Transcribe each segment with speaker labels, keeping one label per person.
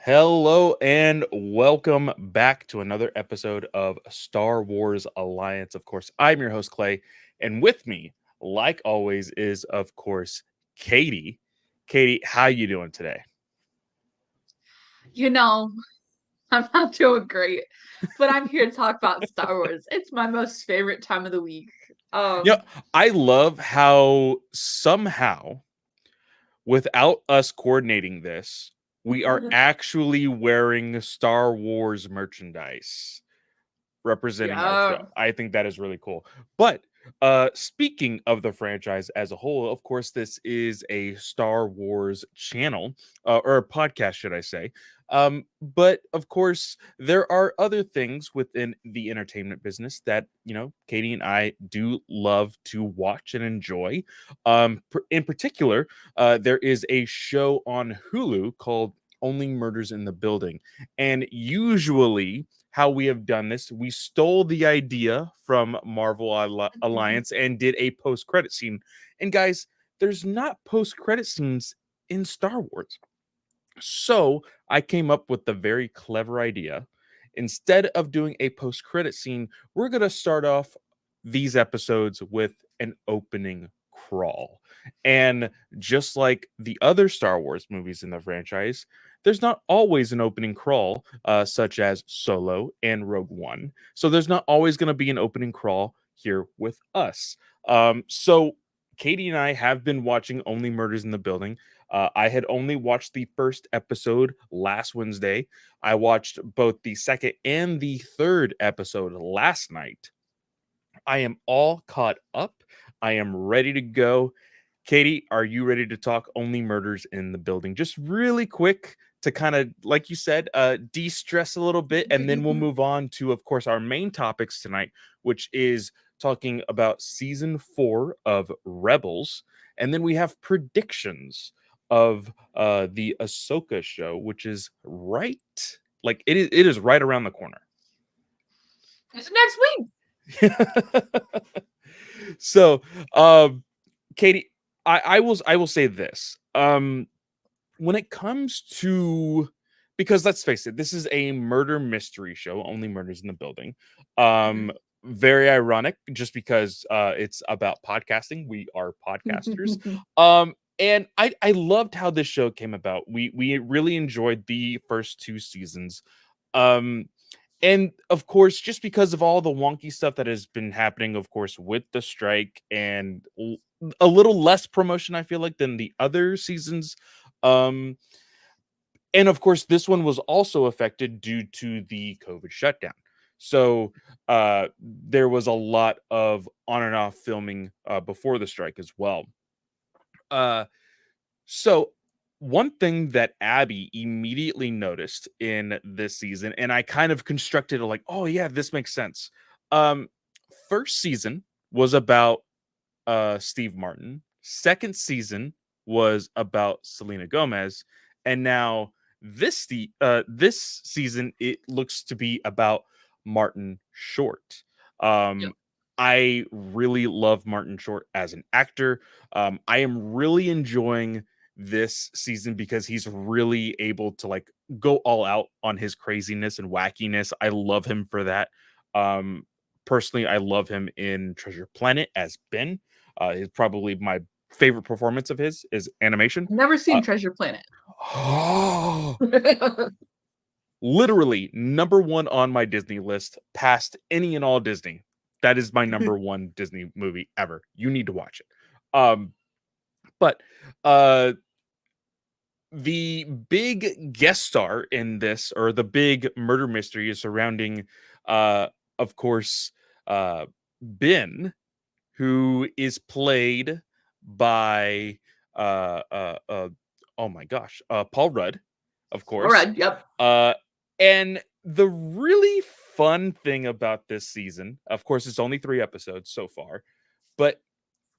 Speaker 1: Hello and welcome back to another episode of Star Wars Alliance. Of course, I'm your host Clay, and with me, like always, is of course Katie. Katie, how you doing today?
Speaker 2: You know, I'm not doing great, but I'm here to talk about Star Wars. It's my most favorite time of the week.
Speaker 1: You know,
Speaker 2: Um,
Speaker 1: I love how somehow, without us coordinating this, we are actually wearing Star Wars merchandise representing our show.
Speaker 2: yeah.
Speaker 1: I think that is really cool. But speaking of the franchise as a whole, of course, this is a Star Wars channel or a podcast, should I say. But of course, there are other things within the entertainment business that, Katie and I do love to watch and enjoy. In particular, there is a show on Hulu called Only Murders in the Building. And usually, how we have done this. We stole the idea from Marvel Alliance and did a post credit scene. And guys, there's not post credit scenes in Star Wars. So I came up with the very clever idea. Instead of doing a post credit scene, we're going to start off these episodes with an opening crawl. And just like the other Star Wars movies in the franchise, there's not always an opening crawl, such as Solo and Rogue One. So there's not always going to be an opening crawl here with us. So Katie and I have been watching Only Murders in the Building. I had only watched the first episode last Wednesday. I watched both the second and the third episode last night. I am all caught up. I am ready to go. Katie, are you ready to talk Only Murders in the Building? Just really quick to kind of, like you said, de-stress a little bit, and then we'll move on to, of course, our main topics tonight, which is talking about season 4 of Rebels, and then we have predictions of the Ahsoka show, which is right, like it is right around the corner.
Speaker 2: It's next week.
Speaker 1: So, um, Katie, I will say this. When it comes to, because let's face it, this is a murder mystery show, Only Murders in the Building. Um, very ironic, just because it's about podcasting. We are podcasters. And I loved how this show came about. We really enjoyed the first 2 seasons. Um, and of course, just because of all the wonky stuff that has been happening, of course, with the strike and a little less promotion, I feel like, than the other seasons. Um, and of course, this one was also affected due to the COVID shutdown. So there was a lot of on and off filming before the strike as well. Uh, so one thing that Abby immediately noticed in this season, and I kind of constructed it like, oh yeah, this makes sense. Um, First season was about Steve Martin. Second season was about Selena Gomez, and now this season it looks to be about Martin Short.
Speaker 2: Yep.
Speaker 1: Um, I really love Martin Short as an actor. I am really enjoying this season because he's really able to like go all out on his craziness and wackiness. I love him for that. Um, Personally, I love him in Treasure Planet as Ben. Is probably my favorite performance of his is animation.
Speaker 2: Never
Speaker 1: Uh,
Speaker 2: seen Treasure Planet.
Speaker 1: Literally number one on my Disney list, past any and all Disney. That is my number one Disney movie ever. You need to watch it. But uh, the big guest star in this, or the big murder mystery, is surrounding, of course, Ben, who is played by oh my gosh, Paul Rudd, of
Speaker 2: All
Speaker 1: course.
Speaker 2: right. Yep.
Speaker 1: Uh and the really fun thing about this season, of course, it's only 3 episodes so far, but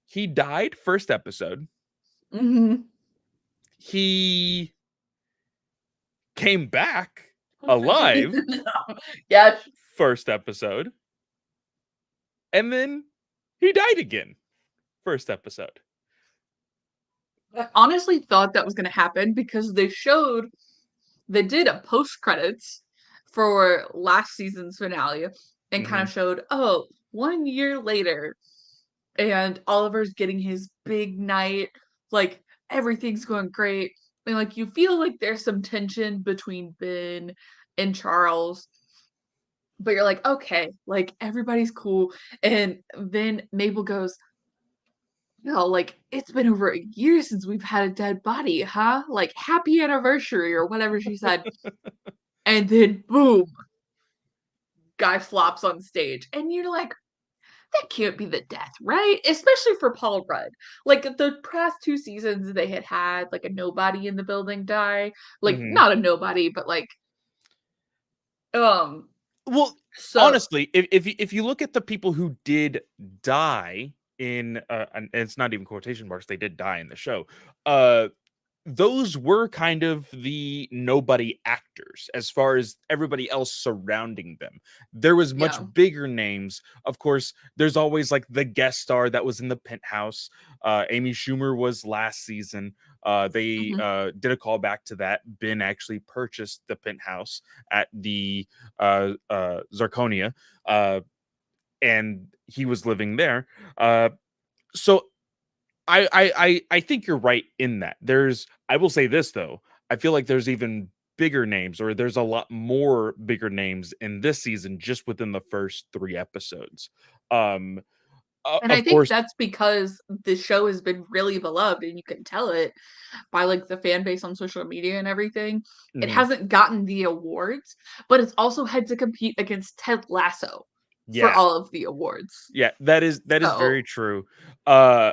Speaker 1: he died first episode.
Speaker 2: Hmm.
Speaker 1: He came back alive
Speaker 2: Yes.
Speaker 1: first episode, and then he died again first episode.
Speaker 2: I honestly thought that was going to happen because they showed they did a post credits for last season's finale and kind
Speaker 1: Hmm.
Speaker 2: of showed, oh, 1 year later, and Oliver's getting his big night. Like everything's going great. And like you feel like there's some tension between Ben and Charles, but you're like, okay, like everybody's cool. And then Mabel goes, no, like it's been over a year since we've had a dead body, huh? Like happy anniversary or whatever she said. And then boom, guy flops on stage. And you're like, that can't be the death, right? Especially for Paul Rudd. Like the past 2 seasons, they had like a nobody in the building die. Like
Speaker 1: Hmm.
Speaker 2: not a nobody, but like um.
Speaker 1: Well,
Speaker 2: So
Speaker 1: honestly, if you look at the people who did die in, and it's not even quotation marks, they did die in the show. Uh, those were kind of the nobody actors as far as everybody else surrounding them. There was much
Speaker 2: yeah.
Speaker 1: bigger names. Of course, there's always like the guest star that was in the penthouse. Amy Schumer was last season. They
Speaker 2: Hmm.
Speaker 1: did a callback to that. Ben actually purchased the penthouse at the Zarconia, uh, and he was living there. So I think you're right in that. I will say this though. I feel like there's even bigger names, or there's a lot more bigger names in this season just within the first 3 episodes. Um
Speaker 2: And I
Speaker 1: of
Speaker 2: think
Speaker 1: course.
Speaker 2: that's because the show has been really beloved, and you can tell it by like the fan base on social media and everything. It
Speaker 1: Mhm.
Speaker 2: hasn't gotten the awards, but it's also had to compete against Ted Lasso for
Speaker 1: Yeah.
Speaker 2: all of the awards.
Speaker 1: Yeah, that is very
Speaker 2: So,
Speaker 1: true. Uh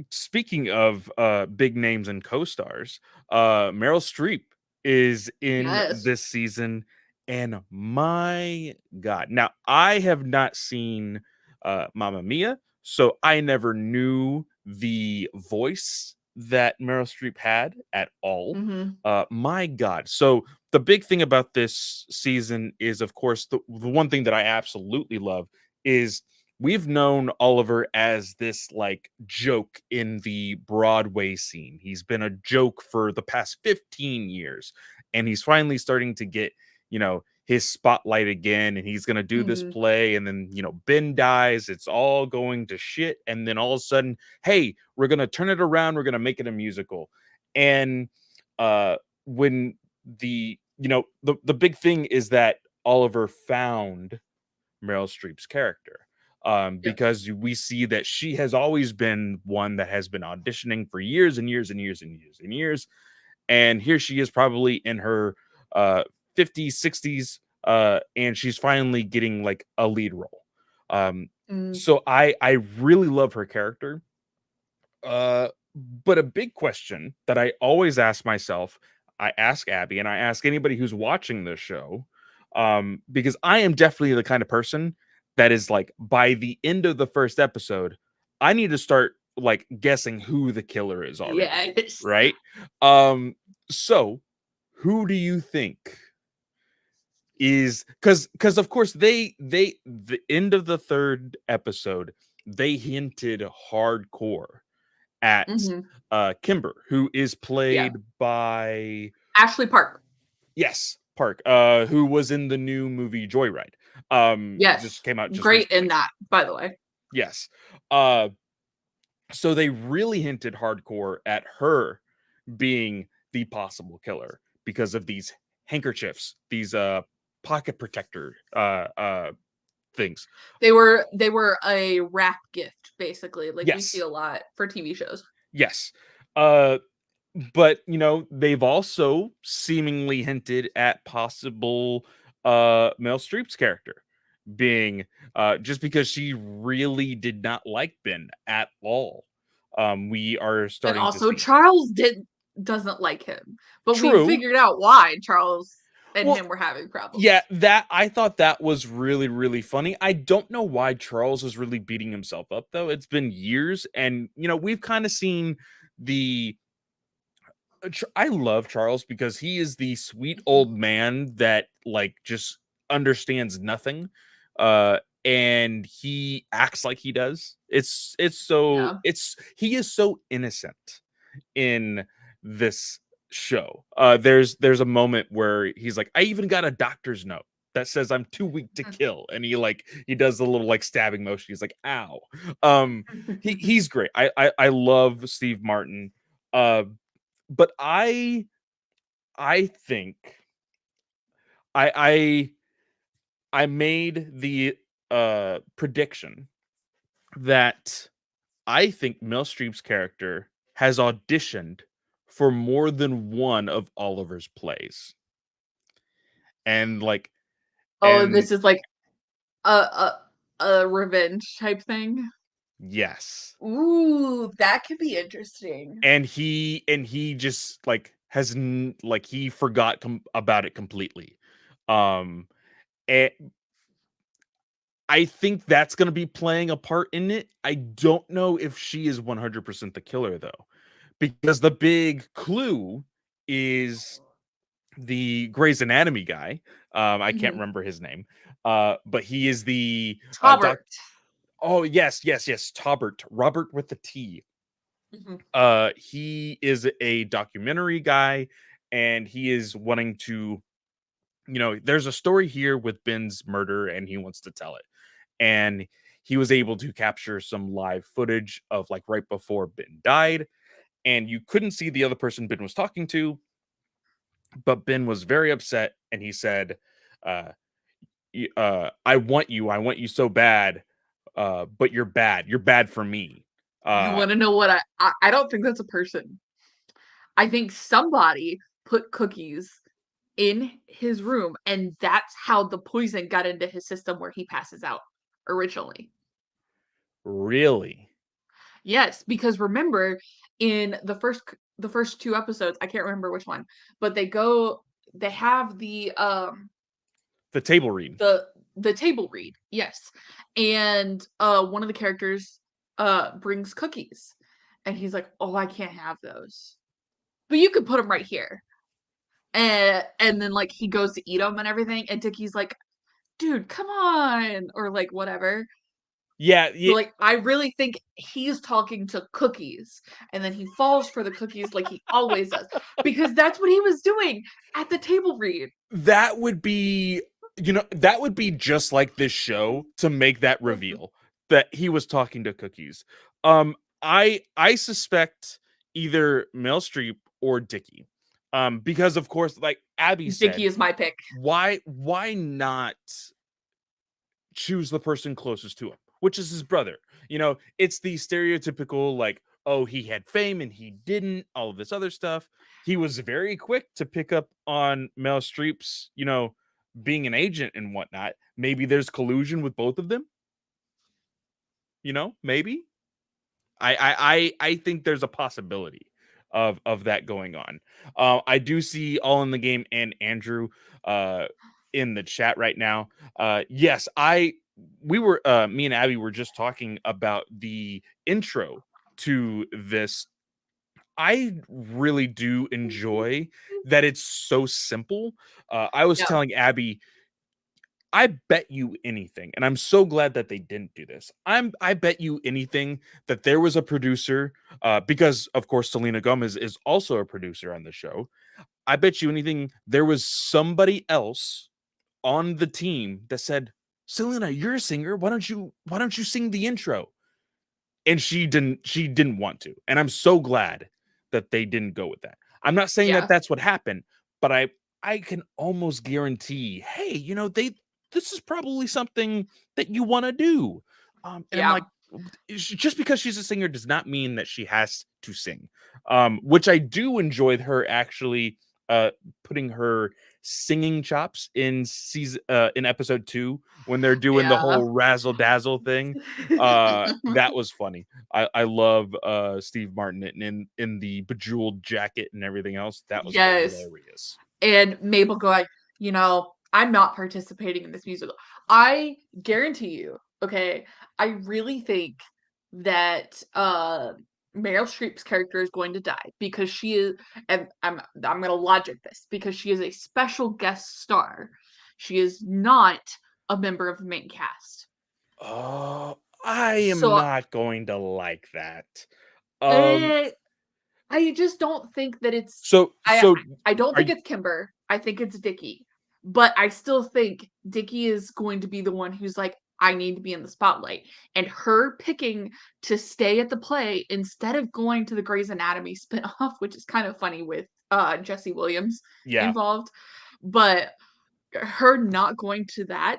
Speaker 1: Speaking of big names and co-stars, Meryl Streep is in
Speaker 2: yes.
Speaker 1: this season, and my god. Now, I have not seen Mamma Mia, so I never knew the voice that Meryl Streep had at all.
Speaker 2: Mhm.
Speaker 1: My god. So the big thing about this season is, of course, the one thing that I absolutely love is we've known Oliver as this like joke in the Broadway scene. He's been a joke for the past 15 years, and he's finally starting to get, his spotlight again, and he's going to do this
Speaker 2: Mhm.
Speaker 1: play, and then, Ben dies, it's all going to shit, and then all of a sudden, hey, we're going to turn it around, we're going to make it a musical. And uh when the big thing is that Oliver found Meryl Streep's character.
Speaker 2: Yep.
Speaker 1: Because we see that she has always been one that has been auditioning for years and years and years and years and years. And here she is, probably in her uh, 50s, 60s, and she's finally getting like a lead role. Um,
Speaker 2: Mm.
Speaker 1: so I really love her character. But a big question that I always ask myself, I ask Abby, and I ask anybody who's watching this show, because I am definitely the kind of person that is like, by the end of the first episode, I need to start like guessing who the killer is already,
Speaker 2: Yes.
Speaker 1: right? So who do you think is, because of course the end of the third episode, they hinted hardcore at
Speaker 2: Mhm.
Speaker 1: Kimber, who is
Speaker 2: Yeah.
Speaker 1: played by,
Speaker 2: Ashley Park.
Speaker 1: yes, Park, who was in the new movie Joyride. Just
Speaker 2: Yes.
Speaker 1: came out just
Speaker 2: Great in
Speaker 1: recently.
Speaker 2: that, by the way.
Speaker 1: Yes. Uh, so they really hinted hardcore at her being the possible killer because of these handkerchiefs, these pocket protector things.
Speaker 2: They were a wrap gift, basically, like we see
Speaker 1: Yes.
Speaker 2: a lot for TV shows.
Speaker 1: Yes. Uh but they've also seemingly hinted at possible Mel Streep's character being, just because she really did not like Ben at all. We are
Speaker 2: And
Speaker 1: starting to
Speaker 2: also
Speaker 1: see.
Speaker 2: Charles doesn't like him. But we
Speaker 1: True.
Speaker 2: figured out why Charles and
Speaker 1: Well,
Speaker 2: him were having
Speaker 1: yeah,
Speaker 2: problems.
Speaker 1: that I thought that was really, really funny. I don't know why Charles is really beating himself up though. It's been years, and we've kind of seen the I love Charles because he is the sweet
Speaker 2: Mhm.
Speaker 1: old man that like just understands nothing, uh and he acts like he does. It's so
Speaker 2: Yeah.
Speaker 1: it's he is so innocent in this show. There's a moment where he's like, I even got a doctor's note that says I'm too weak to kill, and he does the little like stabbing motion. He's like, ow. Um, he's great. I love Steve Martin. Uh, but I think I I made the prediction that I think Meryl Streep's character has auditioned for more than one of Oliver's plays. And like
Speaker 2: Oh,
Speaker 1: and
Speaker 2: this is like a revenge type thing?
Speaker 1: yes.
Speaker 2: Ooh, that could be interesting.
Speaker 1: And he just like like he forgot about it completely. Um and I think that's going to be playing a part in it. I don't know if she is 100% the killer though, because the big clue is the Grey's Anatomy guy. I can't
Speaker 2: Mhm.
Speaker 1: remember his name, but he is the doc.
Speaker 2: Taubert.
Speaker 1: Oh yes, Tobert, Robert with the T.
Speaker 2: Mhm.
Speaker 1: He is a documentary guy, and he is wanting to. There's a story here with Ben's murder, and he wants to tell it. And he was able to capture some live footage of like right before Ben died, and you couldn't see the other person Ben was talking to, but Ben was very upset, and he said, uh, I want you so bad, but you're bad for me."
Speaker 2: You
Speaker 1: Uh,
Speaker 2: wanna know what I don't think that's a person. I think somebody put cookies in his room, and that's how the poison got into his system where he passes out originally.
Speaker 1: really?
Speaker 2: Yes, because remember in the first 2 episodes, I can't remember which one, but they have
Speaker 1: The table read.
Speaker 2: the the table read, yes. And one of the characters brings cookies. And he's like, "Oh, I can't have those. But you could put them right here." And then like he goes to eat them and everything, and Dickie's like, "Dude, come on," or like whatever.
Speaker 1: Yeah,
Speaker 2: But
Speaker 1: yeah,
Speaker 2: like I really think he's talking to cookies, and then he falls for the cookies like he always does, because that's what he was doing at the table read.
Speaker 1: that would be that would be just like this show to make that reveal that he was talking to cookies. I suspect either Mel Streep or Dickie. Because of course, like Abby
Speaker 2: Dickie
Speaker 1: said,
Speaker 2: is my pick.
Speaker 1: why not choose the person closest to him, which is his brother? It's the stereotypical like, oh, he had fame and he didn't, all of this other stuff. He was very quick to pick up on Mel Streep's, being an agent and whatnot. Maybe there's collusion with both of them, maybe. I think there's a possibility of that going on. I do see All in the Game and Andrew uh in the chat right now. Yes, I we were me and Abby were just talking about the intro to this. I really do enjoy that it's so simple. I was
Speaker 2: Yeah,
Speaker 1: telling Abby, I bet you anything, and I'm so glad that they didn't do this. I bet you anything that there was a producer, because of course Selena Gomez is also a producer on the show. I bet you anything there was somebody else on the team that said, "Selena, you're a singer. Why don't you sing the intro?" And she didn't want to, and I'm so glad that they didn't go with that. I'm not saying that
Speaker 2: yeah,
Speaker 1: that's what happened, but I can almost guarantee, hey, this is probably something that you want to do. And I'm
Speaker 2: yeah,
Speaker 1: like, just because she's a singer does not mean that she has to sing. Which I do enjoy her actually putting her singing chops in episode 2 when they're doing the
Speaker 2: yeah.
Speaker 1: whole razzle dazzle thing. That was funny. I love Steve Martin in the bejeweled jacket and everything else. That was
Speaker 2: Yes.
Speaker 1: hilarious.
Speaker 2: And Mabel going, "I'm not participating in this musical." I guarantee you, okay, I really think that Meryl Streep's character is going to die because she is, and I'm gonna logic this, because she is a special guest star. She is not a member of the main cast.
Speaker 1: Oh, I am
Speaker 2: So
Speaker 1: not going to like that. Um,
Speaker 2: eh, I just don't think that it's
Speaker 1: So
Speaker 2: I
Speaker 1: so
Speaker 2: I don't
Speaker 1: are
Speaker 2: think
Speaker 1: you,
Speaker 2: it's Kimber. I think it's Dicky. But I still think Dicky is going to be the one who's like, I need to be in the spotlight. And her picking to stay at the play instead of going to the Grey's Anatomy spinoff, which is kind of funny with Jesse Williams
Speaker 1: yeah,
Speaker 2: involved. But her not going to that,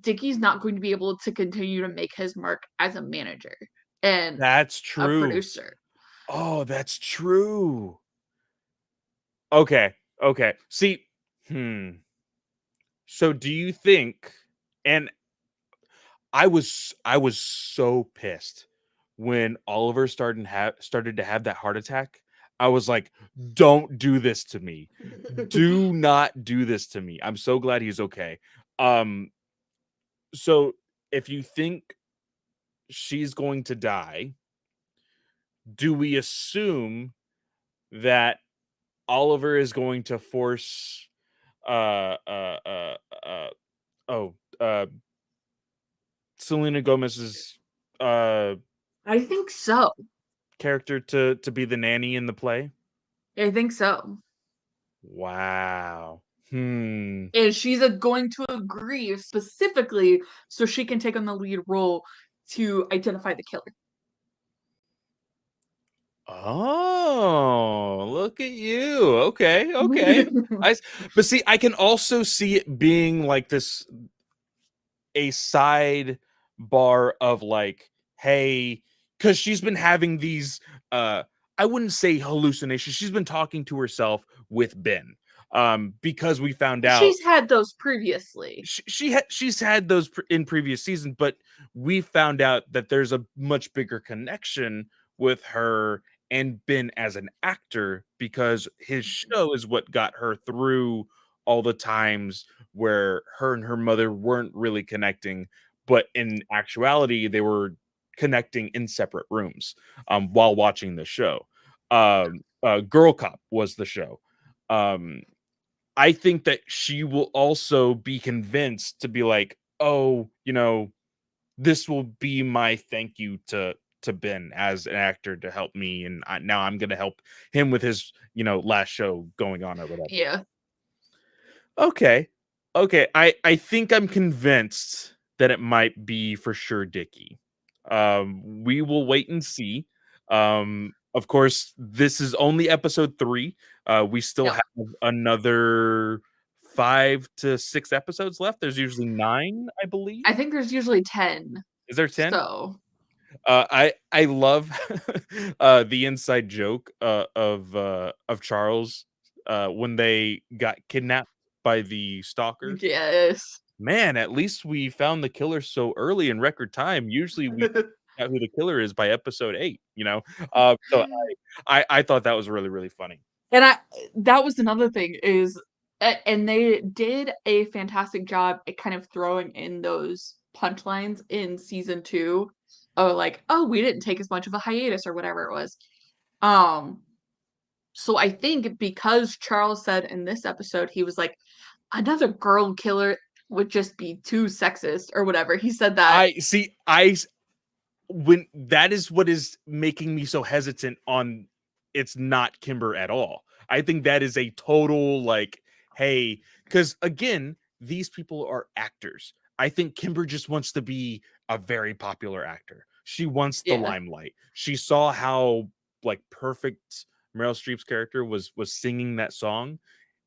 Speaker 2: Dicky's not going to be able to continue to make his mark as a manager and
Speaker 1: that's
Speaker 2: a
Speaker 1: true.
Speaker 2: producer.
Speaker 1: Oh, that's true. Okay. Okay. See, hmm. So do you think, and I was so pissed when Oliver started to have that heart attack. I was like, "Don't do this to me. Do not do this to me." I'm so glad he's okay. Um so if you think she's going to die, do we assume that Oliver is going to force uh uh uh uh oh Selena Gomez's uh
Speaker 2: I think so.
Speaker 1: character to be the nanny in the play?
Speaker 2: I think so.
Speaker 1: Wow. Hmm.
Speaker 2: And she's going to agree specifically so she can take on the lead role to identify the killer.
Speaker 1: Oh, look at you. Okay, okay. But see, I can also see it being like this, a side bar of like, hey, because she's been having these I wouldn't say hallucinations. She's been talking to herself with Ben. Because we found out
Speaker 2: She's had those previously.
Speaker 1: she's had those in previous seasons, but we found out that there's a much bigger connection with her and Ben as an actor, because his show is what got her through all the times where her and her mother weren't really connecting, but in actuality they were connecting in separate rooms while watching the show. Girl Cop was the show. um I think that she will also be convinced to be like, "Oh, this will be my thank you to Ben as an actor to help me, and now I'm gonna help him with his, last show going on or whatever."
Speaker 2: Yeah.
Speaker 1: Okay. Okay, I think I'm convinced that it might be for sure Dicky. We will wait and see. Of course, this is only episode 3. We still
Speaker 2: Yep.
Speaker 1: have another 5 to 6 episodes left. There's usually 9, I believe.
Speaker 2: I think there's usually 10.
Speaker 1: Is there 10?
Speaker 2: So,
Speaker 1: I love the inside joke of Charles when they got kidnapped by the stalker.
Speaker 2: yes.
Speaker 1: Man, at least we found the killer so early in record time. Usually we find out who the killer is by episode 8, you know? So I thought that was really, really funny.
Speaker 2: And I that was another thing is and they did a fantastic job at kind of throwing in those punchlines in season 2 of like, "Oh, we didn't take as much of a hiatus," or whatever it was. Um, so I think because Charles said in this episode, he was like, "Another girl killer would just be too sexist," or whatever. He said that.
Speaker 1: I see, when that is what is making me so hesitant on it's not Kimber at all. I think that is a total like, hey, because again, these people are actors. I think Kimber just wants to be a very popular actor. She wants the
Speaker 2: Yeah.
Speaker 1: limelight. She saw how like perfect Meryl Streep's character was singing that song.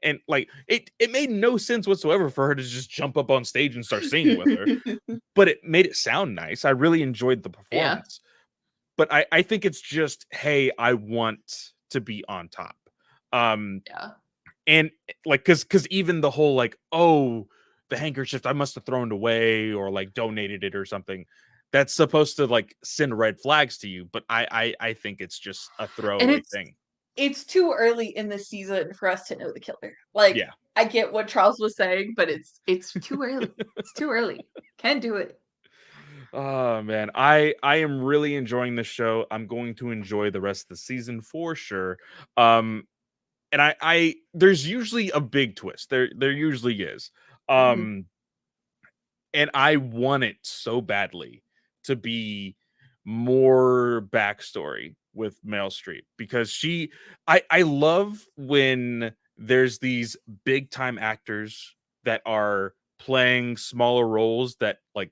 Speaker 1: And like it made no sense whatsoever for her to just jump up on stage and start singing with her, but it made it sound nice. I really enjoyed the
Speaker 2: Yeah.
Speaker 1: performance. But I think it's just, hey, I want to be on top. Um,
Speaker 2: Yeah.
Speaker 1: and like, cause even the whole like, oh, the handkerchief, I must have thrown it away or like donated it or something. That's supposed to like send red flags to you, but I think it's just a
Speaker 2: And
Speaker 1: throwaway
Speaker 2: it's
Speaker 1: thing.
Speaker 2: it's too early in the season for us to know the killer. Like,
Speaker 1: Yeah.
Speaker 2: I get what Charles was saying, but it's too early. It's too early. Can't do it.
Speaker 1: Oh man, I am really enjoying the show. I'm going to enjoy the rest of the season for sure. Um, and I there's usually a big twist. There usually is.
Speaker 2: Mhm.
Speaker 1: Um, and I want it so badly to be more backstory. with Meryl Streep because I love when there's these big time actors that are playing smaller roles that like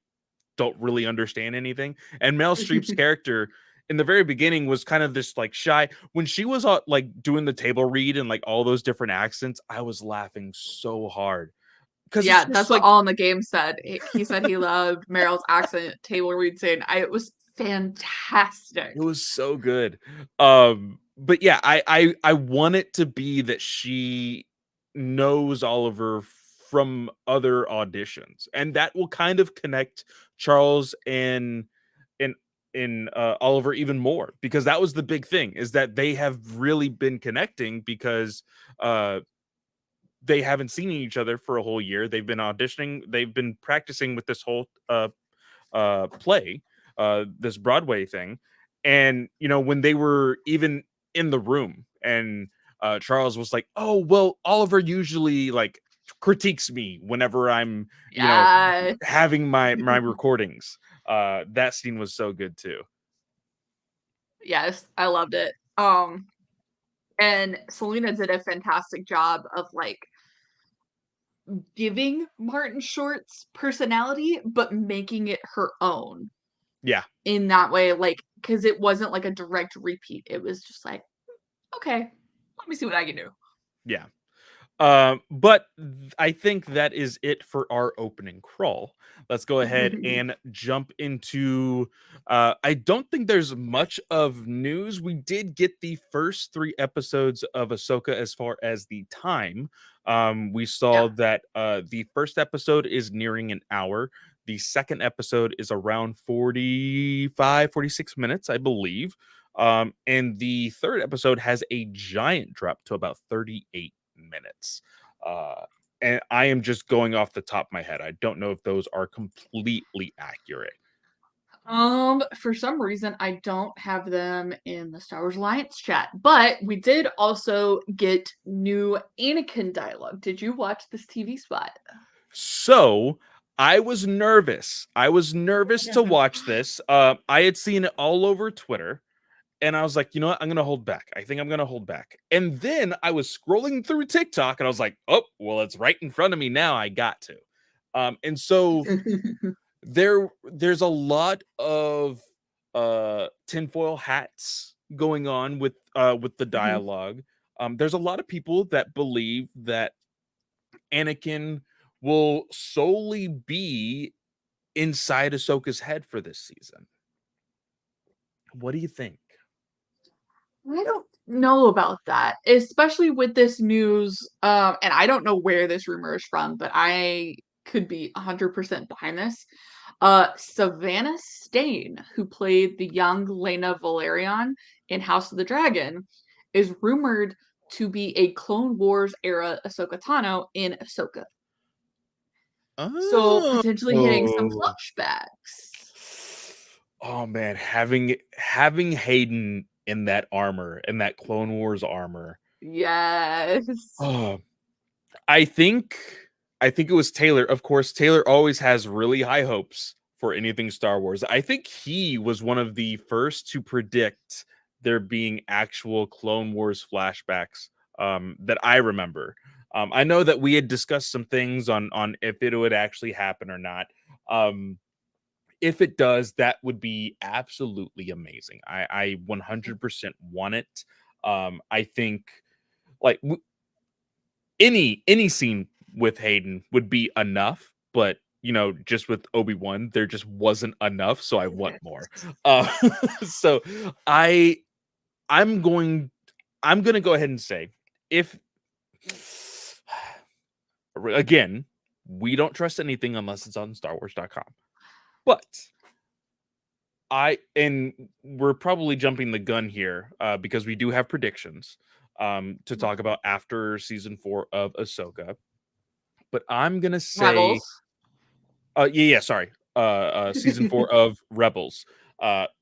Speaker 1: don't really understand anything. And Meryl Streep's character in the very beginning was kind of this like shy. When she was like doing the table read and like all those different accents, I was laughing so hard because it's
Speaker 2: Yeah, that's
Speaker 1: just
Speaker 2: what
Speaker 1: like
Speaker 2: All in the Game said. He said he loved Meryl's accent, table read scene. It was fantastic.
Speaker 1: it was so good. But yeah, I want it to be that she knows Oliver from other auditions, and that will kind of connect Charles and Oliver even more because that was the big thing is that they have really been connecting because uh they haven't seen each other for a whole year. They've been auditioning, they've been practicing with this whole play, this Broadway thing. And when they were even in the room, and Charles was like, "Oh, well, Oliver usually like critiques me whenever I'm,
Speaker 2: Yeah.
Speaker 1: having my recordings." That scene was so good too.
Speaker 2: Yes, I loved it. And Selena did a fantastic job of like giving Martin Short's personality, but making it her own
Speaker 1: Yeah,
Speaker 2: in that way, like, because it wasn't like a direct repeat. It was just like, okay, let me see what I can do.
Speaker 1: yeah. But I think that is it for our opening crawl. Let's go ahead and jump into. I don't think there's much of news. We did get the first 3 episodes of Ahsoka as far as the time. We
Speaker 2: Yeah.
Speaker 1: saw that the first episode is nearing an hour. The second episode is around 45, 46 minutes, I believe. And the third episode has a giant drop to about 38 minutes. Uh, and I am just going off the top of my head. I don't know if those are completely accurate.
Speaker 2: For some reason, I don't have them in the Star Wars Alliance chat, but we did also get new Anakin dialogue. Did you watch this TV spot?
Speaker 1: So I was nervous. I was nervous to watch this. I had seen it all over Twitter, and I was like, you know what? I'm gonna hold back. I think I'm gonna hold back. And then I was scrolling through TikTok, and I was like, oh, well, it's right in front of me now. I got to. And so there's a lot of tinfoil hats going on with the dialogue. There's a lot of people that believe that Anakin will solely be inside Ahsoka's head for this season. What do you think?
Speaker 2: I don't know about that, especially with this news. And I don't know where this rumor is from, but I could be 100% behind this. Savannah Stain, who played the young Lena Valerian in House of the Dragon, is rumored to be a Clone Wars era Ahsoka Tano in Ahsoka. So potentially hitting some
Speaker 1: Oh.
Speaker 2: flashbacks.
Speaker 1: Oh man, having Hayden in that armor, in that Clone Wars armor.
Speaker 2: Yes.
Speaker 1: Oh, I think I think it was Taylor. Of course, Taylor always has really high hopes for anything Star Wars. I think he was one of the first to predict there being actual Clone Wars flashbacks that I remember. I know that we had discussed some things on if it would actually happen or not. Um, if it does, that would be absolutely amazing. I 100% want it. I think like any scene with Hayden would be enough, but just with Obi-Wan, there just wasn't enough, so I want more. Uh, so I I'm going I'm gonna go ahead and say if again, we don't trust anything unless it's on StarWars.com. But and we're probably jumping the gun here because we do have predictions to talk about after season 4 of Ahsoka. But I'm gonna say,
Speaker 2: Rebels.
Speaker 1: yeah, sorry, season 4 of Rebels,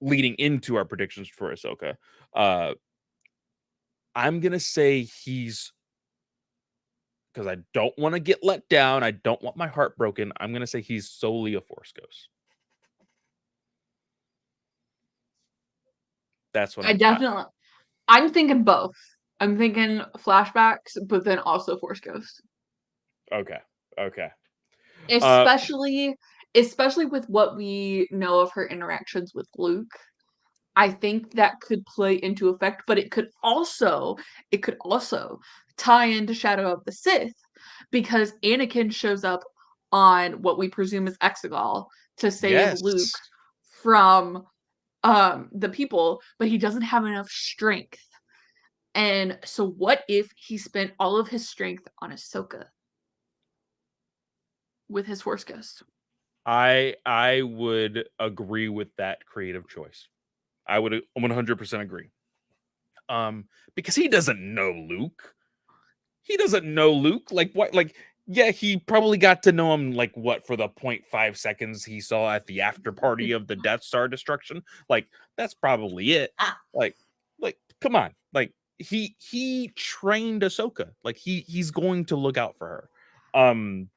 Speaker 1: leading into our predictions for Ahsoka. Uh, I'm gonna say he's because I don't want to get let down. I don't want my heart broken. I'm gonna say he's solely a Force ghost. That's what
Speaker 2: I
Speaker 1: I've got.
Speaker 2: definitely I'm thinking both. I'm thinking flashbacks, but then also Force Ghost.
Speaker 1: Okay. Okay. Uh
Speaker 2: Especially especially with what we know of her interactions with Luke. I think that could play into effect, but it could also tie into Shadow of the Sith because Anakin shows up on what we presume is Exegol to save Luke
Speaker 1: yes.
Speaker 2: from the people, but he doesn't have enough strength. And so what if he spent all of his strength on Ahsoka with his Force Ghost?
Speaker 1: I would agree with that creative choice. I would 100% agree. Because he doesn't know Luke. He doesn't know Luke. Like what? Like yeah, he probably got to know him like what for the 0.5 seconds he saw at the after party of the Death Star destruction. Like that's probably it.
Speaker 2: Ah,
Speaker 1: Like come on. Like he trained Ahsoka. Like he's going to look out for her. Um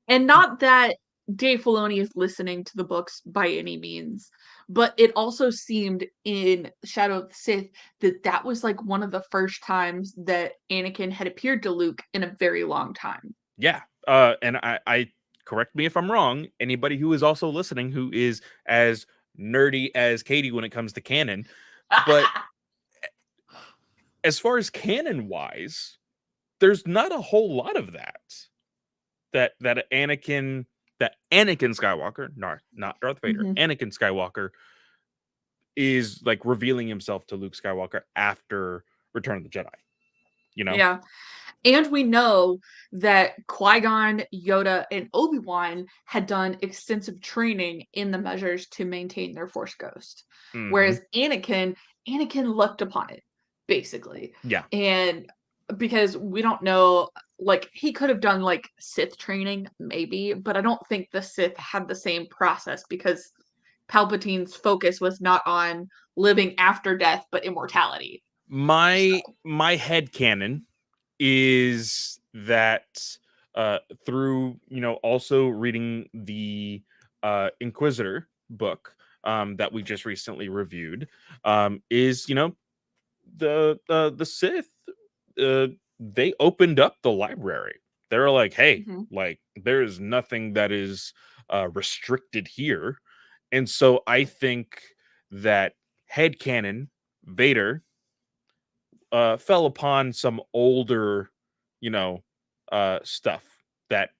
Speaker 2: and not that Dave Filoni is listening to the books by any means, but it also seemed in Shadow of the Sith that that was like one of the first times that Anakin had appeared to Luke in a very long time.
Speaker 1: yeah. And I correct me if I'm wrong. Anybody who is also listening who is as nerdy as Katie when it comes to canon, but as far as canon wise, there's not a whole lot of that. Anakin that Anakin Skywalker, not Darth Vader,
Speaker 2: Mhm.
Speaker 1: Anakin Skywalker is like revealing himself to Luke Skywalker after Return of the Jedi. You know,
Speaker 2: Yeah. And we know that Qui-Gon, Yoda, and Obi-Wan had done extensive training in the measures to maintain their Force Ghost.
Speaker 1: hmm
Speaker 2: Whereas Anakin looked upon it, basically.
Speaker 1: yeah,
Speaker 2: And because we don't know, like, he could have done, like, Sith training, maybe, but I don't think the Sith had the same process because Palpatine's focus was not on living after death, but immortality. So,
Speaker 1: my head canon is that through also reading the Inquisitor book that we just recently reviewed is the Sith they opened up the library. They're like, hey,
Speaker 2: mhm.
Speaker 1: like there is nothing that is restricted here, and so I think that headcanon Vader fell upon some older, you know, stuff that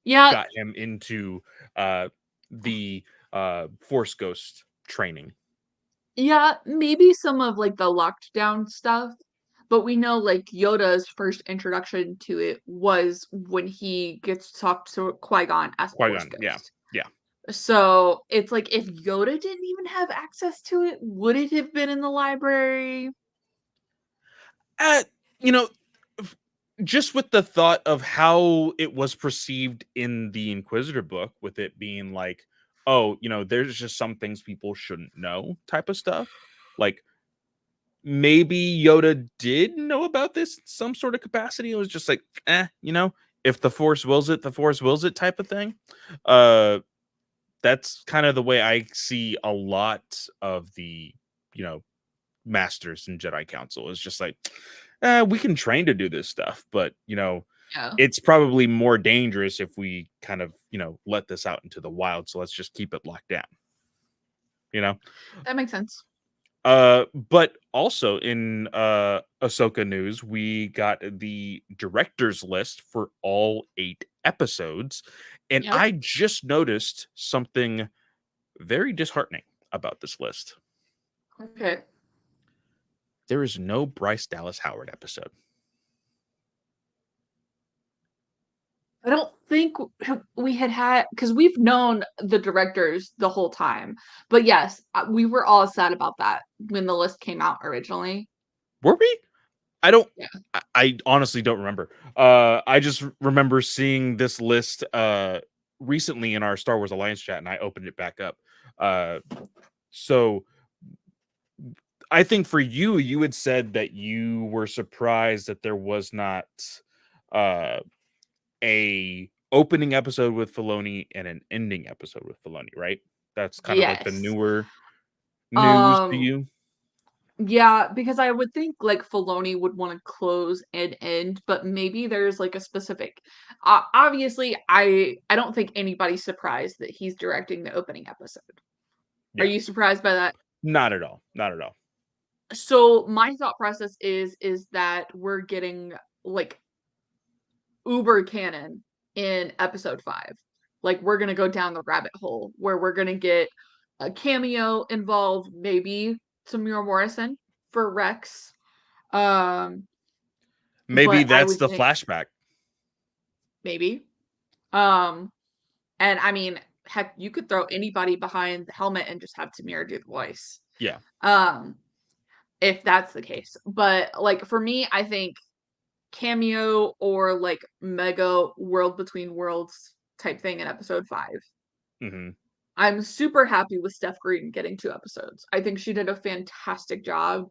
Speaker 2: Yeah,
Speaker 1: got him into the Force Ghost training.
Speaker 2: yeah, maybe some of, like, the locked down stuff, but we know, like, Yoda's first introduction to it was when he gets to talk to Qui-Gon as a
Speaker 1: Qui
Speaker 2: Force
Speaker 1: Gon, yeah,
Speaker 2: Ghost.
Speaker 1: yeah.
Speaker 2: So, it's like, if Yoda didn't even have access to it, would it have been in the library?
Speaker 1: Uh, you know, f- just with the thought of how it was perceived in the Inquisitor book, with it being like, oh, there's just some things people shouldn't know, type of stuff. Like maybe Yoda did know about this in some sort of capacity. It was just like, if the Force wills it, the Force wills it type of thing. Uh, that's kind of the way I see a lot of the, you know, masters in Jedi Council is just like, we can train to do this stuff, but
Speaker 2: Yeah,
Speaker 1: it's probably more dangerous if we kind of, let this out into the wild. So let's just keep it locked down, you know?
Speaker 2: that makes sense.
Speaker 1: But also in Ahsoka news, we got the director's list for all 8 episodes, and
Speaker 2: Yep.
Speaker 1: I just noticed something very disheartening about this list.
Speaker 2: Okay.
Speaker 1: There is no Bryce Dallas Howard episode.
Speaker 2: I don't think we had because we've known the directors the whole time, but yes, we were all sad about that when the list came out originally.
Speaker 1: Were we? I don't.
Speaker 2: Yeah.
Speaker 1: I honestly don't remember. I just remember seeing this list recently in our Star Wars Alliance chat, and I opened it back up. Uh, so I think for you, you had said that you were surprised that there was not uh, a opening episode with Filoni and an ending episode with Filoni, right? That's kind of like the
Speaker 2: Yes.
Speaker 1: newer news to
Speaker 2: Um,
Speaker 1: you.
Speaker 2: Yeah, because I would think like Filoni would want to close and end, but maybe there's like a specific. Obviously, I don't think anybody's surprised that he's directing the opening episode. Are
Speaker 1: Yeah,
Speaker 2: you surprised by that?
Speaker 1: not at all, not at all.
Speaker 2: So my thought process is that we're getting like uber canon in episode 5. Like we're gonna go down the rabbit hole where we're gonna get a cameo involved, maybe Tamira Morrison for Rex. Um,
Speaker 1: Maybe
Speaker 2: but I
Speaker 1: that's
Speaker 2: would
Speaker 1: the
Speaker 2: think
Speaker 1: flashback.
Speaker 2: maybe. Um, and I mean, heck, you could throw anybody behind the helmet and just have Tamira do the voice.
Speaker 1: Yeah.
Speaker 2: Um, if that's the case. But like for me, I think cameo or like mega world between worlds type thing in episode 5.
Speaker 1: Hmm.
Speaker 2: I'm super happy with Steph Green getting 2 episodes. I think she did a fantastic job.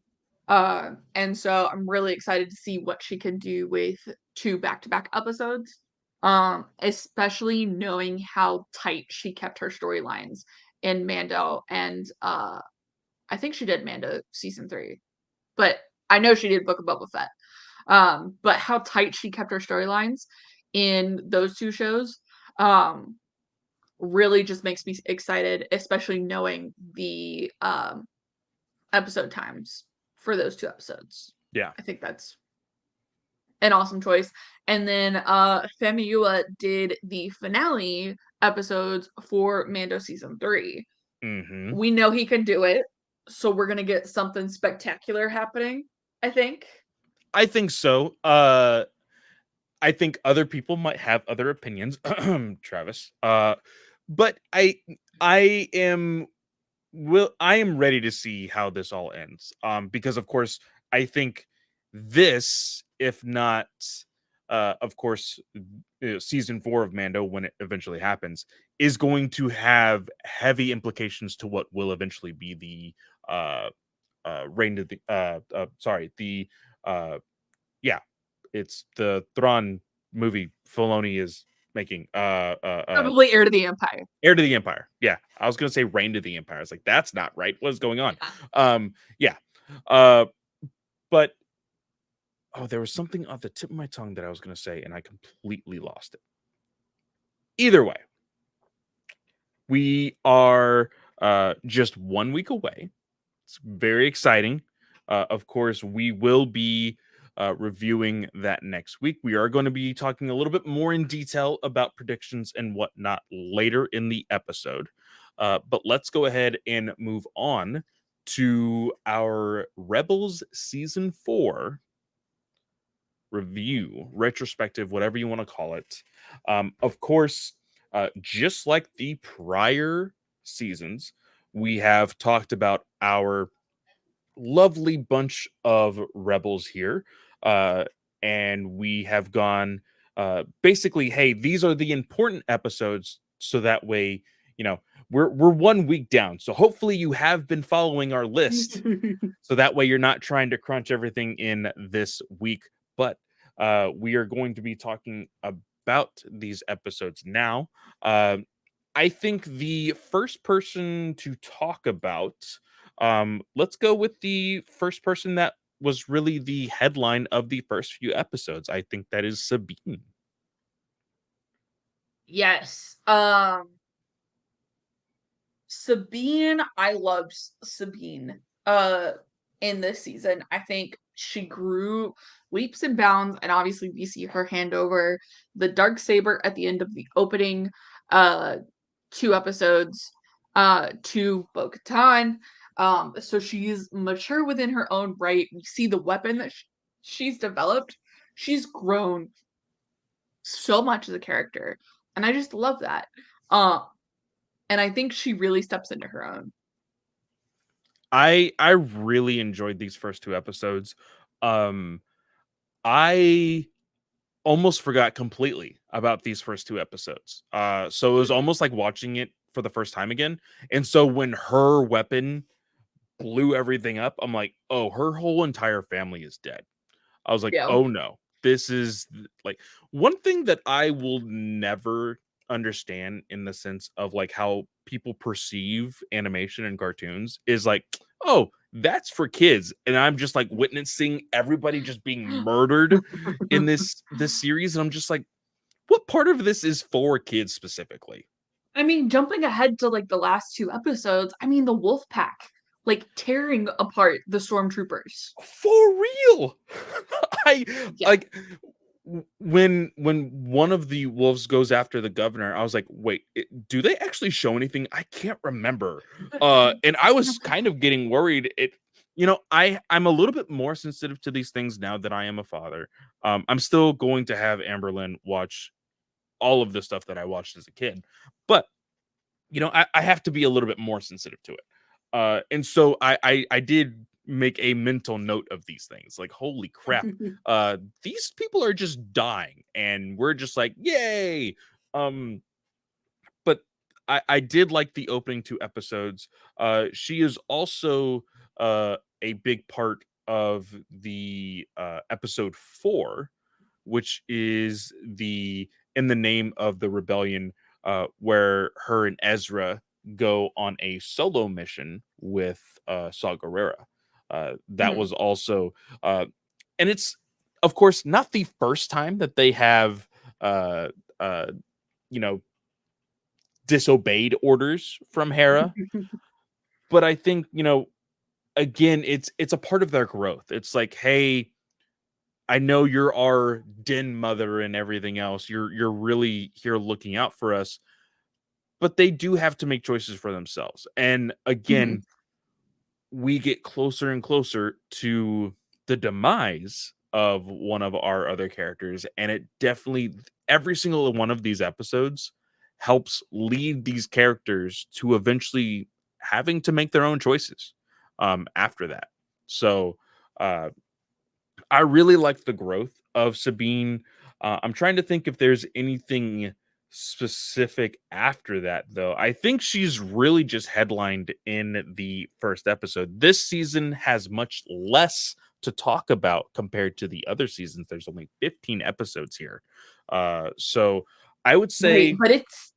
Speaker 2: And so I'm really excited to see what she can do with 2 back-to-back episodes. Especially knowing how tight she kept her storylines in Mando and I think she did Mando season 3. But I know she did Book of Boba Fett. But how tight she kept her storylines in those 2 shows, um, really just makes me excited, especially knowing the episode times for those 2 episodes.
Speaker 1: Yeah.
Speaker 2: I think that's an awesome choice. And then Femiua did the finale episodes for Mando season 3.
Speaker 1: Hmm.
Speaker 2: We know he can do it, so we're gonna get something spectacular happening, I think.
Speaker 1: I think so. I think other people might have other opinions, Travis. But I am ready to see how this all ends. Because of course, I think this, if not, of course, season 4 of Mando, when it eventually happens, is going to have heavy implications to what will eventually be the reign of the sorry, the uh yeah, it's the Thrawn movie Filoni is making.
Speaker 2: Probably Heir to the Empire.
Speaker 1: Heir to the Empire. Yeah, I was gonna say Reign to the Empire. I was like, that's not right. What's going on?
Speaker 2: Yeah.
Speaker 1: Yeah. Uh, but oh, there was something off the tip of my tongue that I was gonna say, and I completely lost it. Either way, we are just 1 week away. It's very exciting. Of course, we will be reviewing that next week. We are going to be talking a little bit more in detail about predictions and whatnot later in the episode. But let's go ahead and move on to our Rebels Season 4 review, retrospective, whatever you want to call it. Of course, just like the prior seasons, we have talked about our lovely bunch of rebels here. Uh, and we have gone basically, hey, these are the important episodes. So that way, you know, we're 1 week down. So hopefully you have been following our list. So that way you're not trying to crunch everything in this week. But we are going to be talking about these episodes now. Uh, I think the first person to talk about, let's go with the first person that was really the headline of the first few episodes. I think that is Sabine.
Speaker 2: Yes. Sabine, I loved Sabine in this season. I think she grew leaps and bounds, and obviously we see her hand over the dark saber at the end of the opening uh 2 episodes to Bo-Katan. So she's mature within her own right. We see the weapon that she's developed. She's grown so much as a character, and I just love that. Uh, and I think she really steps into her own.
Speaker 1: I really enjoyed these first two episodes. Um, I almost forgot completely about these first two episodes. So it was almost like watching it for the first time again. And so when her weapon blew everything up, I'm like, oh, her whole entire family is dead. I was like,
Speaker 2: Yeah.
Speaker 1: oh no, this is like one thing that I will never understand in the sense of like how people perceive animation and cartoons is like, oh, that's for kids. And I'm just like witnessing everybody just being murdered in this series. And I'm just like, what part of this is for kids specifically?
Speaker 2: I mean, jumping ahead to, like, the last 2 episodes, I mean, the wolf pack, like, tearing apart the stormtroopers.
Speaker 1: For real. I
Speaker 2: Yeah.
Speaker 1: like when one of the wolves goes after the governor, I was like, wait, do they actually show anything? I can't remember. And I was kind of getting worried. I'm a little bit more sensitive to these things now that I am a father. I'm still going to have Amberlyn watch all of the stuff that I watched as a kid, but I have to be a little bit more sensitive to it. And so I did make a mental note of these things. Like, holy crap, these people are just dying, and we're just like, yay. Um, but I did like the opening 2 episodes. She is also a big part of the episode 4, which is the in the name of the rebellion, where her and Ezra go on a solo mission with Saw Gerrera. That
Speaker 2: Mhm.
Speaker 1: was also, and it's of course not the first time that they have, uh, uh, you know, disobeyed orders from Hera, but I think again, it's a part of their growth. It's like, hey, I know you're our den mother and everything else. You're really here looking out for us, but they do have to make choices for themselves. And
Speaker 2: Mhm.
Speaker 1: again, we get closer and closer to the demise of one of our other characters, and it definitely every single one of these episodes helps lead these characters to eventually having to make their own choices after that. So uh I really like the growth of Sabine. I'm trying to think if there's anything specific after that, though. I think she's really just headlined in the first episode. This season has much less to talk about compared to the other seasons. There's only 15 episodes here. So I would
Speaker 2: Right,
Speaker 1: say
Speaker 2: but it's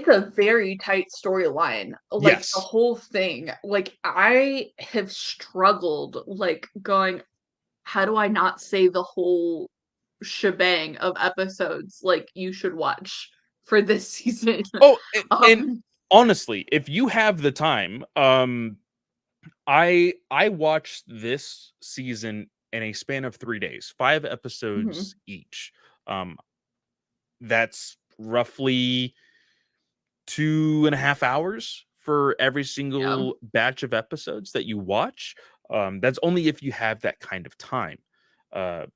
Speaker 2: a very tight storyline, like, the
Speaker 1: yes.
Speaker 2: whole thing, like, I have struggled, like, going, "How do I not say the whole shebang of episodes, like, you should watch for this season?"
Speaker 1: Oh, and
Speaker 2: Um
Speaker 1: honestly, if you have the time, I watched this season in a span of 3 days, 5
Speaker 2: Mhm,
Speaker 1: episodes each. Um, that's roughly 2.5 hours for every
Speaker 2: yeah,
Speaker 1: single batch of episodes that you watch. That's only if you have that kind of time. Uh,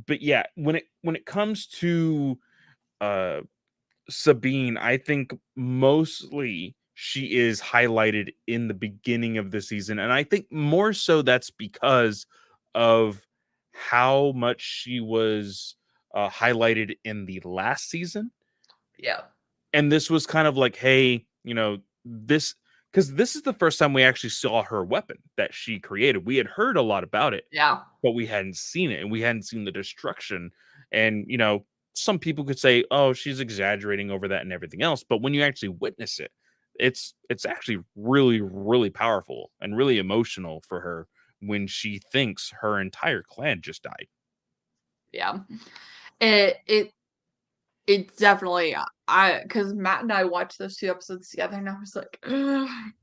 Speaker 1: but yeah, when it comes to uh Sabine, I think mostly she is highlighted in the beginning of the season. And I think more so that's because of how much she was highlighted in the last season.
Speaker 2: yeah,
Speaker 1: And this was kind of like, hey, this, because this is the first time we actually saw her weapon that she created. We had heard a lot about it,
Speaker 2: yeah,
Speaker 1: but we hadn't seen it and we hadn't seen the destruction. And some people could say, "Oh, she's exaggerating over that and everything else," but when you actually witness it, it's actually really really powerful and really emotional for her when she thinks her entire clan just died.
Speaker 2: yeah. It it's definitely because Matt and I watched those 2 episodes together, and I was like,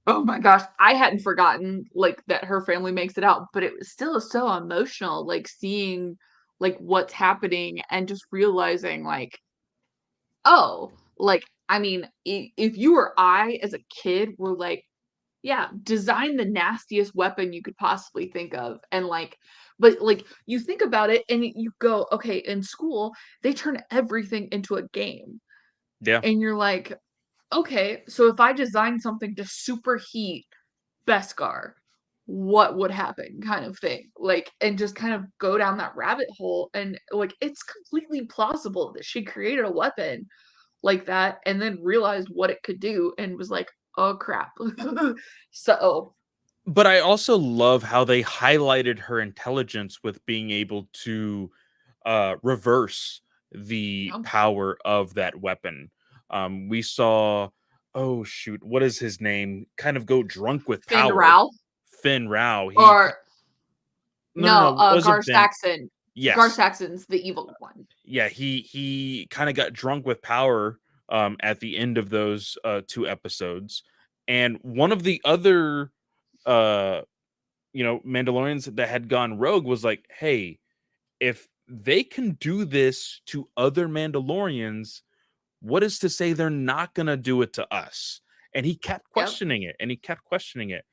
Speaker 2: "Oh my gosh." I hadn't forgotten, like, that her family makes it out, but it was still so emotional, like, seeing, like, what's happening and just realizing, like, "Oh," like, I mean, I if you or I as a kid were like, "Yeah, design the nastiest weapon you could possibly think of," and, like but, like, you think about it and you go, "Okay, in school, they turn everything into a game."
Speaker 1: Yeah.
Speaker 2: And you're like, "Okay, so if I design something to superheat Beskar, what would happen?" kind of thing. Like, and just kind of go down that rabbit hole, and, like, it's completely plausible that she created a weapon like that and then realized what it could do and was like, "Oh, crap." So,
Speaker 1: But I also love how they highlighted her intelligence with being able to reverse the
Speaker 2: yeah.
Speaker 1: power of that weapon. We saw, oh shoot, what is his name? Kind of go drunk with
Speaker 2: Finn
Speaker 1: power.
Speaker 2: Rao.
Speaker 1: Finn Rao.
Speaker 2: Or no,
Speaker 1: No, it
Speaker 2: Gar
Speaker 1: wasn't Finn.
Speaker 2: Saxon. Gar
Speaker 1: Yes.
Speaker 2: Saxon's the evil one.
Speaker 1: Yeah, he kind of got drunk with power at the end of those 2 episodes. And one of the other uh Mandalorians that had gone rogue was like, "Hey, if they can do this to other Mandalorians, what is to say they're not going to do it to us?" And he kept
Speaker 2: Yep.
Speaker 1: questioning it and he kept questioning it.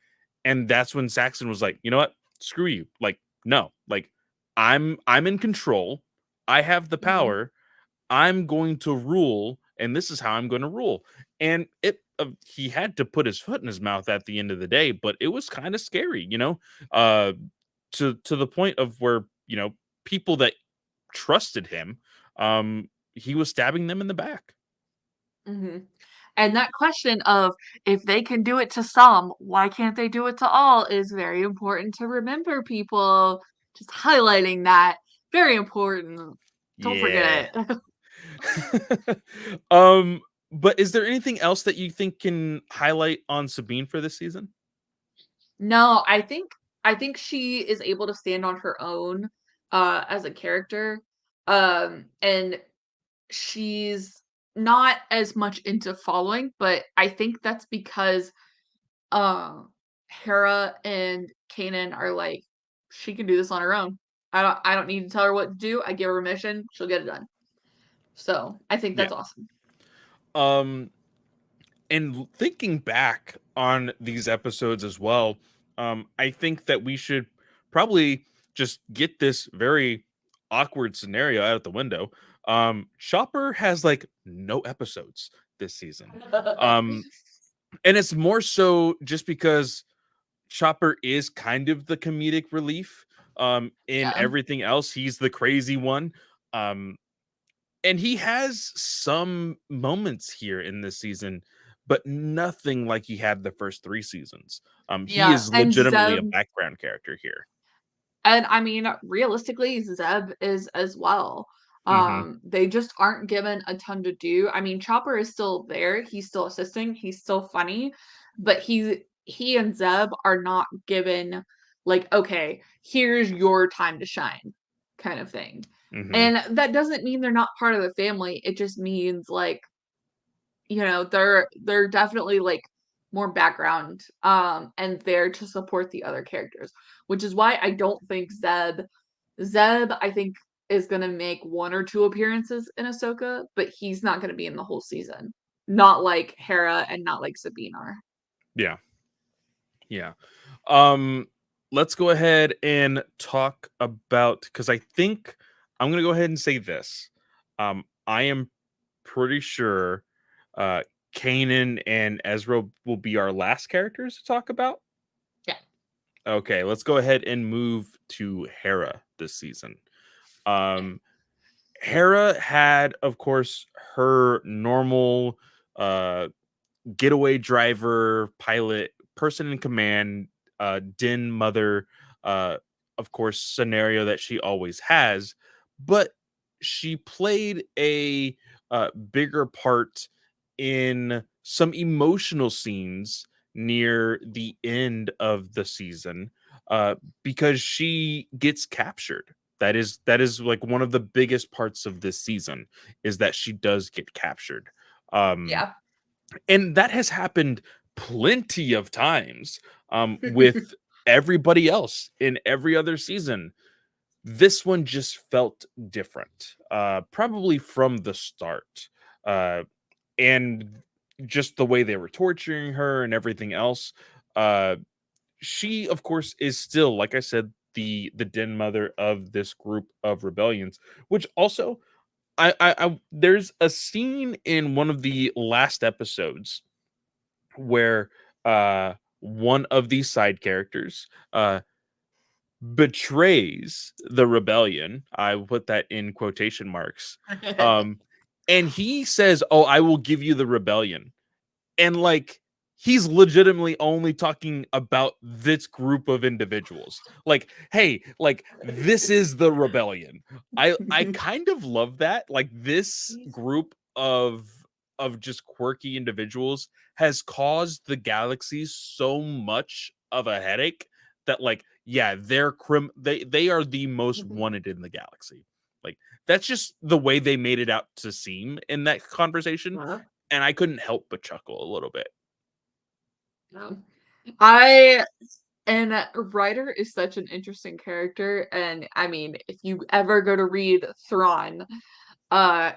Speaker 1: And that's when Saxon was like, "You know what? Screw you. Like, no. Like, I'm in control. I have the
Speaker 2: Mhm.
Speaker 1: power. I'm going to rule, and this is how I'm going to rule." And he had to put his foot in his mouth at the end of the day, but it was kind of scary, uh, to the point of where people that trusted him, he was stabbing them in the back.
Speaker 2: Mhm. And that question of if they can do it to some, why can't they do it to all is very important to remember, people. Just highlighting that. Very important. Don't
Speaker 1: Yeah.
Speaker 2: forget it.
Speaker 1: um, but is there anything else that you think can highlight on Sabine for this season?
Speaker 2: No, I think she is able to stand on her own as a character. And she's not as much into following, but I think that's because uh Hera and Kanan are like, she can do this on her own. I don't need to tell her what to do. I give her a mission, she'll get it done. So I think
Speaker 1: Yeah.
Speaker 2: that's awesome.
Speaker 1: Um, and thinking back on these episodes as well, I think that we should probably just get this very awkward scenario out the window. Chopper has like no episodes this season. Um, and it's more so just because Chopper is kind of the comedic relief. In
Speaker 2: Yeah.
Speaker 1: everything else, he's the crazy one. Um, and he has some moments here in this season, but nothing like he had the first 3 seasons. He
Speaker 2: Yeah.
Speaker 1: is
Speaker 2: And
Speaker 1: legitimately
Speaker 2: Zeb.
Speaker 1: a background character here.
Speaker 2: And I mean, realistically, Zeb is as well.
Speaker 1: Hmm.
Speaker 2: They just aren't given a ton to do. I mean, Chopper is still there. He's still assisting. He's still funny, but he and Zeb are not given like, okay, here's your time to shine, kind of thing.
Speaker 1: Hmm.
Speaker 2: And that doesn't mean they're not part of the family. It just means like, they're definitely like more background and there to support the other characters, which is why I don't think Zeb I think is going to make 1 or 2 appearances in Ahsoka, but he's not going to be in the whole season, not like Hera and not like Sabine are.
Speaker 1: Yeah, yeah. Um, let's go ahead and talk about, because I think I'm gonna go ahead and say this. I am pretty sure uh Kanan and Ezra will be our last characters to talk about.
Speaker 2: Yeah.
Speaker 1: Okay, let's go ahead and move to Hera this season.
Speaker 2: Yeah.
Speaker 1: Um, Hera had, of course, her normal getaway driver, pilot, person in command, den mother, uh, of course, scenario that she always has, but she played a bigger part in some emotional scenes near the end of the season, because she gets captured. That is like one of the biggest parts of this season, is that she does get captured. Um,
Speaker 2: Yeah.
Speaker 1: and that has happened plenty of times, with everybody else in every other season. This one just felt different, probably from the start, uh, and just the way they were torturing her and everything else. Uh, she, of course, is still, like I said, the den mother of this group of rebellions, which also there's a scene in one of the last episodes where one of these side characters betrays the rebellion. I put that in quotation marks. Um, and he says, "Oh, I will give you the rebellion." And like, he's legitimately only talking about this group of individuals. Like, hey, like, this is the rebellion. I kind of love that. Like, this group of just quirky individuals has caused the galaxy so much of a headache that like, yeah, they are the most
Speaker 2: Mhm.
Speaker 1: wanted in the galaxy. Like that's just the way they made it out to seem in that conversation,
Speaker 2: Uh,
Speaker 1: and I couldn't help but chuckle a little bit.
Speaker 2: um, I and Ryder is such an interesting character, and I mean, if you ever go to read Thrawn,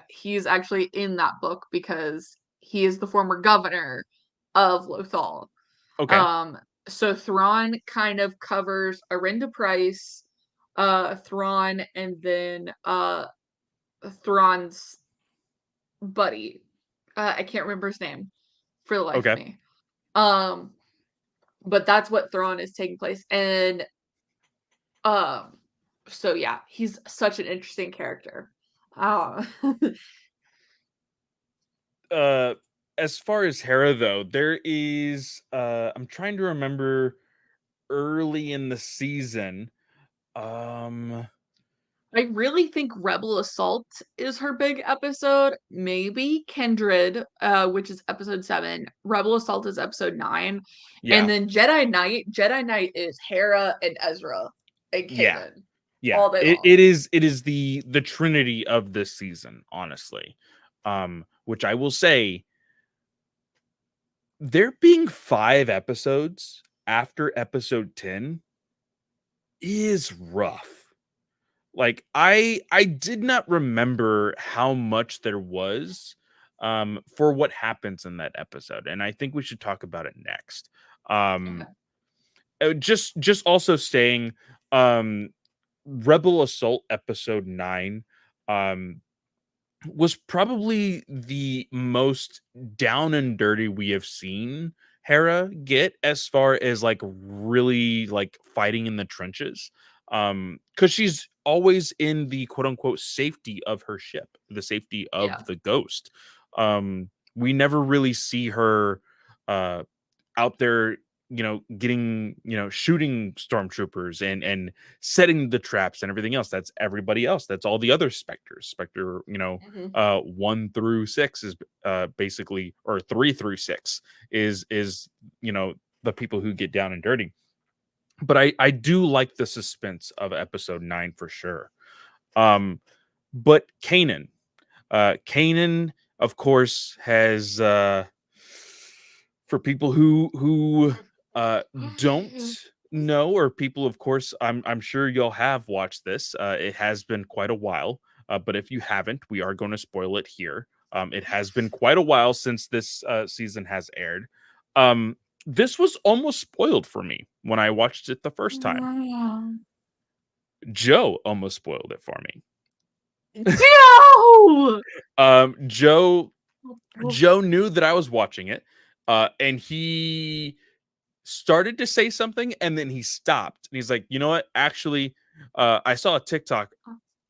Speaker 2: he's actually in that book because he is the former governor of Lothal.
Speaker 1: Okay.
Speaker 2: Um, so Thrawn kind of covers Arinda Price, Thrawn, and then Thrawn's buddy. I can't remember his name for the life of
Speaker 1: Okay.
Speaker 2: me. Um, but that's what Thrawn is taking place. And um, so yeah, he's such an interesting character. Uh,
Speaker 1: uh as far as Hera though, there is I'm trying to remember early in the season. Um
Speaker 2: I really think Rebel Assault is her big episode. Maybe Kindred, which is episode 7. Rebel Assault is episode 9. And
Speaker 1: yeah.
Speaker 2: then Jedi Knight. Jedi Knight is Hera and Ezra and
Speaker 1: Yeah.
Speaker 2: Kanan
Speaker 1: Yeah.
Speaker 2: all day
Speaker 1: It
Speaker 2: long.
Speaker 1: is the trinity of this season, honestly. Which I will say, there being 5 episodes after episode 10 is rough. Like I did not remember how much there was for what happens in that episode, and I think we should talk about it next.
Speaker 2: Okay.
Speaker 1: Um just also staying um Rebel Assault episode 9 um was probably the most down and dirty we have seen Hera get as far as like really like fighting in the trenches. Because she's always in the quote unquote safety of her ship, the safety
Speaker 2: Yeah.
Speaker 1: of the Ghost. We never really see her uh out there, getting, shooting stormtroopers and setting the traps and everything else. That's everybody else. That's all the other specters. Spectre, 1 through 6 is basically, or 3 through 6 is the people who get down and dirty. But I do like the suspense of episode 9 for sure. But Kanan, of course, has for people who uh don't know, or people, of course, I'm sure you'll have watched this. It has been quite a while, but if you haven't, we are going to spoil it here. It has been quite a while since this season has aired. This was almost spoiled for me when I watched it the first time. Joe almost spoiled it for me.
Speaker 2: No!
Speaker 1: Joe Joe knew that I was watching it, and he started to say something, and then he stopped. And he's like, "You know what? Actually, I saw a TikTok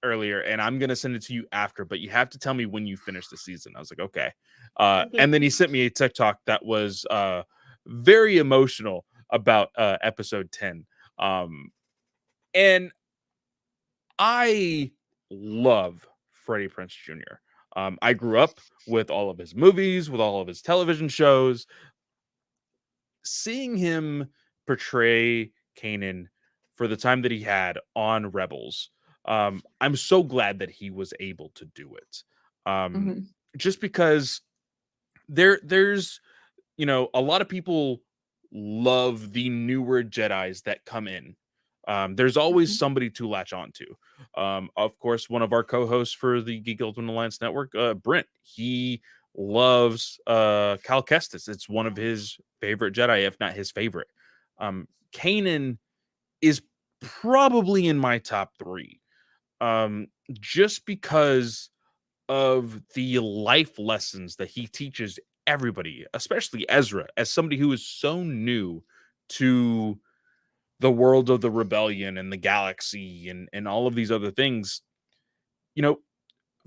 Speaker 1: earlier, and I'm gonna send it to you after, but you have to tell me when you finish the season." I was like, "Okay." And then he sent me a TikTok that was very emotional about episode 10. And I love Freddie Prince Jr. I grew up with all of his movies, with all of his television shows. Seeing him portray Kanan for the time that he had on Rebels, I'm so glad that he was able to do it. Um,
Speaker 2: Mhm,
Speaker 1: just because there's a lot of people love the newer Jedi's that come in. There's always
Speaker 2: mhm,
Speaker 1: somebody to latch on to. Of course, one of our co-hosts for the Geek Ultimate Alliance Network, Brent, he loves Cal Kestis. It's one of his favorite Jedi, if not his favorite. Kanan is probably in my top 3, just because of the life lessons that he teaches everybody, especially Ezra, as somebody who is so new to the world of the rebellion and the galaxy and all of these other things. You know,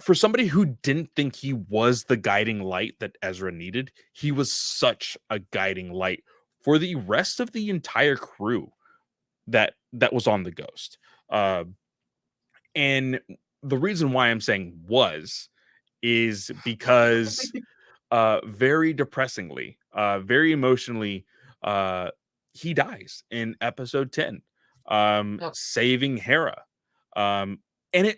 Speaker 1: for somebody who didn't think he was the guiding light that Ezra needed, he was such a guiding light for the rest of the entire crew that was on the Ghost. Uh, and the reason why I'm saying was is because very depressingly, very emotionally, uh he dies in episode 10,
Speaker 2: Yep.
Speaker 1: saving Hera. And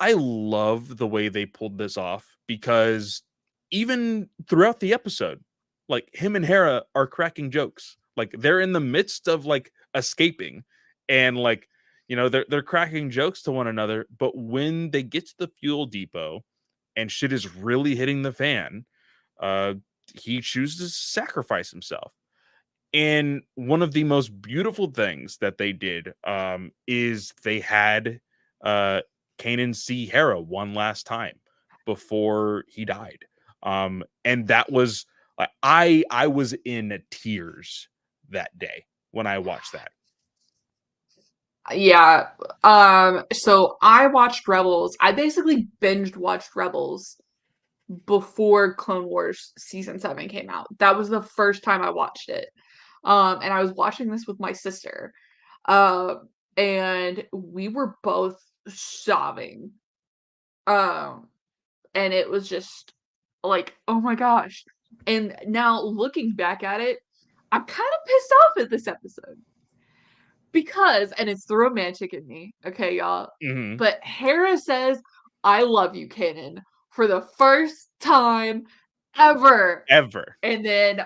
Speaker 1: I love the way they pulled this off because even throughout the episode, like him and Hera are cracking jokes. Like they're in the midst of like escaping and like they're cracking jokes to one another, but when they get to the fuel depot and shit is really hitting the fan, uh he chooses to sacrifice himself. And one of the most beautiful things that they did is they had uh, Kanan see Hera one last time before he died. And that was I was in tears that day when I watched that.
Speaker 2: Yeah. So I watched Rebels. I basically binged watched Rebels before Clone Wars season 7 came out. That was the first time I watched it. And I was watching this with my sister. And we were both sobbing. Um, and it was just like, oh my gosh. And now looking back at it, I'm kind of pissed off at this episode because, and it's the romantic in me, okay, y'all.
Speaker 1: Mm-hmm.
Speaker 2: But Hera says, I love you, Kanan, for the first time ever.
Speaker 1: Ever.
Speaker 2: And then,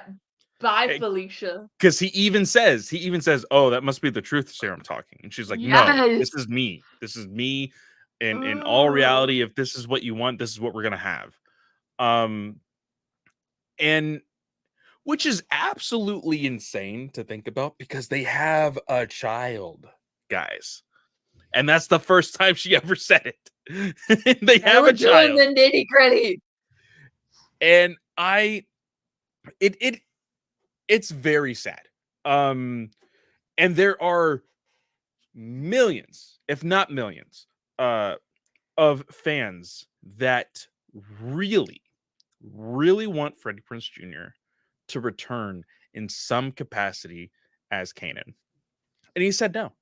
Speaker 2: bye, Felicia.
Speaker 1: Because he even says, "Oh, that must be the truth serum talking," and she's like, "No,
Speaker 2: Yes.
Speaker 1: this is me. This is me. In all
Speaker 2: Ugh.
Speaker 1: reality, if this is what you want, this is what we're gonna have." Um, and which is absolutely insane to think about because they have a child, guys, and that's the first time she ever said it. They
Speaker 2: And
Speaker 1: have
Speaker 2: we're
Speaker 1: a
Speaker 2: doing
Speaker 1: child,
Speaker 2: the nitty gritty.
Speaker 1: and it it's very sad. Um, and there are millions, if not millions, uh, of fans that really, really want Freddie Prinze Jr. to return in some capacity as Kanan. And he said no.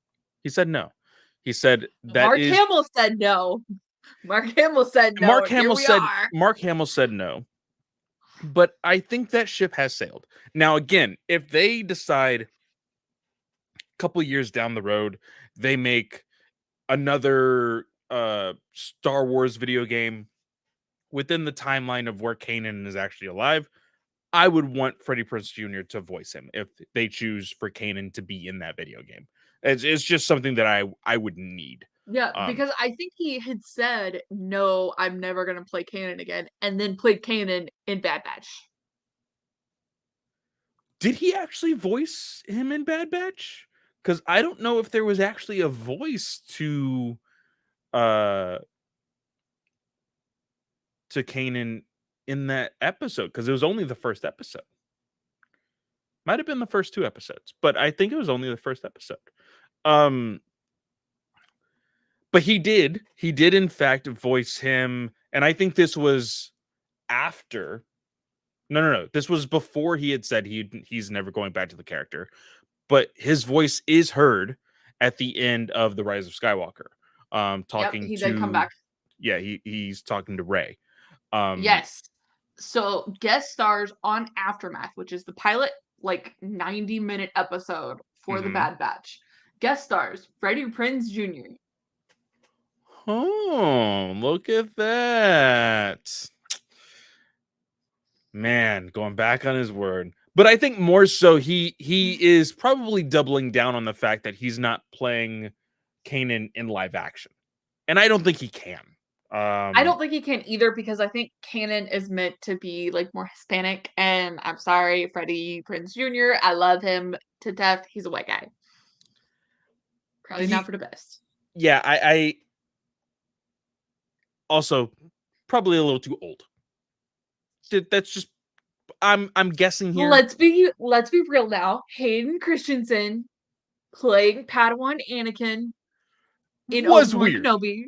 Speaker 1: He said no. He said that
Speaker 2: Mark
Speaker 1: is
Speaker 2: Hamill said no. Mark Hamill said no, and here we are.
Speaker 1: Mark Hamill said no. But I think that ship has sailed. Now again, if they decide a couple years down the road they make another Star Wars video game within the timeline of where Kanan is actually alive, I would want Freddie Prinze Jr. to voice him if they choose for Kanan to be in that video game. It's just something that I would need.
Speaker 2: Yeah,
Speaker 1: Um,
Speaker 2: because I think he had said, no, I'm never going to play Kanan again, and then played Kanan in Bad Batch.
Speaker 1: did he actually voice him in Bad Batch? Because I don't know if there was actually a voice uh to Kanan in that episode because it was only the first episode. Might have been the first two episodes, but I think it was only the first episode. Um, but he did in fact voice him, and I think this was after. No. This was before he had said he's never going back to the character, but his voice is heard at the end of the Rise of Skywalker,
Speaker 2: Yep,
Speaker 1: talking
Speaker 2: he did come
Speaker 1: to
Speaker 2: back.
Speaker 1: yeah he's talking to Rey. Um,
Speaker 2: Yes. So guest stars on Aftermath, which is the pilot, like 90-minute episode for the
Speaker 1: mhm.
Speaker 2: Bad Batch. Guest stars Freddie Prinze Jr.
Speaker 1: Oh, look at that. Man, going back on his word. But I think more so he is probably doubling down on the fact that he's not playing Kanan in live action. And I don't think he can.
Speaker 2: I
Speaker 1: Um
Speaker 2: don't think he can either because I think Kanan is meant to be like more Hispanic, and I'm sorry, Freddie Prinze Jr. I love him to death. He's a white guy. Probably not
Speaker 1: he
Speaker 2: for the best.
Speaker 1: yeah, I also probably a little too old. That's just I'm guessing here.
Speaker 2: Let's be real now. Hayden Christensen playing Padawan Anakin in
Speaker 1: Was
Speaker 2: Obi-Wan
Speaker 1: weird.
Speaker 2: Kenobi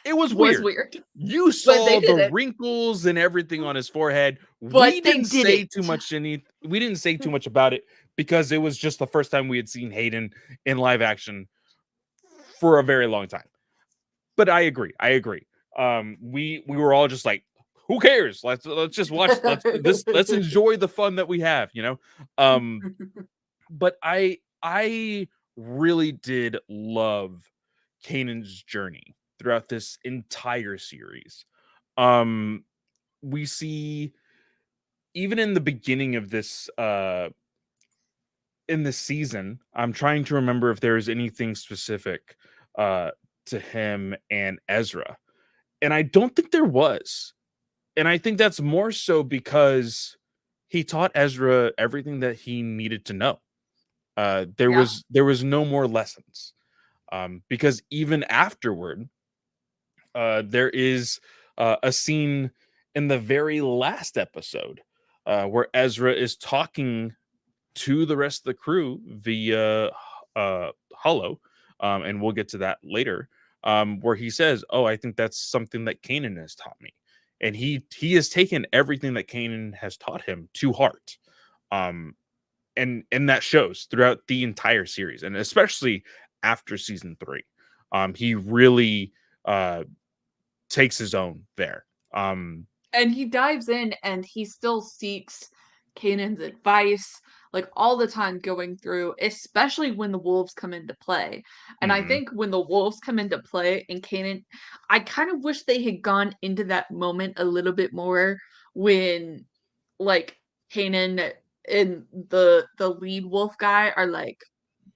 Speaker 1: It was
Speaker 2: was
Speaker 1: weird.
Speaker 2: weird.
Speaker 1: You
Speaker 2: But they
Speaker 1: saw
Speaker 2: did
Speaker 1: the
Speaker 2: it.
Speaker 1: wrinkles and everything on his forehead.
Speaker 2: But they did it.
Speaker 1: We didn't say too much about it because it was just the first time we had seen Hayden in live action for a very long time. But I agree. We were all just like, who cares? Let's just watch. Let's enjoy the fun that we have, you know. Um, but I really did love Kanan's journey throughout this entire series. Um, we see even in the beginning of this in this season, I'm trying to remember if there's anything specific uh to him and Ezra. And I don't think there was. And I think that's more so because he taught Ezra everything that he needed to know.
Speaker 2: Yeah.
Speaker 1: There was no more lessons. Because even afterward, there is a scene in the very last episode where Ezra is talking to the rest of the crew via Hollow, and we'll get to that later. Where he says, "Oh, I think that's something that Kanan has taught me," and he has taken everything that Kanan has taught him to heart, um, and that shows throughout the entire series, and especially after season three. He really takes his own there.
Speaker 2: And he dives in and he still seeks Kanan's advice, like all the time going through, especially when the wolves come into play. And I
Speaker 1: Mhm.
Speaker 2: think when the wolves come into play and Kanan, I kind of wish they had gone into that moment a little bit more when like Kanan and the lead wolf guy are like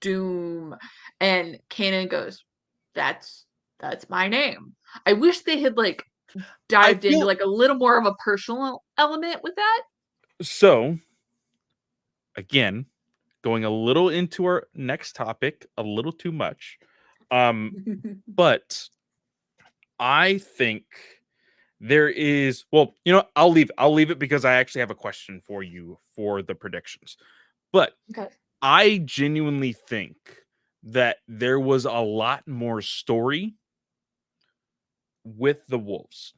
Speaker 2: Doom and Kanan goes, That's that's my name. I wish they had like
Speaker 1: I
Speaker 2: dived into
Speaker 1: feel
Speaker 2: like a little more of a personal element with that.
Speaker 1: so again, going a little into our next topic, a little too much. Um, but I think there is I'll leave it because I actually have a question for you for the predictions. But
Speaker 2: Okay.
Speaker 1: I genuinely think that there was a lot more story with the wolves.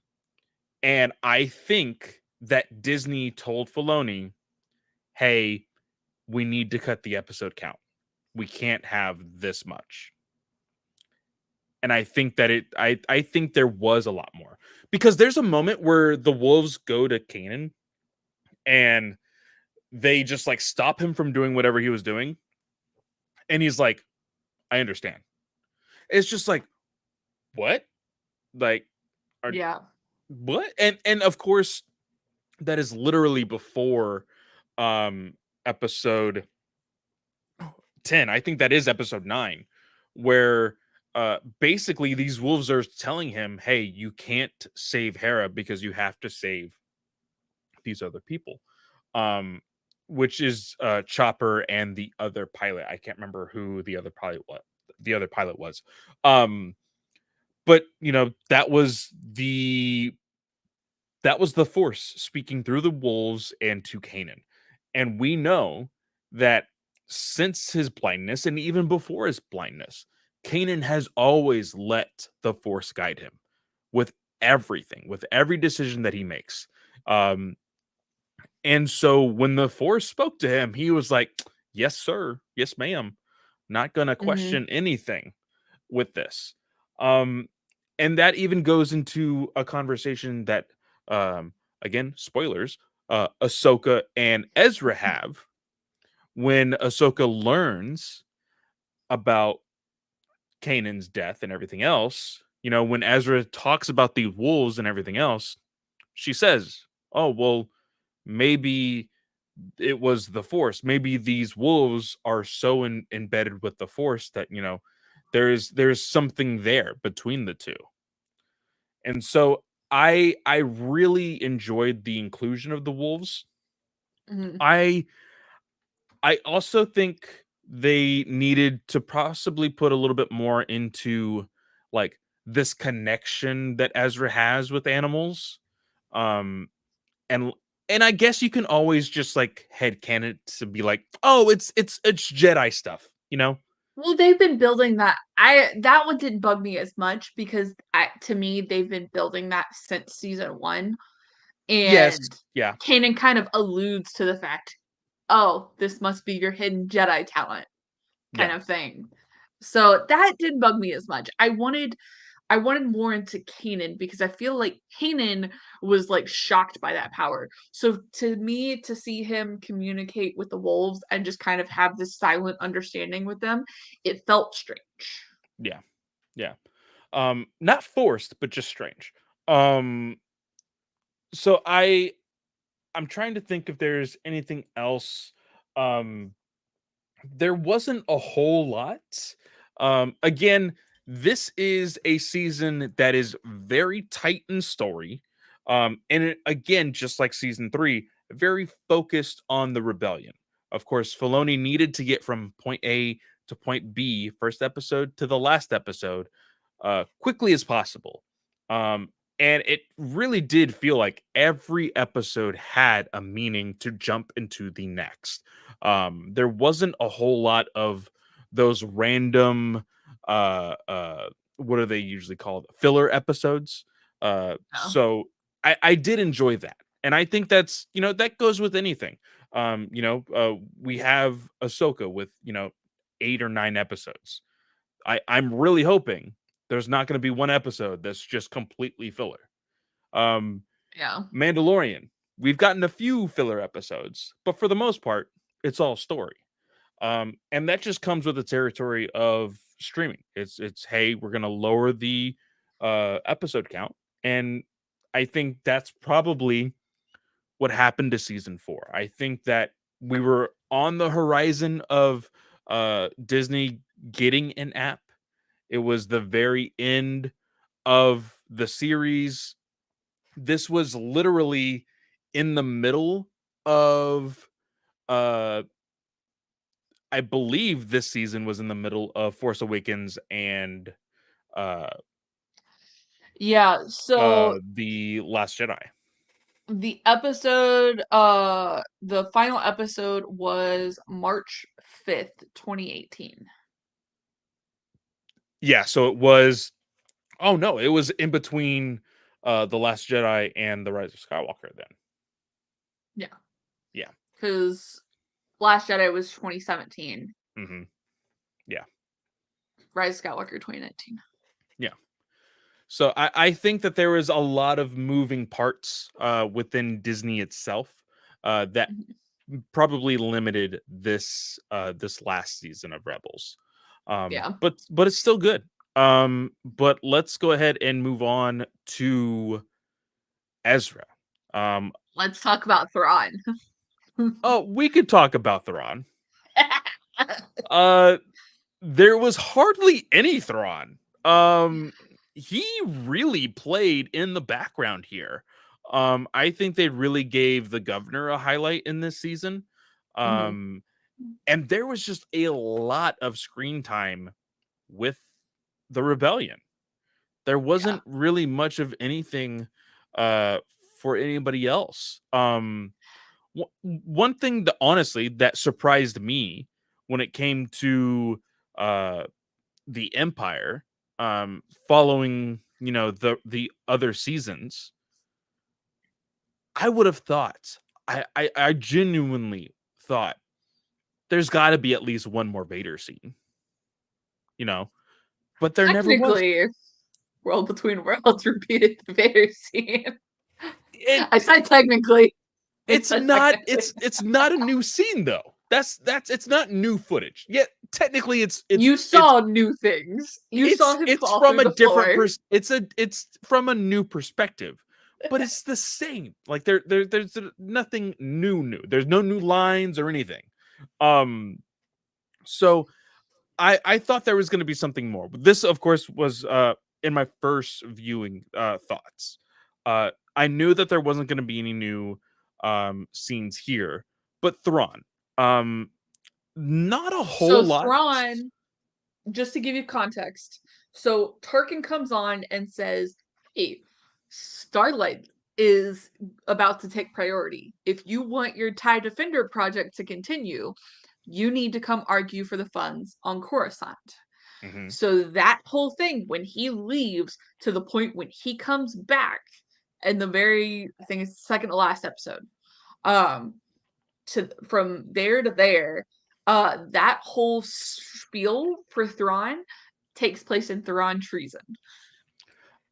Speaker 1: And I think that Disney told Filoni, hey, we need to cut the episode count. We can't have this much. And I think that I think there was a lot more. Because there's a moment where the wolves go to Kanan and they just like stop him from doing whatever he was doing. And he's like, I understand. It's just like, what? Like, are
Speaker 2: Yeah.
Speaker 1: what? And of course, that is literally before um episode 10. I think that is episode 9, where basically these wolves are telling him, hey, you can't save Hera because you have to save these other people. Um which is Chopper and the other pilot. I can't remember who the other pilot was. Um but that was the force speaking through the wolves and to Canaan. And we know that since his blindness and even before his blindness, Canaan has always let the force guide him with everything, with every decision that he makes. Um, and so when the force spoke to him, he was like, yes, sir. Yes, ma'am. Not going to
Speaker 2: Mhm.
Speaker 1: question anything with this. Um, and that even goes into a conversation that, um, again, spoilers, Ahsoka and Ezra have when Ahsoka learns about Kanan's death and everything else. When Ezra talks about the wolves and everything else, she says, "Oh, well, maybe it was the Force. Maybe these wolves are so embedded with the Force that there's something there between the two." And so I really enjoyed the inclusion of the wolves.
Speaker 2: Mhm.
Speaker 1: I I also think they needed to possibly put a little bit more into like this connection that Ezra has with animals. Um and and I guess you can always just like headcanon it to be like, oh, it's Jedi stuff, you know?
Speaker 2: Well, they've been building that. I that one didn't bug me as much because to me they've been building that since season 1
Speaker 1: Yes.
Speaker 2: and
Speaker 1: Yeah.
Speaker 2: Kanan kind of alludes to the fact, "Oh, this must be your hidden Jedi talent." Kind
Speaker 1: Yeah.
Speaker 2: of thing. So that didn't bug me as much. I wanted more into Kanan because I feel like Kanan was like shocked by that power. So to me, to see him communicate with the wolves and just kind of have this silent understanding with them, it felt strange.
Speaker 1: Yeah. Yeah. Not forced, but just strange. Um, so I'm trying to think if there's anything else. Um, there wasn't a whole lot. Again, this is a season that is very tight in story. And it, again, just like season three, very focused on the rebellion. Of course, Filoni needed to get from point A to point B, first episode to the last episode, quickly as possible. Um, and it really did feel like every episode had a meaning to jump into the next. There wasn't a whole lot of those random, uh, uh, what are they usually called? Filler episodes.
Speaker 2: Yeah.
Speaker 1: So I did enjoy that. And I think that's, that goes with anything. We have Ahsoka with, 8 or 9 episodes. I'm really hoping there's not going to be one episode that's just completely filler. Um,
Speaker 2: Yeah.
Speaker 1: Mandalorian, we've gotten a few filler episodes, but for the most part, it's all story. And that just comes with the territory of streaming. It's hey, we're gonna lower the episode count, and I think that's probably what happened to season four. I think that we were on the horizon of Disney getting an app. It was the very end of the series. This was literally in the middle of uh I believe this season was in the middle of Force Awakens and uh
Speaker 2: Yeah, so
Speaker 1: the Last Jedi.
Speaker 2: the final episode was March 5th, 2018.
Speaker 1: Yeah, so it was, oh no, it was in between the Last Jedi and the Rise of Skywalker then.
Speaker 2: Yeah,
Speaker 1: Yeah.
Speaker 2: because Last Jedi was 2017,
Speaker 1: Mhm. Yeah.
Speaker 2: Rise of Skywalker 2019.
Speaker 1: Yeah. So I think that there was a lot of moving parts within Disney itself that
Speaker 2: Mhm.
Speaker 1: probably limited this last season of Rebels.
Speaker 2: Yeah,
Speaker 1: But it's still good. But let's go ahead and move on to Ezra. Um,
Speaker 2: let's talk about Thrawn.
Speaker 1: oh, we could talk about Thrawn. Uh, there was hardly any Thrawn. Um, he really played in the background here. I think they really gave the governor a highlight in this season.
Speaker 2: Mhm.
Speaker 1: Um, and there was just a lot of screen time with the rebellion. There
Speaker 2: Yeah.
Speaker 1: wasn't really much of anything uh for anybody else. One thing that honestly that surprised me when it came to uh the Empire, following, the other seasons, I would have thought, I genuinely thought there's got to be at least one more Vader scene, you know, but there never was.
Speaker 2: Technically, World Between Worlds repeated the Vader scene.
Speaker 1: It
Speaker 2: I said technically. I
Speaker 1: it's
Speaker 2: said
Speaker 1: not
Speaker 2: technically.
Speaker 1: it's not a new scene though. That's it's not new footage. Yet technically
Speaker 2: You saw new things. You saw him
Speaker 1: it's
Speaker 2: fall
Speaker 1: from
Speaker 2: through
Speaker 1: a
Speaker 2: the
Speaker 1: different
Speaker 2: floor.
Speaker 1: it's from a new perspective. But it's the same. Like there's nothing new. There's no new lines or anything. Um so I thought there was going to be something more. This of course was in my first viewing thoughts. I knew that there wasn't going to be any new scenes here, but Thrawn, um not a
Speaker 2: So
Speaker 1: whole lot.
Speaker 2: Thrawn, just to give you context, so Tarkin comes on and says, "Hey, Starlight is about to take priority. If you want your TIE Defender project to continue, you need to come argue for the funds on Coruscant."
Speaker 1: Mhm.
Speaker 2: So that whole thing, when he leaves to the point when he comes back, and the very I think it's second to last episode, um, to from there to there, that whole spiel for Thrawn takes place in Thrawn treason.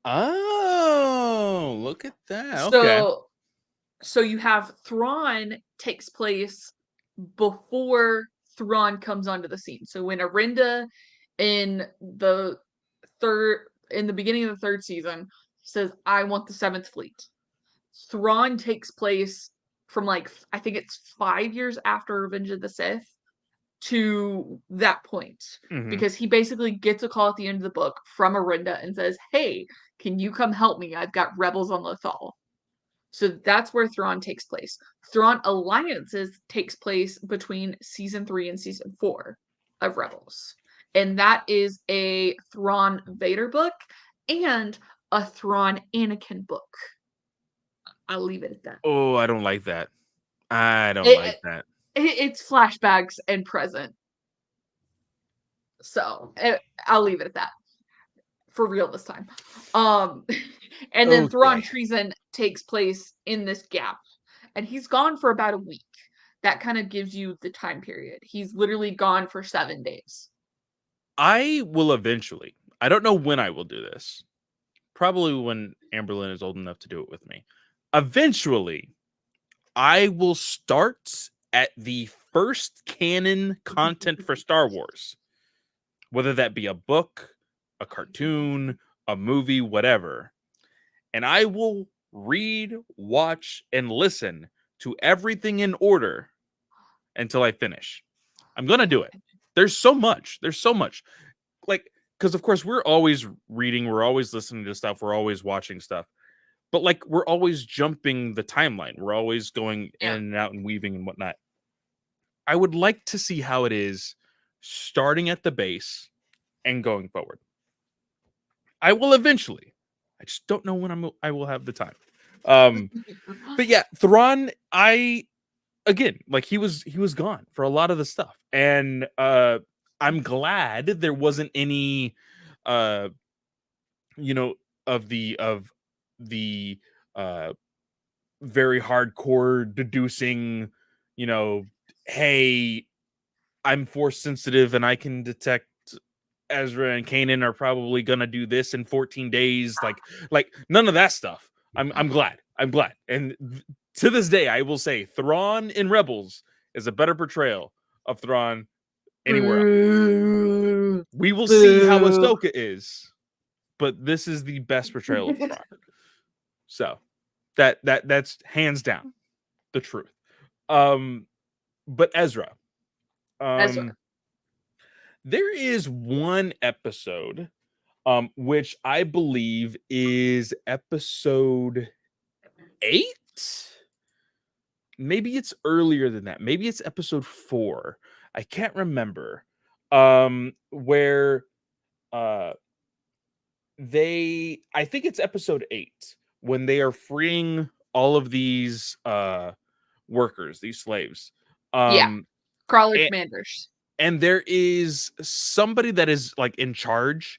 Speaker 1: Oh, look at that. Okay.
Speaker 2: So so you have Thrawn takes place before Thrawn comes onto the scene. So when Arinda in the in the beginning of the third season says, I want the Seventh Fleet. Thrawn takes place from like I think it's 5 years after Revenge of the Sith to that point.
Speaker 1: Hmm.
Speaker 2: Because he basically gets a call at the end of the book from Arinda and says, hey, can you come help me? I've got rebels on Lothal. So that's where Thrawn takes place. Thrawn Alliances takes place between season 3 and season 4 of Rebels. And that is a Thrawn Vader book and a Thrawn Anakin book. I'll leave it at that.
Speaker 1: Oh, I don't like that. I don't like
Speaker 2: It,
Speaker 1: that.
Speaker 2: it's flashbacks and present. So I'll leave it at that for real this time. Um, and then Thrawn
Speaker 1: Okay.
Speaker 2: Treason takes place in this gap, and he's gone for about a week. That kind of gives you the time period. He's literally gone for 7 days.
Speaker 1: I will eventually. I don't know when I will do this. Probably when Amberlyn is old enough to do it with me. Eventually, I will start at the first canon content for Star Wars, whether that be a book, a cartoon, a movie, whatever. And I will read, watch, and listen to everything in order until I finish. I'm going to do it. There's so much. There's so much. Like, because of course, we're always reading, we're always listening to stuff, we're always watching stuff. But like, we're always jumping the timeline. We're always going in
Speaker 2: Yeah.
Speaker 1: and out and weaving and whatnot. I would like to see how it is starting at the base and going forward. I will eventually. I just don't know when I will have the time. Um, but yeah, Thrawn, I again, like he was gone for a lot of the stuff, and I'm glad there wasn't any, uh, you know, of the uh very hardcore deducing, you know, hey, I'm force sensitive and I can detect Ezra and Kanan are probably gonna do this in 14 days. Like none of that stuff. I'm glad. I'm glad. And to this day, I will say Thrawn in Rebels is a better portrayal of Thrawn anywhere else.
Speaker 2: Boo.
Speaker 1: We will see how
Speaker 2: Boo.
Speaker 1: Ahsoka is, but this is the best portrayal of Thrawn. So that's hands down the truth. Um, but Ezra,
Speaker 2: Ezra.
Speaker 1: um, there is one episode which I believe is episode 8. Maybe it's earlier than that. Maybe it's episode 4. I can't remember. Where uh I think it's episode 8 when they are freeing all of these workers, these slaves.
Speaker 2: Yeah.
Speaker 1: Um
Speaker 2: Crawler
Speaker 1: and,
Speaker 2: Commanders.
Speaker 1: and there is somebody that is like in charge,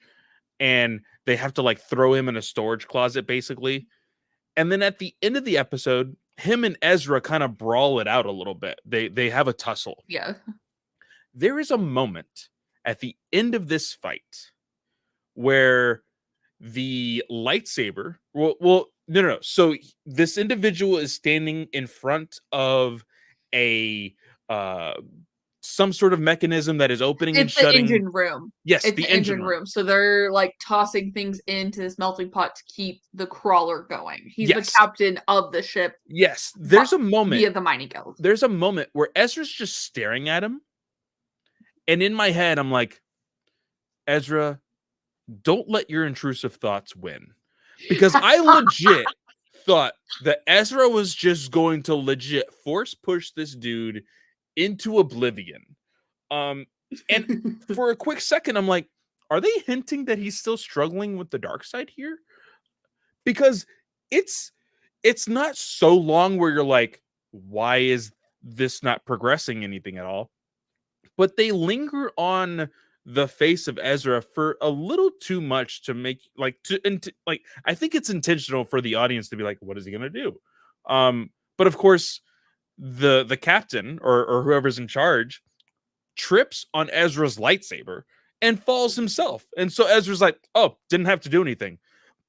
Speaker 1: and they have to like throw him in a storage closet basically. And then at the end of the episode, him and Ezra kind of brawl it out a little bit. They have a tussle.
Speaker 2: Yeah.
Speaker 1: There is a moment at the end of this fight where the lightsaber, well no. So this individual is standing in front of a uh some sort of mechanism that is opening and
Speaker 2: It's the
Speaker 1: shutting.
Speaker 2: engine room.
Speaker 1: Yes,
Speaker 2: It's
Speaker 1: the
Speaker 2: the
Speaker 1: engine
Speaker 2: engine
Speaker 1: room.
Speaker 2: room. So they're like tossing things into this melting pot to keep the crawler going. He's the
Speaker 1: Yes.
Speaker 2: captain of the ship
Speaker 1: Yes,
Speaker 2: via the mining guild.
Speaker 1: there's a moment where Ezra's just staring at him, and in my head I'm like, Ezra, don't let your intrusive thoughts win. Because I legit thought that Ezra was just going to legit force push this dude into oblivion. Um, and for a quick second, I'm like, are they hinting that he's still struggling with the dark side here? Because it's it's not so long where you're like, why is this not progressing anything at all? But they linger on the face of Ezra for a little too much to make like I think it's intentional for the audience to be like, what is he gonna do? But of course, the captain or whoever's in charge trips on Ezra's lightsaber and falls himself. And so Ezra's like, oh, didn't have to do anything.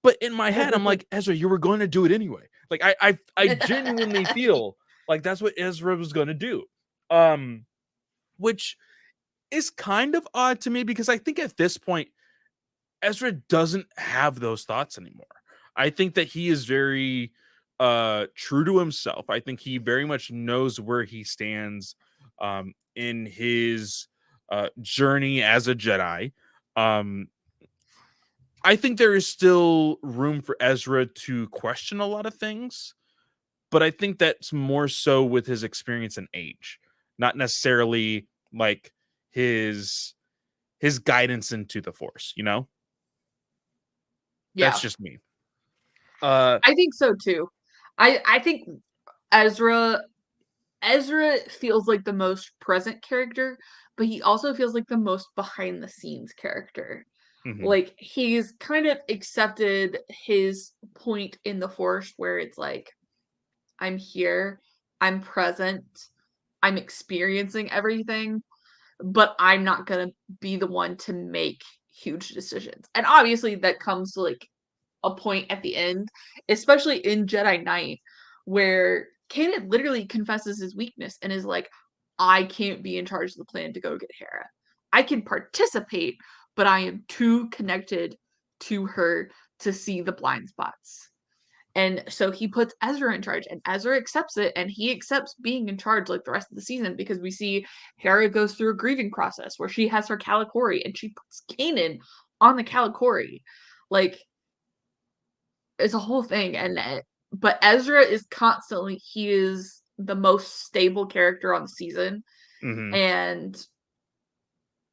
Speaker 1: But in my head, I'm like, Ezra, you were going to do it anyway. Like I genuinely feel like that's what Ezra was going to do. Um, which is kind of odd to me because I think at this point Ezra doesn't have those thoughts anymore. I think that he is very true to himself. I think he very much knows where he stands in his journey as a Jedi. Um, I think there is still room for Ezra to question a lot of things, but I think that's more so with his experience and age, not necessarily like his guidance into the Force, you know? That's
Speaker 2: Yeah,
Speaker 1: just me. Uh
Speaker 2: I think so too. I think Ezra Ezra feels like the most present character, but he also feels like the most behind the scenes character.
Speaker 1: mhm,
Speaker 2: Like he's kind of accepted his point in the Force where it's like I'm here, I'm present, I'm experiencing everything, but I'm not gonna be the one to make huge decisions. And obviously that comes to like a point at the end, especially in Jedi Knight, where Kanan literally confesses his weakness and is like, I can't be in charge of the plan to go get Hera. I can participate, but I am too connected to her to see the blind spots. And so he puts Ezra in charge, and Ezra accepts it, and he accepts being in charge like the rest of the season because we see Hera goes through a grieving process where she has her Calicori and she puts Kanan on the Calicori. Like, it's a whole thing. But Ezra is constantly, he is the most stable character on the season.
Speaker 1: mhm.
Speaker 2: And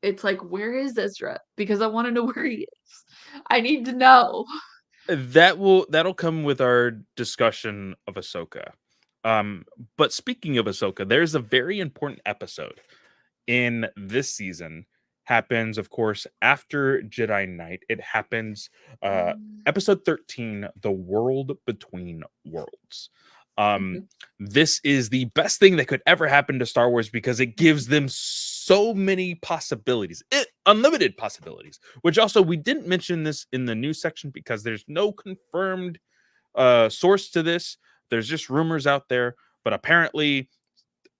Speaker 2: it's like, where is Ezra? Because I want to know where he is. I need to know.
Speaker 1: That'll come with our discussion of Ahsoka. But speaking of Ahsoka, there's a very important episode in this season happens, of course, after Jedi Knight. It happens episode 13, The World Between Worlds. Um,
Speaker 2: Mhm.
Speaker 1: this is the best thing that could ever happen to Star Wars because it gives them so many possibilities, unlimited possibilities. Which also we didn't mention this in the news section because there's no confirmed source to this. There's just rumors out there, but apparently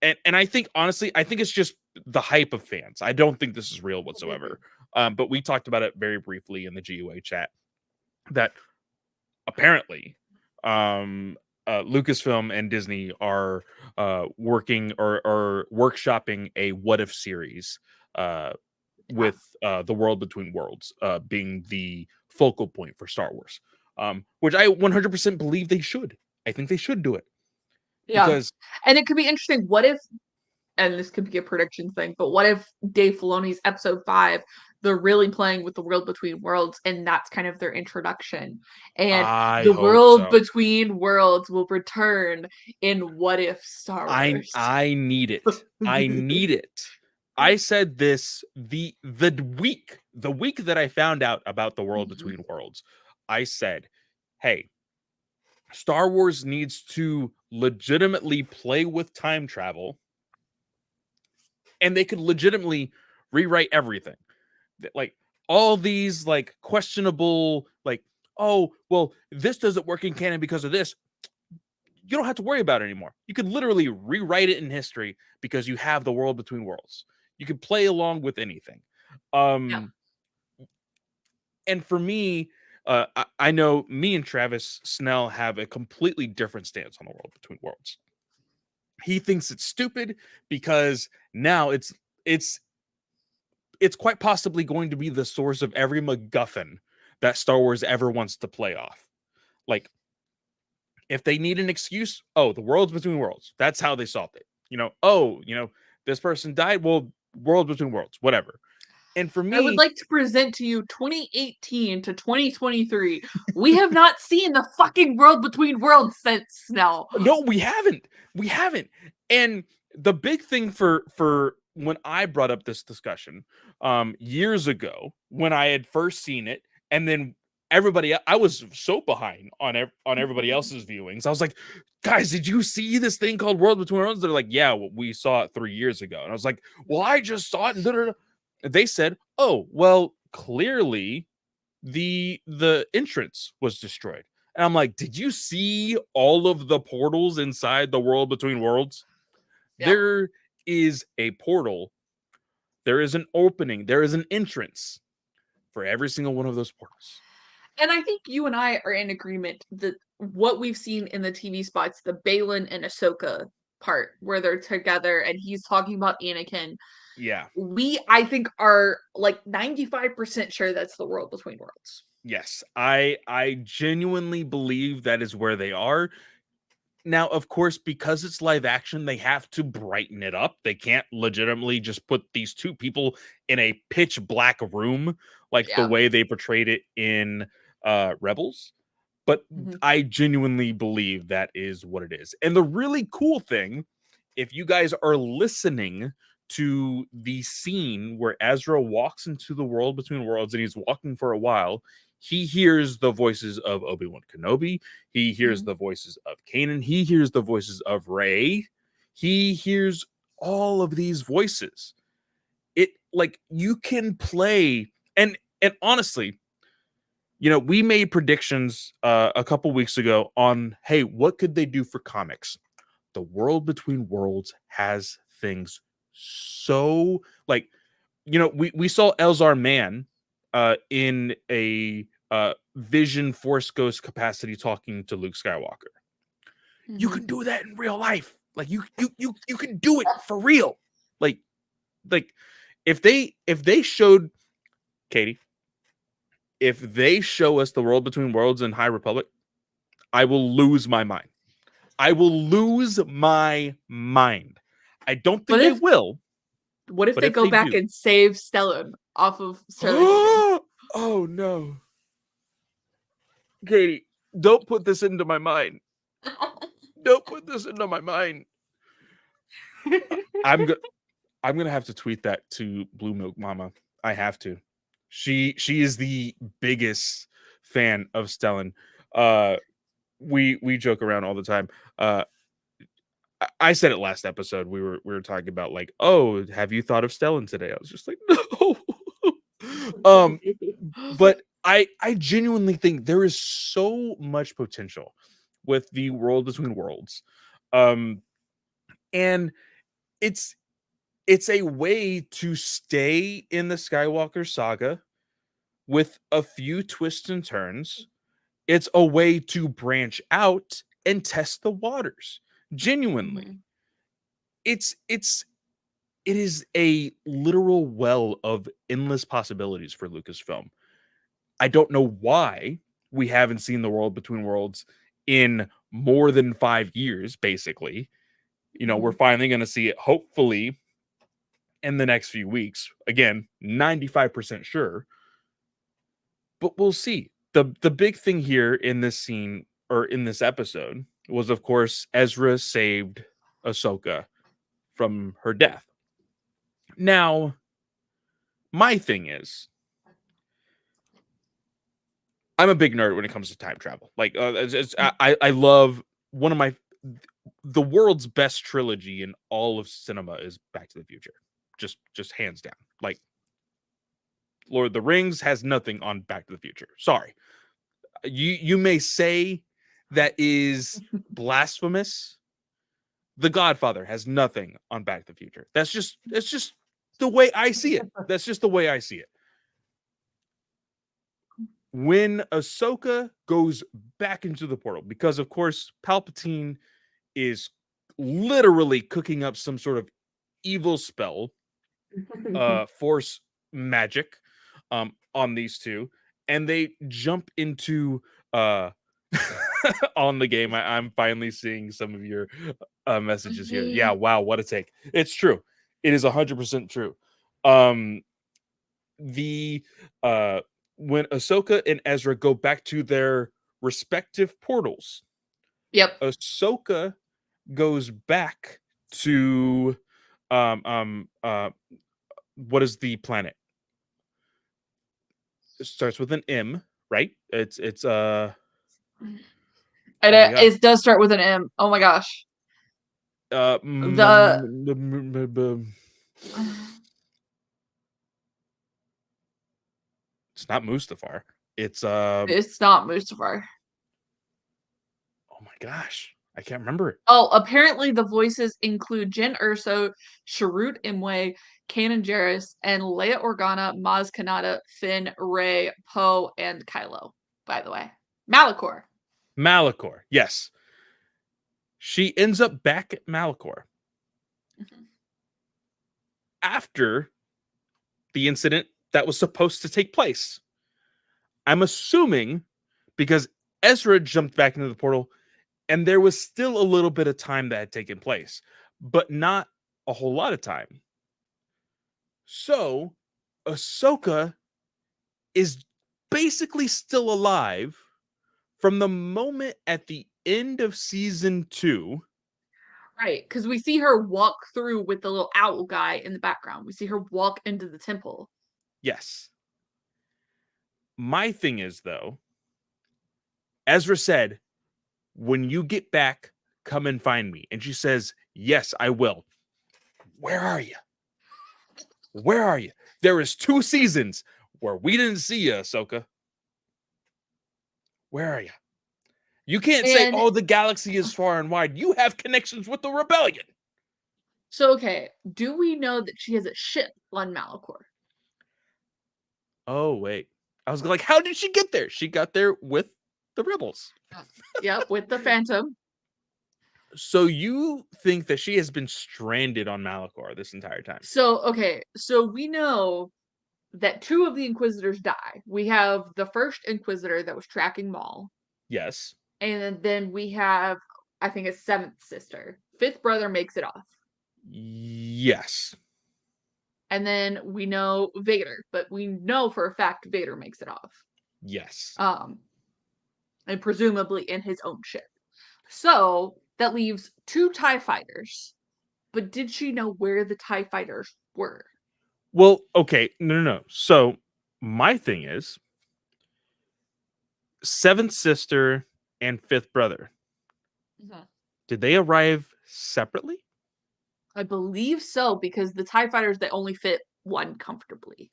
Speaker 1: and I think honestly, I think it's just the hype of fans. I don't think this is real whatsoever. But we talked about it very briefly in the GUA chat that apparently um Lucasfilm and Disney are working or workshopping a what if series uh
Speaker 2: Yeah.
Speaker 1: with the world between worlds being the focal point for Star Wars. Which I 100% believe they should. I think they should do it
Speaker 2: Yeah.
Speaker 1: because
Speaker 2: And it could be interesting. What if, and this could be a prediction thing, but what if Dave Filoni's episode 5, they're really playing with the world between worlds, and that's kind of their introduction. And
Speaker 1: I
Speaker 2: the
Speaker 1: hope
Speaker 2: world
Speaker 1: so.
Speaker 2: between worlds will return in What If Star Wars.
Speaker 1: I need it. I need it. I said this the week that I found out about the world between worlds. I said, "Hey, Star Wars needs to legitimately play with time travel and they could legitimately rewrite everything. Like all these like questionable like oh, well, this doesn't work in canon because of this. You don't have to worry about it anymore. You can literally rewrite it in history because you have the world between worlds. You can play along with anything.
Speaker 2: Yeah.
Speaker 1: Um, and for me, I know me and Travis Snell have a completely different stance on the world between worlds. He thinks it's stupid because now it's it's quite possibly going to be the source of every MacGuffin that Star Wars ever wants to play off. Like if they need an excuse, oh, the world's between worlds. That's how they solved it. Oh, this person died. Well, world between worlds, whatever. And for
Speaker 2: I would
Speaker 1: me,
Speaker 2: like to present to you 2018 to 2023. We have not seen the fucking world between worlds since now.
Speaker 1: no, we haven't. We haven't. And the big thing for when I brought up this discussion years ago when I had first seen it, and then I was so behind on on everybody else's viewings. I was like, guys, did you see this thing called World Between Worlds? They're like, yeah, well, we saw it 3 years ago. And I was like, well, I just saw it. And da-da-da. They said, oh, well, clearly the entrance was destroyed. And I'm like, did you see all of the portals inside the world between worlds?
Speaker 2: Yep.
Speaker 1: There is a portal, there is an opening, there is an entrance for every single one of those portals.
Speaker 2: And I think you and I are in agreement that what we've seen in the TV spots, the Balin and Ahsoka part where they're together and he's talking about Anakin,
Speaker 1: Yeah.
Speaker 2: we I think are like 95% sure that's the world between worlds.
Speaker 1: Yes. I genuinely believe that is where they are. Now, of course, because it's live action, they have to brighten it up. They can't legitimately just put these two people in a pitch black room like the
Speaker 2: Yeah.
Speaker 1: way they portrayed it in Rebels. But
Speaker 2: Mhm.
Speaker 1: I genuinely believe that is what it is. And the really cool thing, if you guys are listening to the scene where Ezra walks into the world between worlds and he's walking for a while, he hears the voices of Obi-Wan Kenobi, he hears
Speaker 2: Mhm.
Speaker 1: the voices of Kanan, he hears the voices of Rey, he hears all of these voices. It like you can play and honestly, we made predictions a couple weeks ago on, hey, what could they do for comics? The world between worlds has things so like, we saw Elzar Mann in a Vision Force Ghost capacity talking to Luke Skywalker. You
Speaker 2: Mhm.
Speaker 1: can do that in real life. Like you can do it for real. Like like if they showed Katie, if they show us the world between worlds in High Republic, I will lose my mind. I will lose my mind. I don't
Speaker 2: What
Speaker 1: think I
Speaker 2: if
Speaker 1: will,
Speaker 2: what if
Speaker 1: but
Speaker 2: they
Speaker 1: if
Speaker 2: go
Speaker 1: they
Speaker 2: back
Speaker 1: do,
Speaker 2: and save Stellan off of Starlight Beacon?
Speaker 1: oh no, Katie, don't put this into my mind. Don't put this into my mind. I'm go- I'm gonna have to tweet that to Blue Milk Mama. I have to. She is the biggest fan of Stellan. Uh, we joke around all the time. I said it last episode. We were talking about like, oh, have you thought of Stellan today? I was just like, no. um, but I genuinely think there is so much potential with the world between worlds. Um, and it's it's a way to stay in the Skywalker saga with a few twists and turns. It's a way to branch out and test the waters. Genuinely.
Speaker 2: Mhm.
Speaker 1: It is a literal well of endless possibilities for Lucasfilm. I don't know why we haven't seen the world between worlds in more than 5 years basically. We're
Speaker 2: Mhm.
Speaker 1: finally going to see it hopefully in the next few weeks. Again, 95% sure, but we'll see. The big thing here in this scene or in this episode was of course Ezra saved Ahsoka from her death. Now, my thing is I'm a big nerd when it comes to time travel. Like, I love one of my the world's best trilogy in all of cinema is Back to the Future, just hands down. Like, Lord of the Rings has nothing on Back to the Future. Sorry, you may say that is blasphemous. The Godfather has nothing on Back to the Future. That's just the way I see it. That's just the way I see it. When Ahsoka goes back into the portal, because of course Palpatine is literally cooking up some sort of evil spell, force magic, on these two, and they jump into uh on the game. I'm finally seeing some of your messages here. Yeah, wow, what a take. It's true. It is 100% true. Um, the when Ahsoka and Ezra go back to their respective portals,
Speaker 2: Yep.
Speaker 1: Ahsoka goes back to um um uh what is the planet? It starts with an M, right? It's
Speaker 2: And
Speaker 1: oh my
Speaker 2: it,
Speaker 1: god.
Speaker 2: it does start with an M. Oh my gosh.
Speaker 1: Uh
Speaker 2: The
Speaker 1: it's not Mustafar. It's
Speaker 2: It's not Mustafar.
Speaker 1: oh my gosh, I can't remember it.
Speaker 2: Oh, apparently the voices include Jyn Erso, Sharut Imwe, Kanan Jarrus, and Leia Organa, Maz Kanata, Finn, Rey, Poe, and Kylo. By the way, Malachor.
Speaker 1: Malachor, yes. She ends up back at Malachor
Speaker 2: Mhm.
Speaker 1: after the incident that was supposed to take place. I'm assuming because Ezra jumped back into the portal and there was still a little bit of time that had taken place, but not a whole lot of time. So Ahsoka is basically still alive from the moment at the end of season 2.
Speaker 2: Right, because we see her walk through with the little owl guy in the background. We see her walk into the temple.
Speaker 1: Yes. My thing is, though, Ezra said, when you get back, come and find me. And she says, yes, I will. Where are you? Where are you? There is 2 seasons where we didn't see you, Ahsoka. Where are you? You can't say,
Speaker 2: And
Speaker 1: oh, the galaxy is far and wide. You have connections with the rebellion.
Speaker 2: so, okay, do we know that she has a ship on Malachor?
Speaker 1: Oh, wait. I was like, how did she get there? She got there with the rebels.
Speaker 2: Yep, with the Phantom.
Speaker 1: So you think that she has been stranded on Malachor this entire time?
Speaker 2: So, okay, so we know that 2 of the Inquisitors die. We have the first Inquisitor that was tracking Maul,
Speaker 1: Yes.
Speaker 2: and then we have, I think, a 7th sister. 5th brother makes it off.
Speaker 1: Yes.
Speaker 2: And then we know Vader, but we know for a fact Vader makes it off.
Speaker 1: Yes.
Speaker 2: Um, and presumably in his own ship. So that leaves 2 TIE fighters. But did she know where the TIE fighters were?
Speaker 1: Well, okay. No. So my thing is 7th sister and 5th brother.
Speaker 2: Mhm.
Speaker 1: Did they arrive separately?
Speaker 2: I believe so, because the TIE fighters, they only fit one comfortably.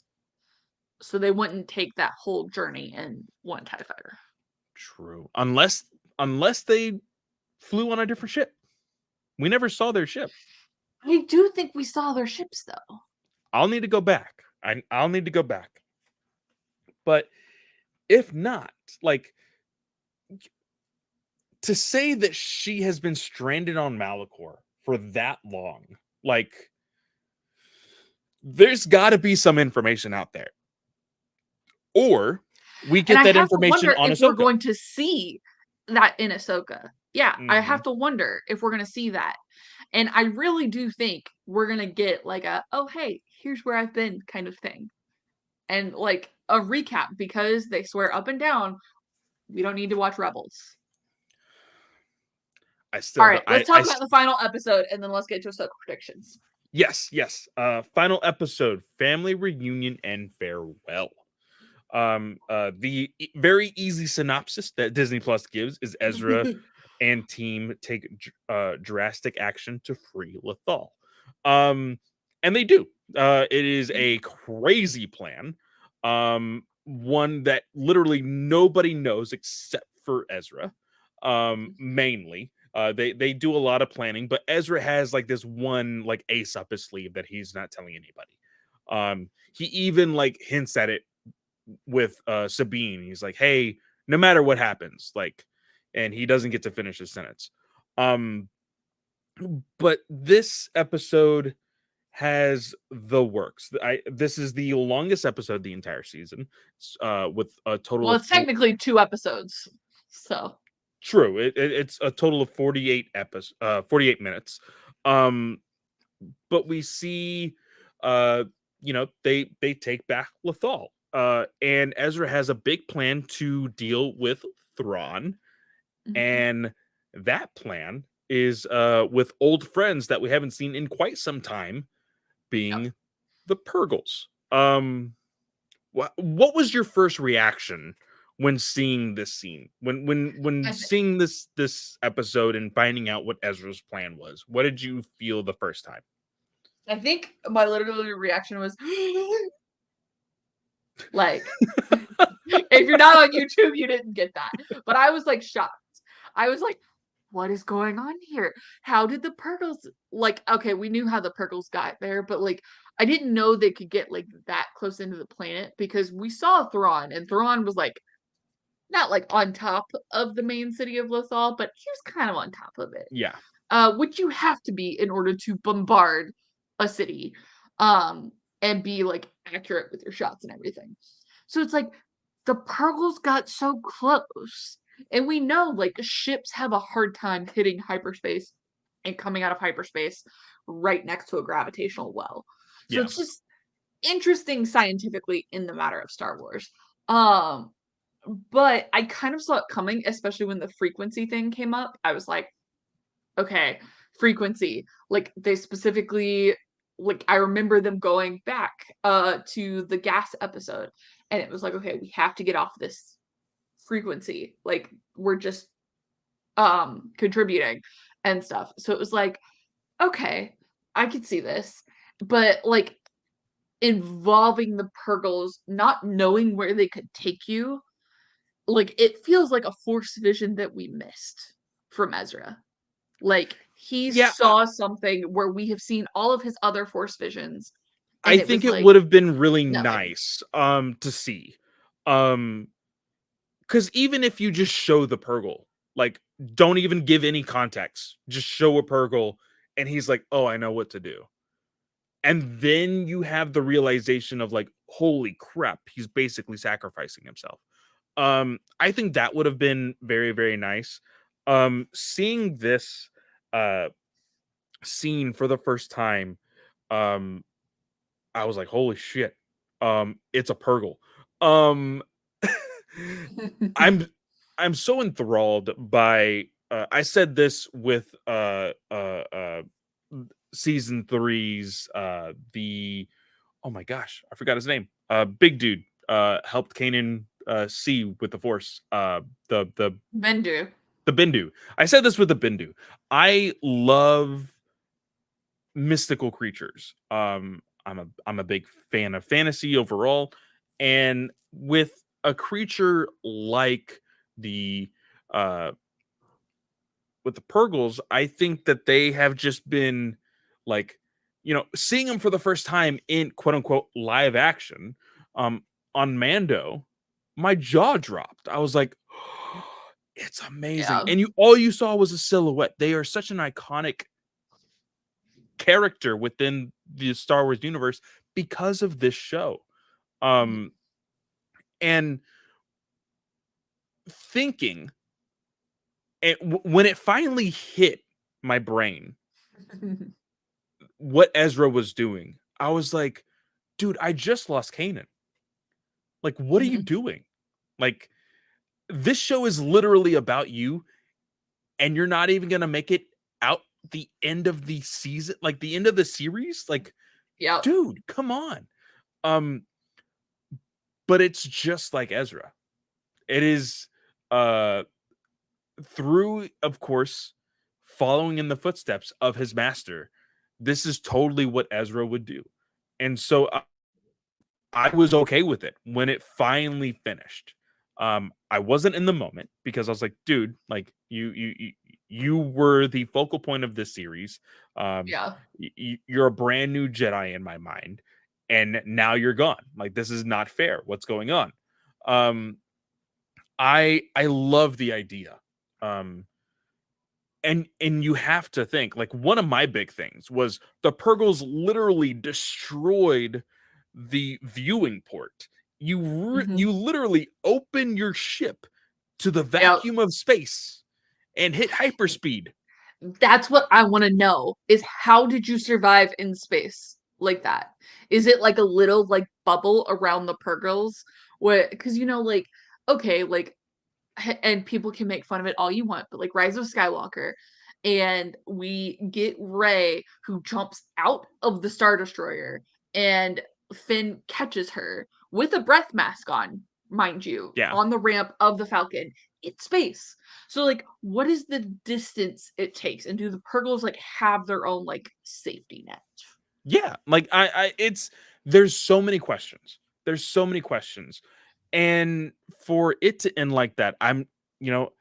Speaker 2: So they wouldn't take that whole journey in one TIE fighter.
Speaker 1: True. Unless they flew on a different ship. We never saw their ship.
Speaker 2: I do think we saw their ships though.
Speaker 1: I'll need to go back. I'll need to go back. But if not, like to say that she has been stranded on Malachor for that long, like there's got to be some information out there. Or we
Speaker 2: And
Speaker 1: get
Speaker 2: I
Speaker 1: that
Speaker 2: have to
Speaker 1: information
Speaker 2: wonder
Speaker 1: on
Speaker 2: if we're
Speaker 1: Ahsoka.
Speaker 2: going to see that in Ahsoka. Yeah, I
Speaker 1: Mhm.
Speaker 2: have to wonder if we're going to see that. And I really do think we're going to get like a, oh, hey, here's where I've been kind of thing. And like a recap, because they swear up and down, we don't need to watch Rebels.
Speaker 1: I
Speaker 2: All
Speaker 1: still
Speaker 2: right,
Speaker 1: don't.
Speaker 2: let's talk about the final episode and then let's get to Ahsoka predictions.
Speaker 1: Yes. Final episode, family reunion and farewell. The very easy synopsis that Disney Plus gives is Ezra and team take drastic action to free Lothal. And they do. It is a crazy plan. One that literally nobody knows except for Ezra. Mainly. They do a lot of planning, but Ezra has like this one like ace up his sleeve that he's not telling anybody. He even like hints at it with Sabine. He's like, "Hey, no matter what happens, like," and he doesn't get to finish his sentence. Um, but this episode has the works. This is the longest episode the entire season, with a total
Speaker 2: Well,
Speaker 1: of
Speaker 2: it's technically 2 episodes. So,
Speaker 1: true. It's a total of 48 minutes. Um, but we see, uh, they take back Lothal. And Ezra has a big plan to deal with Thrawn,
Speaker 2: mhm.
Speaker 1: and that plan is with old friends that we haven't seen in quite some time,
Speaker 2: Yep.
Speaker 1: being the Purgles. What was your first reaction when seeing this scene? When
Speaker 2: I,
Speaker 1: seeing this episode and finding out what Ezra's plan was? What did you feel the first time?
Speaker 2: I think my literally reaction was like If you're not on YouTube, you didn't get that. But I was like shocked. I was like, what is going on here? How did the Purgles like okay, we knew how the Purgles got there, but like I didn't know they could get like that close into the planet because we saw Thrawn and Thrawn was like not like on top of the main city of Lothal, but he was kind of on top of it.
Speaker 1: Yeah.
Speaker 2: Which you have to be in order to bombard a city, um, and be like accurate with your shots and everything. So it's like the Purgles got so close, and we know like ships have a hard time hitting hyperspace and coming out of hyperspace right next to a gravitational well. So
Speaker 1: Yeah.
Speaker 2: it's just interesting scientifically in the matter of Star Wars. Um, but I kind of saw it coming, especially when the frequency thing came up. I was like, okay, frequency. Like they specifically like I remember them going back to the gas episode and it was like, okay, we have to get off this frequency. Like we're just contributing and stuff. So it was like, okay, I could see this. But like involving the Purgles, not knowing where they could take you, like it feels like a force vision that we missed from Ezra. Like he
Speaker 1: Yeah,
Speaker 2: saw something where we have seen all of his other force visions
Speaker 1: I
Speaker 2: and it
Speaker 1: think
Speaker 2: was
Speaker 1: it
Speaker 2: like
Speaker 1: would have been really
Speaker 2: nothing.
Speaker 1: nice to see. Um cuz even if you just show the Purgle, like don't even give any context, just show a Purgle and he's like, "Oh, I know what to do." And then you have the realization of like, "Holy crap, he's basically sacrificing himself." I think that would have been very very nice. Seeing this uh scene for the first time, um I was like, "Holy shit. It's a Purgle." Um I'm I'm so enthralled by I said this with season 3's the oh my gosh, I forgot his name. Big dude helped Kanan see with the Force. The
Speaker 2: Bendu.
Speaker 1: the Bindu. I said this with the Bindu. I love mystical creatures. I'm a big fan of fantasy overall, and with a creature like the uh with the Purgles, I think that they have just been like, seeing them for the first time in quote unquote live action, um, on Mando, my jaw dropped. I was like, it's amazing.
Speaker 2: Yeah.
Speaker 1: And all you saw was a silhouette. They are such an iconic character within the Star Wars universe because of this show. Um, and thinking, when it finally hit my brain what Ezra was doing, I was like, dude, I just lost Kanan. Like, what are you doing? Like, this show is literally about you, and you're not even gonna make it out the end of the season, like the end of the series. Like,
Speaker 2: Yep.
Speaker 1: dude, come on. Um, but it's just like Ezra. It is uh through, of course, following in the footsteps of his master. This is totally what Ezra would do. And so I was okay with it when it finally finished. I wasn't in the moment because I was like, dude, like you were the focal point of this series. Um,
Speaker 2: Yeah.
Speaker 1: you're a brand new Jedi in my mind, and now you're gone. Like this is not fair. What's going on? Um, I love the idea. Um, and you have to think like one of my big things was the Purgles literally destroyed the viewing port. You literally open your ship to the
Speaker 2: Yep.
Speaker 1: vacuum of space and hit hyperspeed.
Speaker 2: That's what I want to know is how did you survive in space like that? Is it like a little like bubble around the Purgles where because like okay, like and people can make fun of it all you want, but like Rise of Skywalker, and we get Rey who jumps out of the Star Destroyer, and Finn catches her with a breath mask on, mind you,
Speaker 1: Yeah.
Speaker 2: on the ramp of the Falcon. It's space. So like what is the distance it takes? And do the Purgles like have their own like safety net?
Speaker 1: Yeah. Like I it's there's so many questions. There's so many questions. And for it to end like that, you know,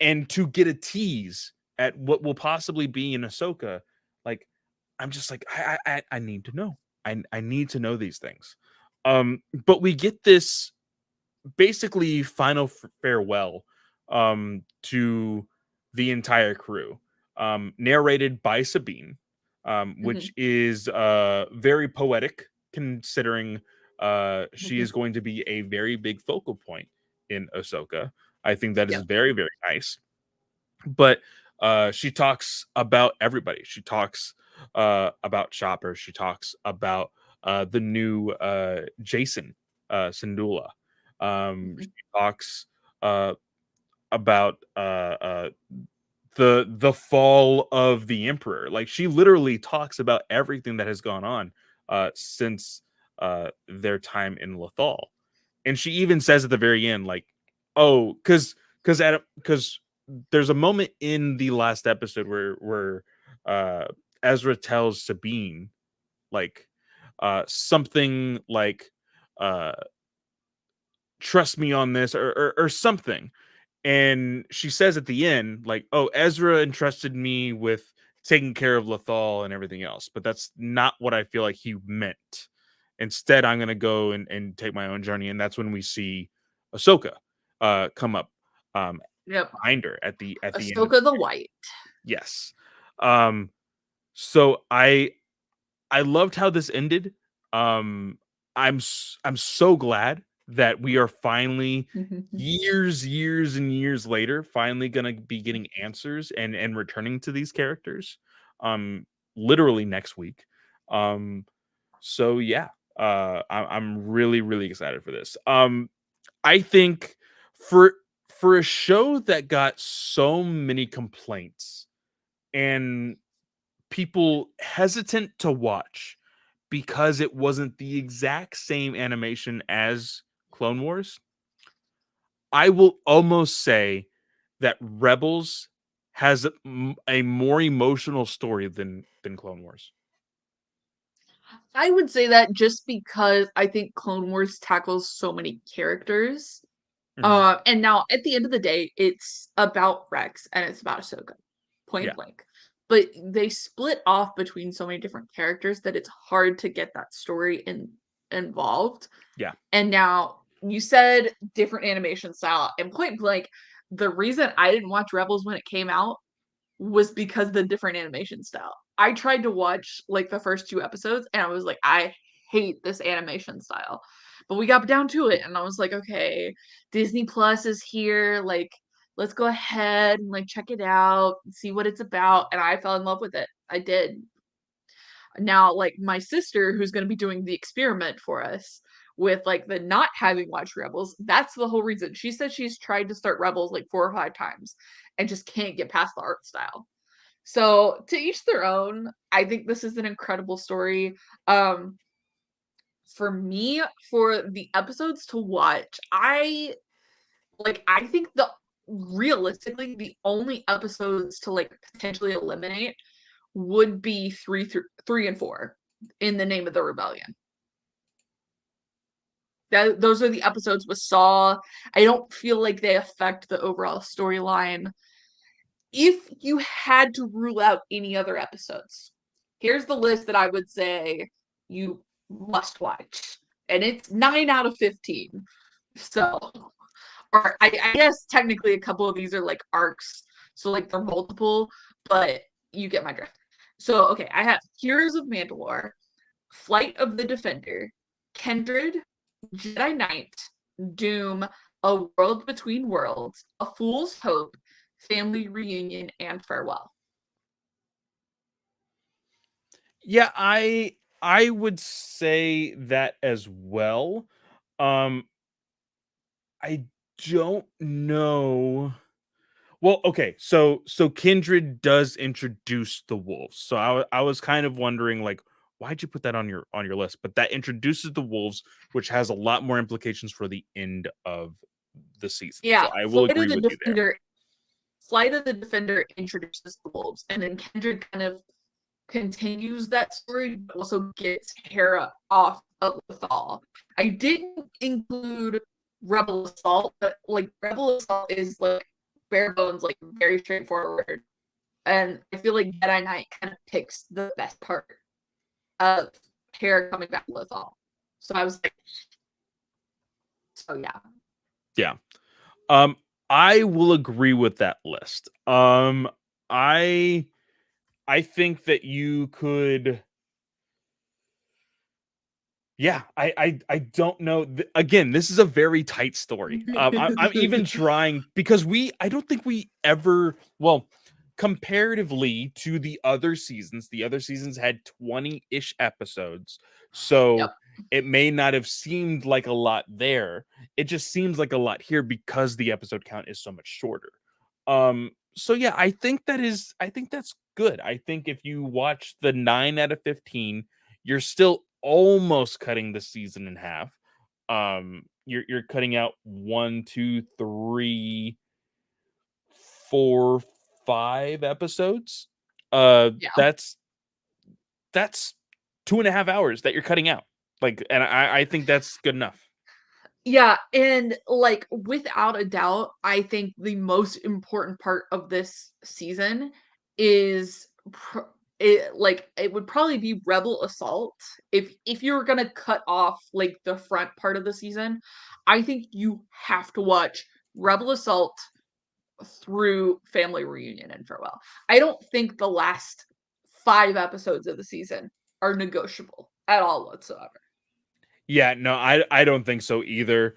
Speaker 1: and to get a tease at what will possibly be in Ahsoka, like I'm just like I need to know. I need to know these things. But we get this basically final farewell to the entire crew, narrated by Sabine, which
Speaker 2: Mhm,
Speaker 1: is very poetic considering she
Speaker 2: mhm.
Speaker 1: is going to be a very big focal point in Ahsoka. I think that is
Speaker 2: Yep,
Speaker 1: very, very nice. But she talks about everybody. She talks about Chopper. She talks about the new Jason Syndulla. She
Speaker 2: mhm.
Speaker 1: talks uh, about the fall of the Emperor. Like she literally talks about everything that has gone on since their time in Lothal, and she even says at the very end, like, "Oh, because there's a moment in the last episode where uh, Ezra tells Sabine like something like uh, trust me on this or something, and she says at the end, like, "Oh, Ezra entrusted me with taking care of Lothal and everything else," but that's not what I feel like he meant. Instead, I'm gonna go and take my own journey, and that's when we see Ahsoka come up
Speaker 2: Yep.
Speaker 1: behind her at the end of
Speaker 2: Ahsoka the White.
Speaker 1: yes. Um, so I loved how this ended. Um, I'm so glad that we are finally
Speaker 2: Mhm.
Speaker 1: years and years later finally gonna be getting answers and returning to these characters. Um, literally next week. Um, so yeah, I'm really excited for this. I think for for a show that got so many complaints and people hesitant to watch because it wasn't the exact same animation as Clone Wars, I will almost say that Rebels has a more emotional story than Clone Wars.
Speaker 2: I would say that just because I think Clone Wars tackles so many characters.
Speaker 1: Mhm.
Speaker 2: And now at the end of the day, it's about Rex and it's about Ahsoka, point
Speaker 1: Yeah,
Speaker 2: blank. But they split off between so many different characters that it's hard to get that story involved.
Speaker 1: yeah,
Speaker 2: And now you said different animation style, and point blank, the reason I didn't watch Rebels when it came out was because the different animation style. I tried to watch like the first two episodes and I was like, I hate this animation style. But we got down to it and I was like, okay, Disney Plus is here. Like, let's go ahead and like check it out and see what it's about. And I fell in love with it. I did. Now, like my sister, who's going to be doing the experiment for us with like the not having watched Rebels, that's the whole reason. She said she's tried to start Rebels like 4 or 5 times and just can't get past the art style. So to each their own. I think this is an incredible story. Um, for me, for the episodes to watch, I think the realistically the only episodes to like potentially eliminate would be 3 and 4 in the name of the rebellion. Those are the episodes with Saw. I don't feel like they affect the overall storyline. If you had to rule out any other episodes, here's the list that I would say you must watch. And it's 9 out of 15. So, or I guess technically a couple of these are like arcs. So, like they're multiple, but you get my drift. So, okay, I have Heroes of Mandalore, Flight of the Defender, Kindred, Jedi Knight, Doom, A World Between Worlds, A Fool's Hope, Family Reunion, and Farewell.
Speaker 1: yeah. I would say that as well. Um, I don't know. Well, okay, so Kindred does introduce the wolves. So I was kind of wondering like why'd you put that on your list? But that introduces the wolves, which has a lot more implications for the end of the season. So
Speaker 2: Yeah,
Speaker 1: I will agree with you there.
Speaker 2: Flight of the Defender introduces the wolves, and then Kindred kind of continues that story, but also gets Hera off of Lothal. I didn't include Rebel Assault, but like Rebel Assault is like bare bones, like very straightforward. And I feel like Jedi Knight kind of picks the best part of Hera coming back with all. So I was like, so yeah.
Speaker 1: Yeah. Um, I will agree with that list. I I think that you could. Yeah, I don't know. Again, this is a very tight story. I'm even trying because I don't think we ever, well, comparatively to the other seasons had 20-ish episodes.
Speaker 2: Yep.
Speaker 1: So it may not have seemed like a lot there. It just seems like a lot here because the episode count is so much shorter. So yeah, I think that's good. I think if you watch the 9 out of 15, you're still almost cutting the season in half. You're cutting out one, two, three, four, 5 episodes.
Speaker 2: Yeah.
Speaker 1: That's 2.5 hours that you're cutting out. Like, and I think that's good enough.
Speaker 2: Yeah, and like without a doubt, I think the most important part of this season is it would probably be Rebel Assault. If you were gonna cut off like the front part of the season, I think you have to watch Rebel Assault through Family Reunion and Farewell. I don't think the last 5 episodes of the season are negotiable at all whatsoever.
Speaker 1: Yeah, no, I don't think so either.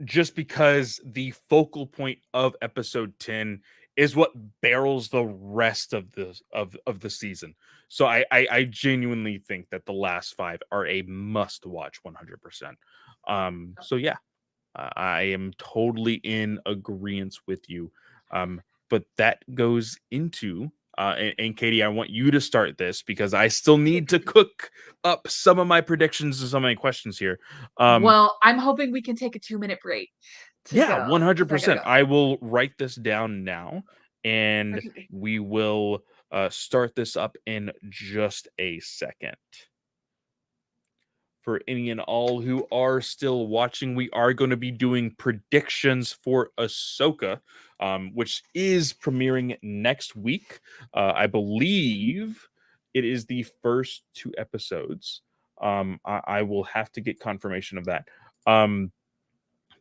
Speaker 1: Just because the focal point of episode 10 is what barrels the rest of the season. So I genuinely think that the last 5 are a must watch 100%. So yeah, I am totally in agreement with you. But that goes into and Katie, I want you to start this because I still need to cook up some of my predictions and some of my questions here. Um,
Speaker 2: Well, I'm hoping we can take a 2-minute break to
Speaker 1: yeah,
Speaker 2: go because I gotta
Speaker 1: 100%.
Speaker 2: go.
Speaker 1: I will write this down now and
Speaker 2: Okay.
Speaker 1: we will start this up in just a second. For any and all who are still watching, we are going to be doing predictions for Ahsoka, which is premiering next week. I believe it is the first 2 episodes. I will have to get confirmation of that.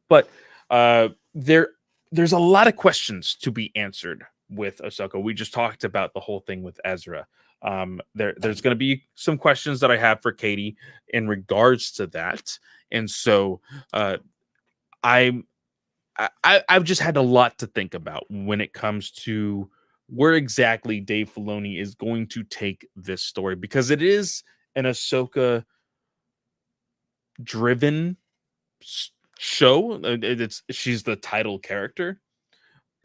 Speaker 1: But uh, there, there's a lot of questions to be answered with Ahsoka. We just talked about the whole thing with Ezra. There's going to be some questions that I have for Katie in regards to that, and so uh, I'm I've just had a lot to think about when it comes to where exactly Dave Filoni is going to take this story because it is an Ahsoka driven show. It's she's the title character,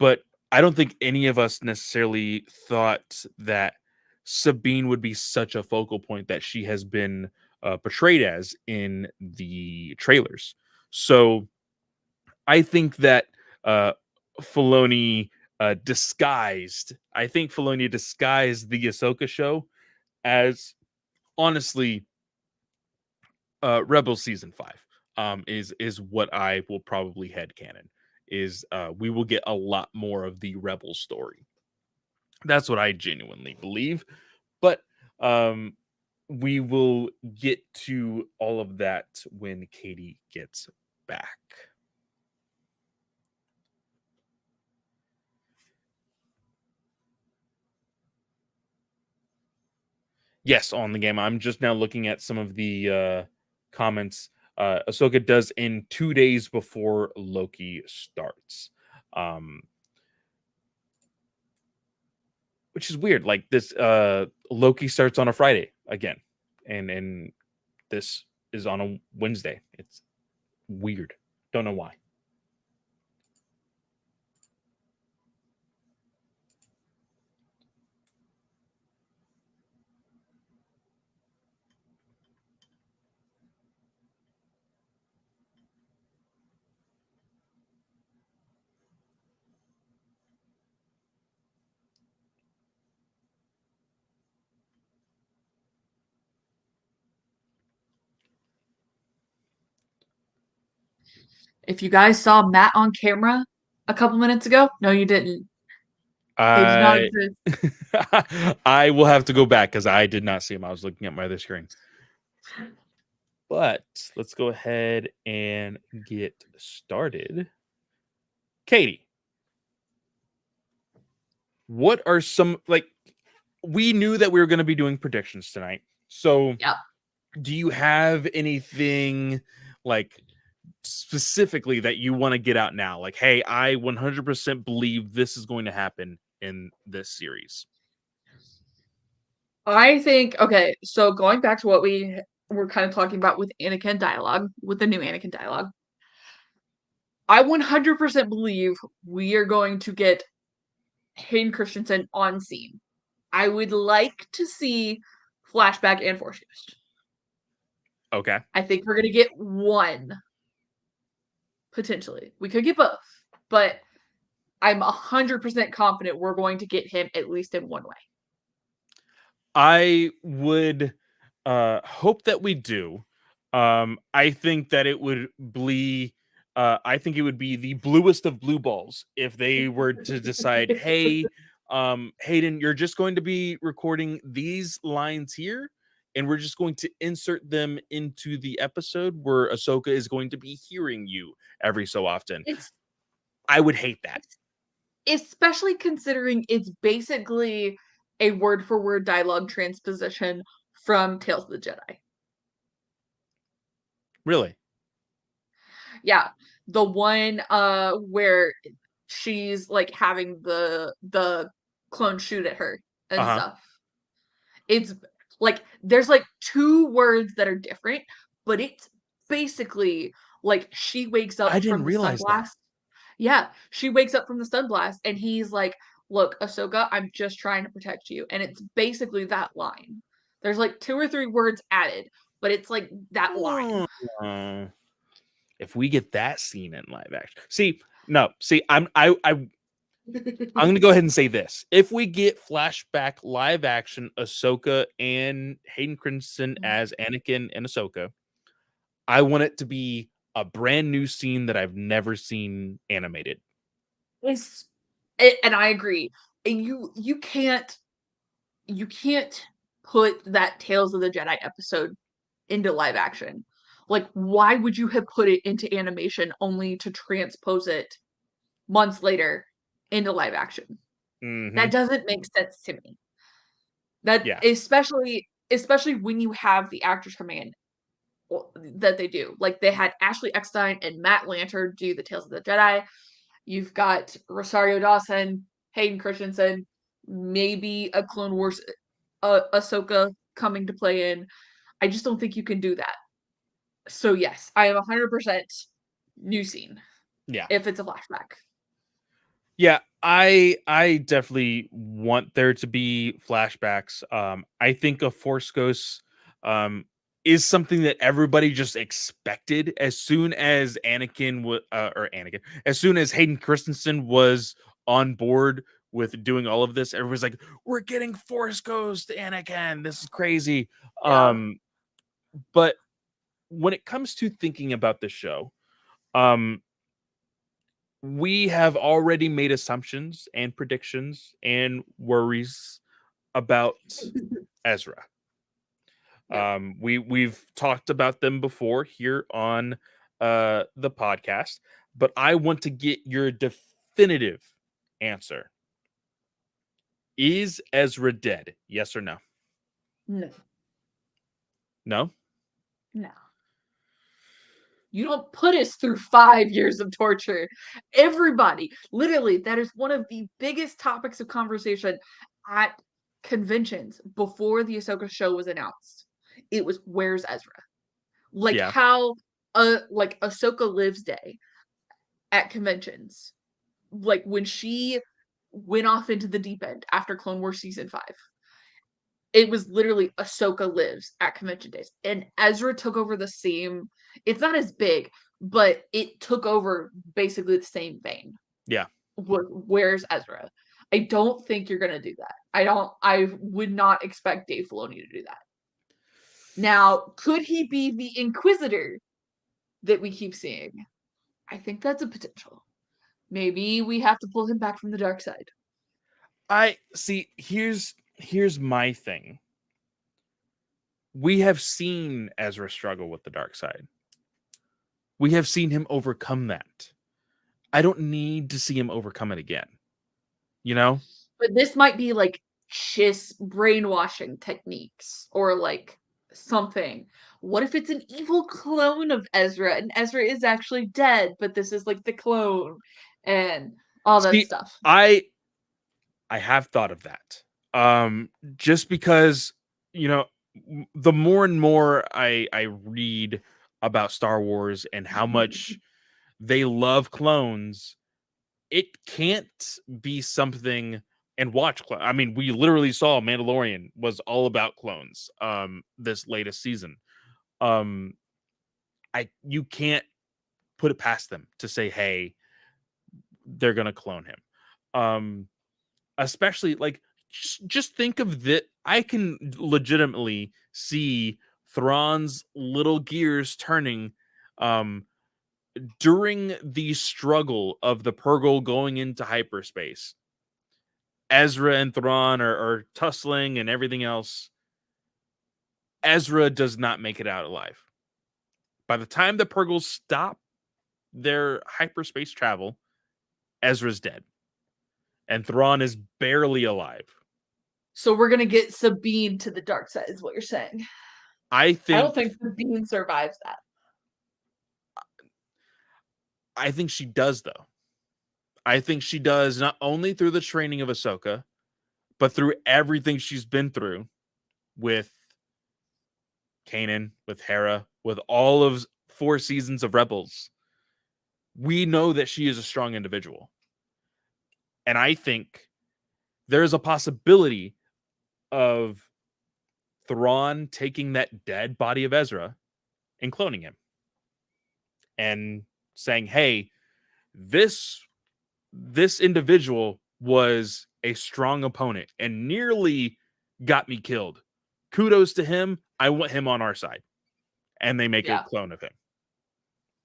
Speaker 1: but I don't think any of us necessarily thought that Sabine would be such a focal point that she has been portrayed as in the trailers. So I think that uh, Filoni I think Filoni disguised the Ahsoka show as honestly Rebels season 5 is what I will probably headcanon is we will get a lot more of the Rebel story. That's what I genuinely believe. But um we will get to all of that when Katie gets back. Yes, on the game. I'm just now looking at some of the comments. Ahsoka does in 2 days before Loki starts. Um, which is weird. Like this Loki starts on a Friday again. And this is on a Wednesday. It's weird. Don't know why.
Speaker 2: If you guys saw Matt on camera a couple minutes ago, no, you didn't. They do not
Speaker 1: I
Speaker 2: exist.
Speaker 1: I will have to go back because I did not see him. I was looking at my other screen. But let's go ahead and get started. Katie, what are some like we knew that we were going to be doing predictions tonight. So,
Speaker 2: Yeah.
Speaker 1: do you have anything like specifically that you want to get out now? Like, hey, I 100% believe this is going to happen in this series.
Speaker 2: I think, okay, so going back to what we were kind of talking about with Anakin dialogue, with the new Anakin dialogue, I 100% believe we are going to get Hayden Christensen on scene. I would like to see flashback and Force Ghost.
Speaker 1: Okay.
Speaker 2: I think we're gonna get one, potentially. We could get both, but I'm 100% confident we're going to get him at least in one way.
Speaker 1: I would hope that we do. I think that it would be I think it would be the bluest of blue balls if they were to decide, hey, Hayden, you're just going to be recording these lines here, and we're just going to insert them into the episode where Ahsoka is going to be hearing you every so often.
Speaker 2: It's
Speaker 1: I would hate that.
Speaker 2: especially considering it's basically a word for word dialogue transposition from Tales of the Jedi.
Speaker 1: Really?
Speaker 2: Yeah, the one where she's like having the clone shoot at her and
Speaker 1: Uh-huh.
Speaker 2: stuff. It's like there's like two words that are different, but it's basically like she wakes
Speaker 1: I
Speaker 2: up
Speaker 1: didn't
Speaker 2: from the stun
Speaker 1: realize that.
Speaker 2: blast. Yeah, she wakes up from the stun blast and he's like, "Look, Ahsoka, I'm just trying to protect you." And it's basically that line. There's like two or three words added, but it's like that line.
Speaker 1: Uh, if we get that scene in live action. See, no, see, I'm gonna go ahead and say this. If we get flashback live action Ahsoka and Hayden Christensen as Anakin and Ahsoka, I want it to be a brand new scene that I've never seen animated.
Speaker 2: It's and I agree. And you can't put that Tales of the Jedi episode into live action. Like, why would you have put it into animation only to transpose it months later into live action?
Speaker 1: Hmm.
Speaker 2: That doesn't make sense to me. That
Speaker 1: Yeah.
Speaker 2: especially when you have the actors coming in that they do. Like they had Ashley Eckstein and Matt Lanter do the Tales of the Jedi. You've got Rosario Dawson, Hayden Christensen, maybe a Clone Wars Ahsoka coming to play in. I just don't think you can do that. So yes, I am 100% new scene
Speaker 1: Yeah.
Speaker 2: if it's a flashback.
Speaker 1: Yeah, I definitely want there to be flashbacks. I think a Force Ghost is something that everybody just expected as soon as as soon as Hayden Christensen was on board with doing all of this, everybody's like, "We're getting Force Ghost Anakin. This is crazy."
Speaker 2: Yeah.
Speaker 1: Um, but when it comes to thinking about the show, um, we have already made assumptions and predictions and worries about Ezra.
Speaker 2: Yeah.
Speaker 1: We've talked about them before here on the podcast, but I want to get your definitive answer. Is Ezra dead? Yes or no?
Speaker 2: No.
Speaker 1: No?
Speaker 2: No. You don't put us through 5 years of torture. Everybody, literally, that is one of the biggest topics of conversation at conventions before the Ahsoka show was announced. It was where's Ezra? Like
Speaker 1: Yeah.
Speaker 2: how like Ahsoka Lives Day at conventions. Like when she went off into the deep end after Clone Wars season 5. It was literally Ahsoka Lives at convention days. And Ezra took over the same, it's not as big, but it took over basically the same vein.
Speaker 1: Yeah.
Speaker 2: Where's Ezra? I don't think you're gonna do that. I would not expect Dave Filoni to do that. Now, could he be the Inquisitor that we keep seeing? I think that's a potential. Maybe we have to pull him back from the dark side.
Speaker 1: I see. Here's my thing. We have seen Ezra struggle with the dark side. We have seen him overcome that. I don't need to see him overcome it again. You know?
Speaker 2: But this might be like Chiss brainwashing techniques or like something. What if it's an evil clone of Ezra and Ezra is actually dead, but this is like the clone and all that
Speaker 1: See,
Speaker 2: stuff?
Speaker 1: I have thought of that. Just because, you know, the more and more I read about Star Wars and how much they love clones, it can't be something and watch I mean, we literally saw Mandalorian was all about clones this latest season. Um I you can't put it past them to say, "Hey, they're going to clone him." Um especially like just think of that. I can legitimately see Thrawn's little gears turning um during the struggle of the Purgle going into hyperspace. Ezra and Thrawn are tussling and everything else. Ezra does not make it out alive. By the time the Purgles stop their hyperspace travel, Ezra's dead and Thrawn is barely alive.
Speaker 2: So we're gonna get Sabine to the dark side, is what you're saying.
Speaker 1: I
Speaker 2: I don't
Speaker 1: think
Speaker 2: think Sabine survives that.
Speaker 1: I think she does though. I think she does not only through the training of Ahsoka, but through everything she's been through with Kanan, with Hera, with all of 4 seasons of Rebels. We know that she is a strong individual. And I think there is a possibility of Thrawn taking that dead body of Ezra and cloning him and saying, "Hey, this this individual was a strong opponent and nearly got me killed. Kudos to him. I want him on our side." And they make a
Speaker 2: Yeah,
Speaker 1: clone of him.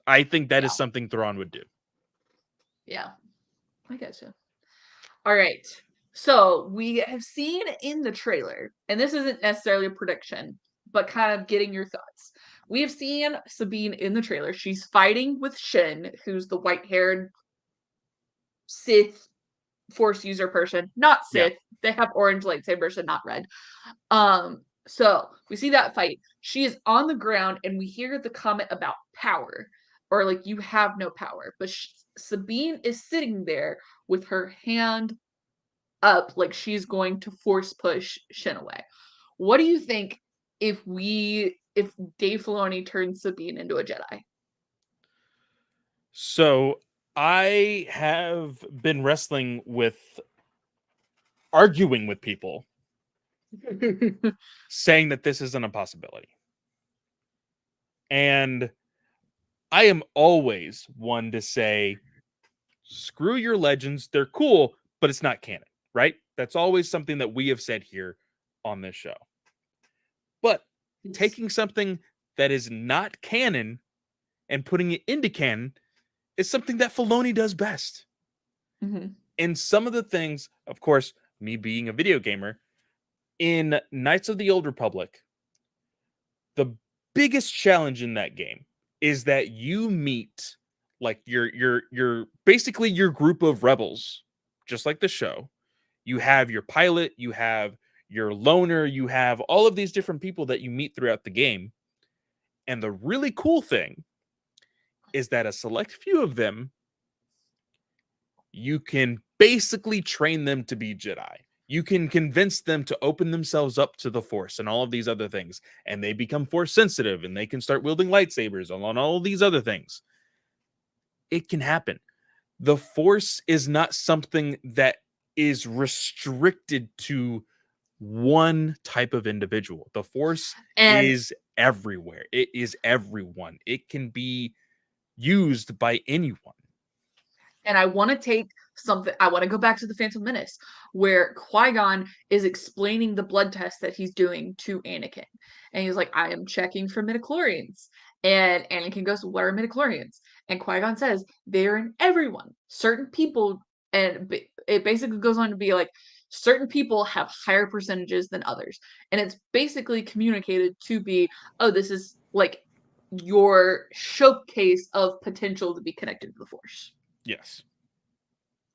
Speaker 1: I think that is
Speaker 2: yeah,
Speaker 1: something Thrawn would do.
Speaker 2: yeah. I get you. All right. So we have seen in the trailer, and this isn't necessarily a prediction, but kind of getting your thoughts. We have seen Sabine in the trailer. She's fighting with Shin, who's the white-haired Sith Force user person. Not
Speaker 1: Yeah.
Speaker 2: Sith. They have orange lightsabers and not red. So we see that fight. She is on the ground, and we hear the comment about power, or like you have no power. But Sabine is sitting there with her hand up like she's going to force push Shin away. What do you think if Dave Filoni turns Sabine into a Jedi?
Speaker 1: So I have been wrestling with arguing with people saying that this isn't a possibility. And I am always one to say, screw your legends. They're cool, but it's not canon, right? That's always something that we have said here on this show. But
Speaker 2: Yes.
Speaker 1: taking something that is not canon and putting it into canon is something that Filoni does best.
Speaker 2: Mhm.
Speaker 1: And some of the things, of course, me being a video gamer, in Knights of the Old Republic, the biggest challenge in that game is that you meet like your basically your group of rebels, just like the show. You have your pilot, you have your loner, you have all of these different people that you meet throughout the game. And the really cool thing is that a select few of them you can basically train them to be Jedi. You can convince them to open themselves up to the Force and all of these other things, and they become Force sensitive and they can start wielding lightsabers and all of these other things. It can happen. The Force is not something that is restricted to one type of individual. The Force
Speaker 2: And
Speaker 1: is everywhere, it is everyone. It can be used by anyone.
Speaker 2: I want to take something. I want to go back to the Phantom Menace, where Qui-Gon is explaining the blood test that he's doing to Anakin, and he's like, "I am checking for midichlorians," and Anakin goes, "What are midichlorians?" And Qui-Gon says they're in everyone. Certain people, and it basically goes on to be like certain people have higher percentages than others. And it's basically communicated to be, oh, this is like your showcase of potential to be connected to the Force.
Speaker 1: Yes.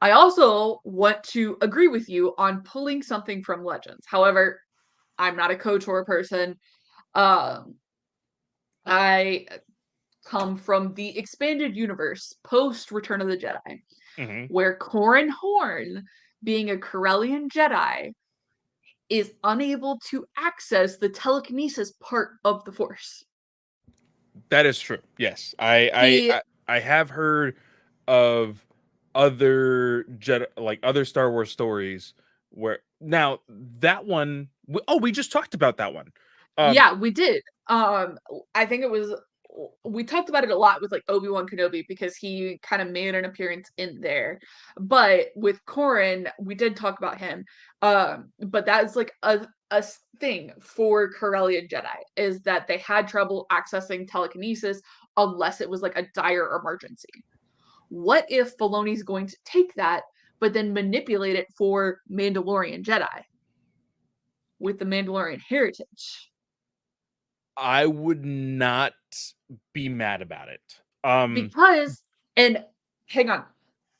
Speaker 2: I also want to agree with you on pulling something from Legends. However, I'm not a KOTOR person. Um, I come from the expanded universe post Return of the Jedi,
Speaker 1: Hmm.
Speaker 2: where Corran Horn, being a Corellian Jedi, is unable to access the telekinesis part of the Force.
Speaker 1: That is true. Yes,
Speaker 2: He,
Speaker 1: I have heard of other Jedi, like other Star Wars stories where now that one. Oh, we just talked about that one. Um,
Speaker 2: yeah, we did. I think it was we talked about it a lot with like Obi-Wan Kenobi because he kind of made an appearance in there. But with Corran, we did talk about him. But that's like a thing for Corellian Jedi is that they had trouble accessing telekinesis unless it was like a dire emergency. What if Filoni's going to take that, but then manipulate it for Mandalorian Jedi with the Mandalorian heritage?
Speaker 1: I would not be mad about it.
Speaker 2: Because, and hang on,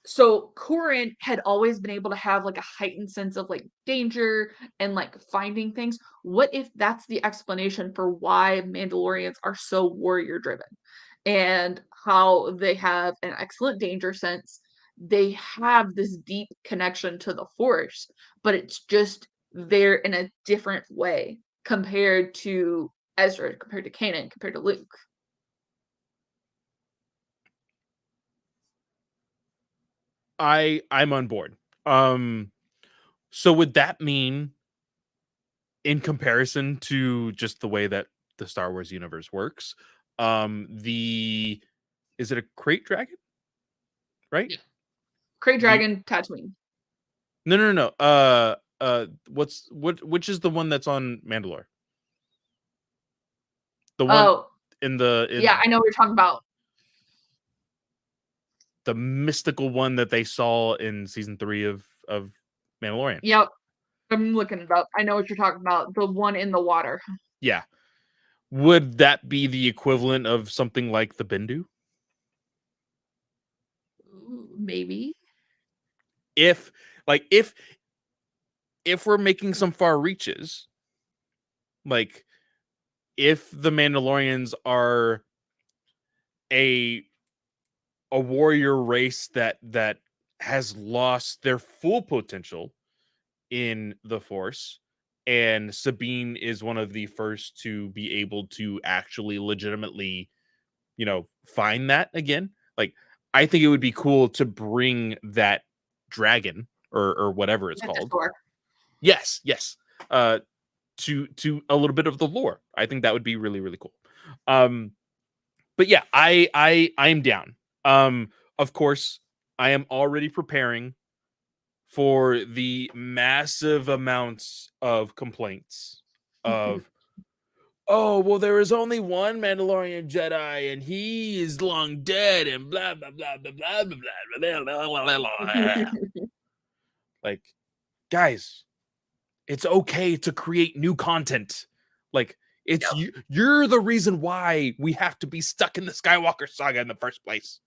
Speaker 2: so Corrin had always been able to have like a heightened sense of like danger and like finding things. What if that's the explanation for why Mandalorians are so warrior driven and how they have an excellent danger sense? They have this deep connection to the Force, but it's just there in a different way compared to Ezra, compared to Kanan, compared to Luke.
Speaker 1: I'm on board. Um, so would that mean, in comparison to just the way that the Star Wars universe works, the is it a crate dragon? Right?
Speaker 2: Yeah. Krayt
Speaker 1: The
Speaker 2: Dragon, Tatooine.
Speaker 1: no, no, no, no. Which is the one that's on Mandalore? The one
Speaker 2: Oh,
Speaker 1: in
Speaker 2: yeah, I know what you're talking about.
Speaker 1: the mystical one that they saw in season 3 of Mandalorian.
Speaker 2: Yep, I'm looking it up. I know what you're talking about. The one in the water.
Speaker 1: Yeah. Would that be the equivalent of something like the Bendu?
Speaker 2: Ooh, maybe.
Speaker 1: If like if we're making some far reaches, like if the Mandalorians are a a warrior race that has lost their full potential in the Force, and Sabine is one of the first to be able to actually legitimately, find that again. Like, I think it would be cool to bring that dragon or whatever it's called.
Speaker 2: Mythosaur.
Speaker 1: Yes, yes. Uh, to a little bit of the lore. I think that would be really really cool. Um, but yeah, I'm down. Of course, I am already preparing for the massive amounts of complaints of, oh well, there is only one Mandalorian Jedi and he is long dead and blah blah blah blah blah blah blah blah blah blah. Like, guys, it's okay to create new content. Like, it's
Speaker 2: Yep.
Speaker 1: you're the reason why we have to be stuck in the Skywalker saga in the first place.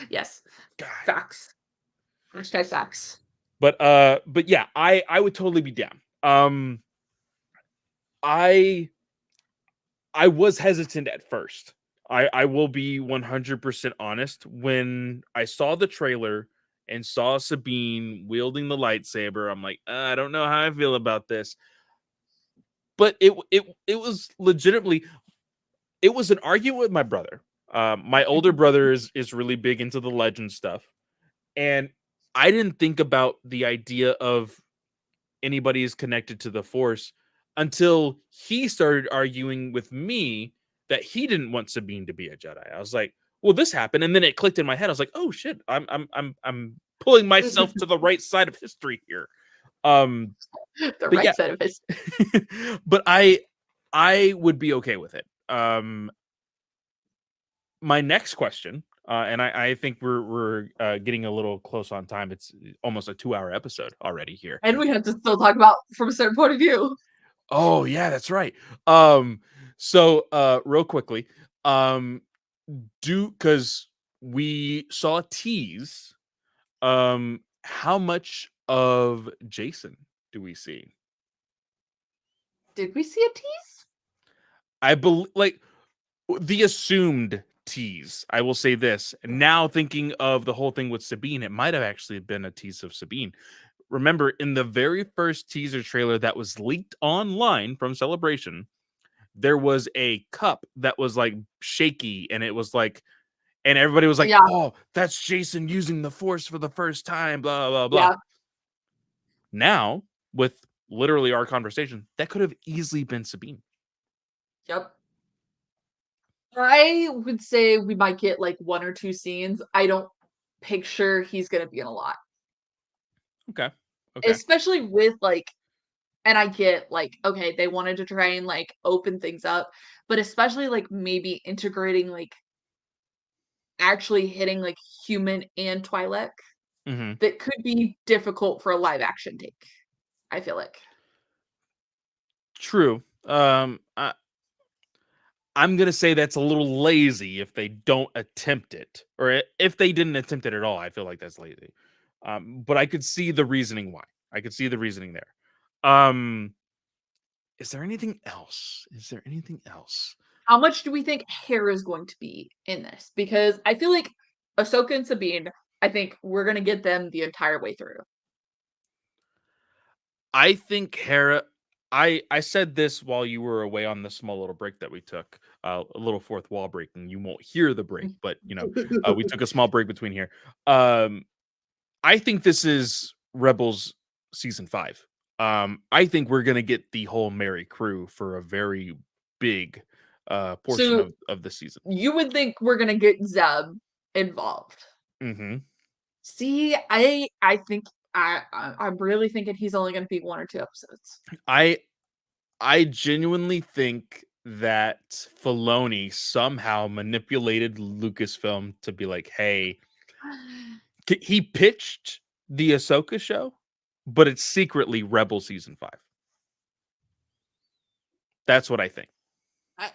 Speaker 2: Yes.
Speaker 1: God.
Speaker 2: Facts. Hashtag facts.
Speaker 1: But yeah, I would totally be down. I I was hesitant at first. I will be 100% honest. When I saw the trailer and saw Sabine wielding the lightsaber, I'm like, I don't know how I feel about this. But it was legitimately, it was an argument with my brother. My older brother is really big into the legend stuff, and I didn't think about the idea of anybody is connected to the Force until he started arguing with me that he didn't want Sabine to be a Jedi. I was like, well, this happened, and then it clicked in my head. I was like, oh shit, I'm pulling myself to the right side of history here. Um,
Speaker 2: The
Speaker 1: but
Speaker 2: right
Speaker 1: yeah,
Speaker 2: side of his.
Speaker 1: but I would be okay with it. my next question, and I think we're getting a little close on time. It's almost a 2-hour episode already here.
Speaker 2: And we have to still talk about from a certain point of view.
Speaker 1: Oh yeah, that's right. So real quickly, um, do because we saw a tease. How much of Jason do we see?
Speaker 2: Did we see a tease?
Speaker 1: I believe like the assumed tease. I will say this. Now thinking of the whole thing with Sabine, it might have actually been a tease of Sabine. Remember, in the very first teaser trailer that was leaked online from Celebration, there was a cup that was like shaky, and it was like, and everybody was like,
Speaker 2: Yeah,
Speaker 1: "Oh, that's Jason using the Force for the first time." Blah blah blah.
Speaker 2: yeah,
Speaker 1: Now, with literally our conversation, that could have easily been Sabine.
Speaker 2: yep. I would say we might get like one or two scenes. I don't picture he's gonna be in a lot.
Speaker 1: Okay. Okay.
Speaker 2: Especially with like, and I get like, okay, they wanted to try and like open things up, but especially like maybe integrating like actually hitting like human and Twi'lek
Speaker 1: Hmm.
Speaker 2: that could be difficult for a live action take. I feel like.
Speaker 1: True. I'm gonna say that's a little lazy if they don't attempt it, or if they didn't attempt it at all. I feel like that's lazy. But I could see the reasoning why. I could see the reasoning there. Um, is there anything else? Is there anything else?
Speaker 2: How much do we think Hera is going to be in this? Because I feel like Ahsoka and Sabine, I think we're gonna get them the entire way through.
Speaker 1: I think Hera. I said this while you were away on the small little break that we took, a little fourth wall breaking. You won't hear the break, but we took a small break between here. Um, I think this is Rebels season 5. I think we're gonna get the whole Merry crew for a very big portion
Speaker 2: So
Speaker 1: of the season.
Speaker 2: you would think we're gonna get Zeb involved.
Speaker 1: Hmm.
Speaker 2: See, I think I'm really thinking he's only gonna be one or two episodes.
Speaker 1: I I genuinely think that Filoni somehow manipulated Lucasfilm to be like, "Hey," he pitched the Ahsoka show, but it's secretly Rebel season 5. That's what I think.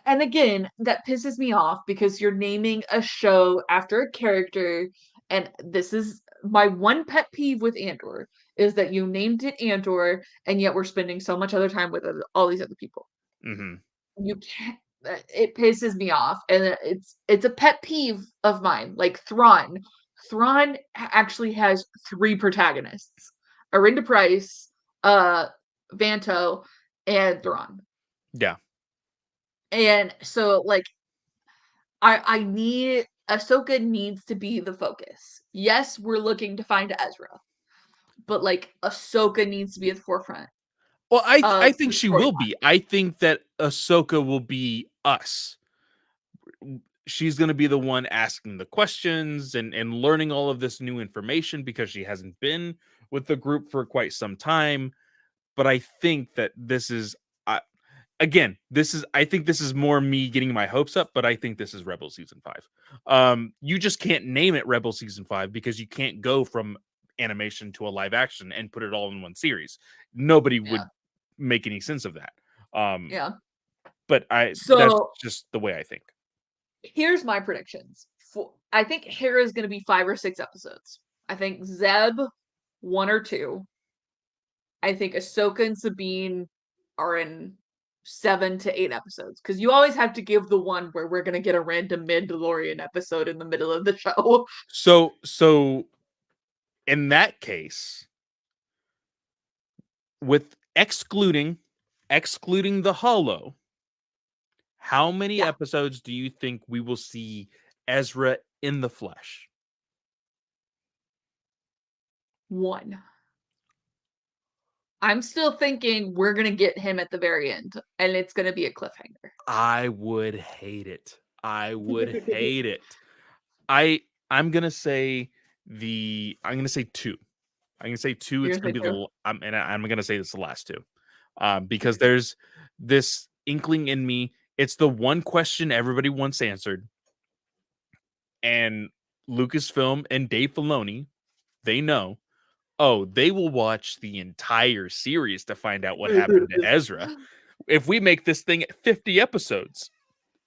Speaker 2: And again, that pisses me off because you're naming a show after a character, and this is my one pet peeve with Andor is that you named it Andor, and yet we're spending so much other time with all these other people.
Speaker 1: Hmm.
Speaker 2: You can't. It pisses me off, and it's a pet peeve of mine. Like Thrawn, Thrawn actually has three protagonists: Arinda Price, Vanto, and Thrawn.
Speaker 1: Yeah.
Speaker 2: And so, like, I need Ahsoka needs to be the focus. Yes, we're looking to find Ezra, but like Ahsoka needs to be at the forefront
Speaker 1: Well, I
Speaker 2: of
Speaker 1: think
Speaker 2: the
Speaker 1: she will
Speaker 2: storyline.
Speaker 1: be. I think that Ahsoka will be us. She's going to be the one asking the questions and learning all of this new information because she hasn't been with the group for quite some time. But I think that this is again, I think this is more me getting my hopes up, but I think this is Rebel season 5. You just can't name it Rebel season 5 because you can't go from animation to a live action and put it all in one series. Nobody
Speaker 2: Yeah,
Speaker 1: would make any sense of that. Um,
Speaker 2: yeah.
Speaker 1: but that's
Speaker 2: So
Speaker 1: just the way I think.
Speaker 2: here's my predictions. I think Hera is going to be 5 or 6 episodes. I think Zeb 1 or 2. I think Ahsoka and Sabine are in 7 to 8 episodes because you always have to give the one where we're gonna get a random Mandalorian episode in the middle of the show.
Speaker 1: So in that case, with excluding the hollow, how many
Speaker 2: Yeah,
Speaker 1: episodes do you think we will see Ezra in the flesh?
Speaker 2: one. I'm still thinking we're gonna get him at the very end, and it's gonna be a cliffhanger.
Speaker 1: I would hate it. I would hate it. I I'm gonna say two. I'm gonna say two.
Speaker 2: You're
Speaker 1: It's
Speaker 2: gonna
Speaker 1: gonna
Speaker 2: say
Speaker 1: be
Speaker 2: two?
Speaker 1: I'm gonna say it's the last two, because
Speaker 2: Okay.
Speaker 1: there's this inkling in me. It's the one question everybody wants answered. And Lucasfilm and Dave Filoni, they know, oh, they will watch the entire series to find out what happened to Ezra. If we make this thing 50 episodes,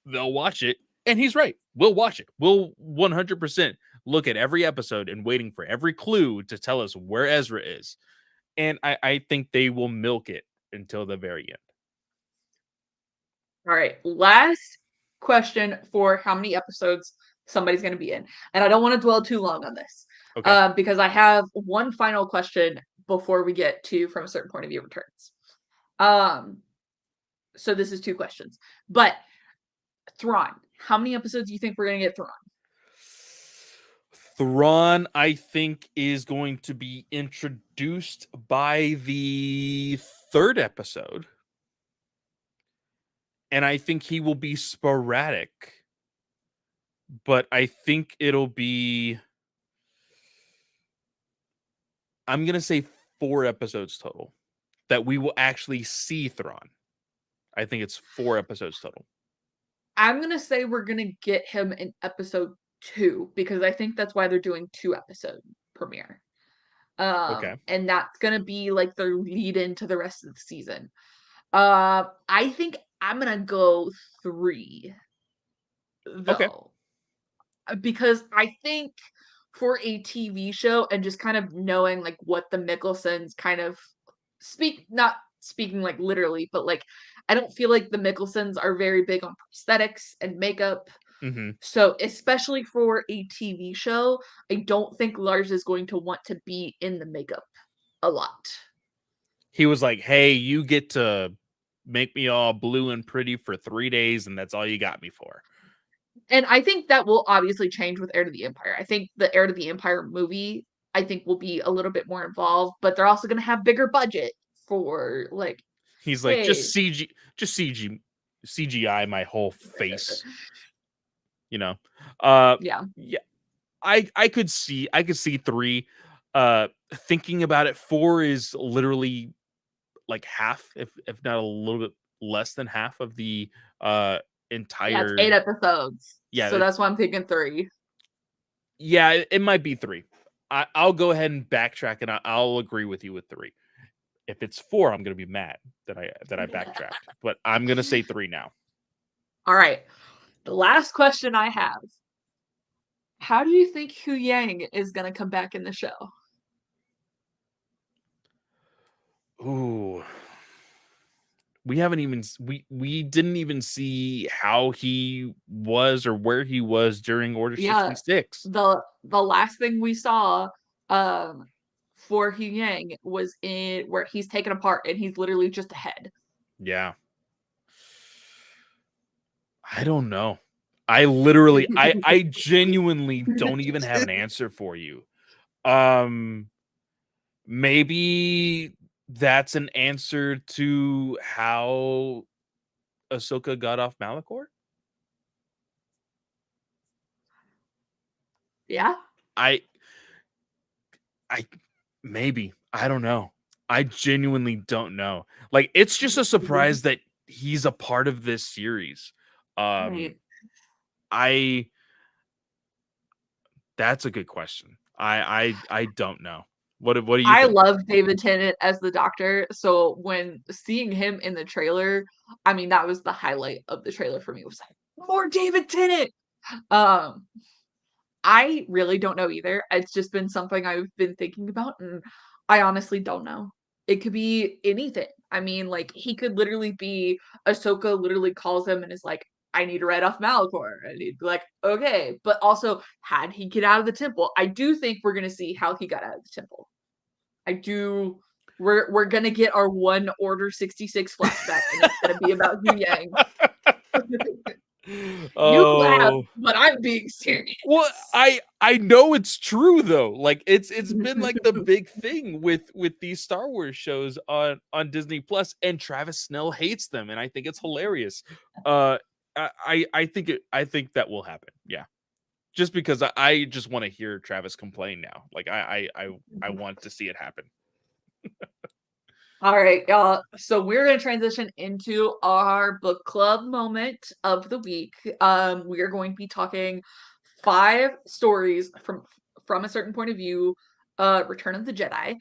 Speaker 1: they'll watch it. And he's right. We'll watch it. We'll 100% look at every episode and waiting for every clue to tell us where Ezra is. And I think they will milk it until the very end.
Speaker 2: All right, last question for how many episodes somebody's going to be in. And I don't want to dwell too long on this
Speaker 1: Okay.
Speaker 2: because I have one final question before we get to From a Certain Point of View returns. So this is two questions. But Thrawn, how many episodes do you think we're going to get Thrawn?
Speaker 1: Thrawn, I think, is going to be introduced by the third episode. And I think he will be sporadic. But I think it'll be, I'm going to say 4 episodes total that we will actually see Thrawn. I think it's 4 episodes total.
Speaker 2: I'm going to say we're going to get him in episode 2 because I think that's why they're doing 2 episode premiere.
Speaker 1: Okay.
Speaker 2: And that's going to be like their lead into the rest of the season. I think I'm going to go 3
Speaker 1: Okay.
Speaker 2: though. Because I think for a TV show and just kind of knowing like what the Mickelsons kind of not speaking like literally, but like I don't feel like the Mickelsons are very big on prosthetics and makeup.
Speaker 1: Mm-hmm.
Speaker 2: So especially for a TV show, I don't think Lars is going to want to be in the makeup a lot.
Speaker 1: He was like, hey, you get to make me all blue and pretty for 3 days, and that's all you got me for.
Speaker 2: And I think that will obviously change with Heir to the Empire. I think the Heir to the Empire movie, I think, will be a little bit more involved, but they're also going to have bigger budget for like,
Speaker 1: He's like,
Speaker 2: hey,
Speaker 1: CGI my whole face, you know.
Speaker 2: yeah,
Speaker 1: Yeah, I could see 3. Thinking about it, 4 is literally like half, if not a little bit less than half of the
Speaker 2: yeah, it's 8
Speaker 1: entire.
Speaker 2: episodes, so
Speaker 1: Yeah,
Speaker 2: that's why I'm thinking 3.
Speaker 1: yeah, it might be 3. I'll go ahead and backtrack, and I'll agree with you with 3. If it's 4, I'm gonna be mad that I backtracked, but I'm gonna say 3 now.
Speaker 2: All right, the last question I have: how do you think Hu Yang is going to come back in the show?
Speaker 1: Ooh, we haven't even we didn't even see how he was or where he was during Order
Speaker 2: Yeah,
Speaker 1: 66.
Speaker 2: the last thing we saw um for Hu Yang was in where he's taken apart and he's literally just a head.
Speaker 1: Yeah. I don't know. I genuinely don't even have an answer for you. Um Maybe that's an answer to how Ahsoka got off Malachor?
Speaker 2: Yeah.
Speaker 1: I I maybe. I don't know. I genuinely don't know. Like, it's just a surprise that he's a part of this series. Um
Speaker 2: Right.
Speaker 1: I That's a good question. I don't know. What do you
Speaker 2: I
Speaker 1: think?
Speaker 2: love David Tennant as the Doctor, so when seeing him in the trailer, I mean that was the highlight of the trailer for me. It was like more David Tennant. Um, I really don't know either. It's just been something I've been thinking about, and I honestly don't know. It could be anything. I mean, like he could literally be Ahsoka literally calls him and is like, "I need to write off Malachor," and he'd be like, "Okay." But also, had he get out of the temple, I do think we're gonna see how he got out of the temple. I do. We're gonna get our one Order 66 flashback, and it's gonna be about Hu Yang. You laugh,
Speaker 1: Oh.
Speaker 2: but I'm being serious.
Speaker 1: Well, I know it's true though. Like, it's been like the big thing with these Star Wars shows on Disney Plus, and Travis Snell hates them, and I think it's hilarious. Uh, I think that will happen. Yeah, just because I just want to hear Travis complain now. Like, I want to see it happen.
Speaker 2: All right, y'all. So we're gonna transition into our book club moment of the week. We are going to be talking 5 stories from a certain point of view, Return of the Jedi,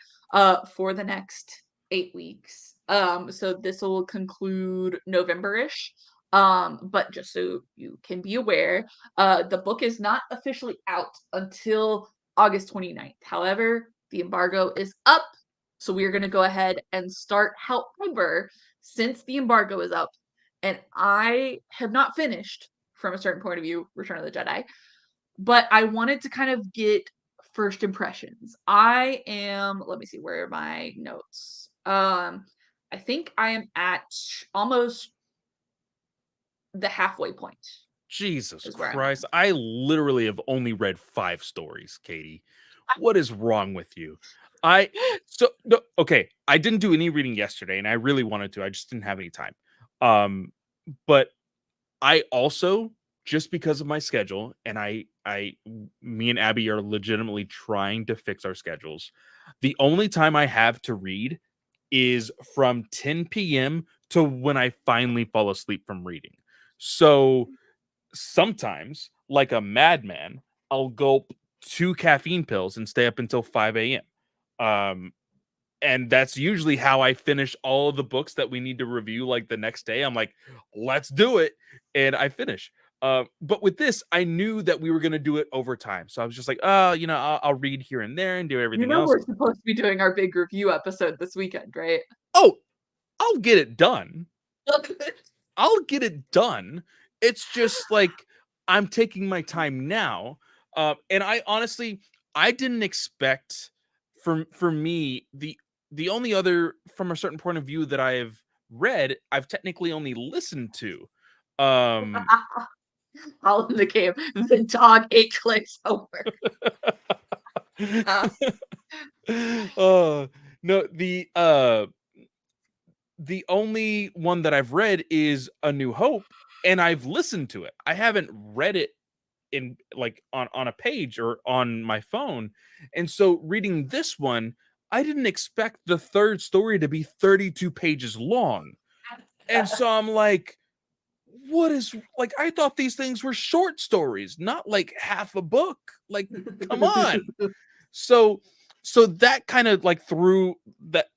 Speaker 2: for the next 8 weeks. So this will conclude November-ish. But just so you can be aware, the book is not officially out until August 29th. However, the embargo is up, so we are going to go ahead and start. However, since the embargo is up, and I have not finished from a certain point of view, Return of the Jedi, but I wanted to kind of get first impressions. Let me see, where are my notes? I think I am at almost the halfway point
Speaker 1: Jesus
Speaker 2: is where I'm at.
Speaker 1: Christ. I literally have only read 5 stories, Katie. What is wrong with you? I so no, okay, I didn't do any reading yesterday and I really wanted to. I just didn't have any time. Um but I also, just because of my schedule, and me and Abby are legitimately trying to fix our schedules. The only time I have to read is from 10 p.m. to when I finally fall asleep from reading. So sometimes, like a madman, I'll gulp 2 caffeine pills and stay up until 5 a.m. Um, and that's usually how I finish all of the books that we need to review like the next day. I'm like, let's do it. And I finish. But with this, I knew that we were going to do it over time. So I was just like, oh, I'll read here and there and do
Speaker 2: You
Speaker 1: everything
Speaker 2: know
Speaker 1: else.
Speaker 2: we're supposed to be doing our big review episode this weekend, right?
Speaker 1: Oh, I'll get it done. I'll get it done. It's just like I'm taking my time now. And I honestly, I didn't expect for me the only other from a certain point of view that I've read, I've technically only listened to. Um
Speaker 2: All in the game. The dog ate Clay's homework. Uh,
Speaker 1: uh no, the only one that I've read is A New Hope, and I've listened to it. I haven't read it in like on a page or on my phone. And so reading this one, I didn't expect the third story to be 32 pages long. And so I'm like, what is like I thought these things were short stories, not like half a book. Like, come on. So so that kind of like threw that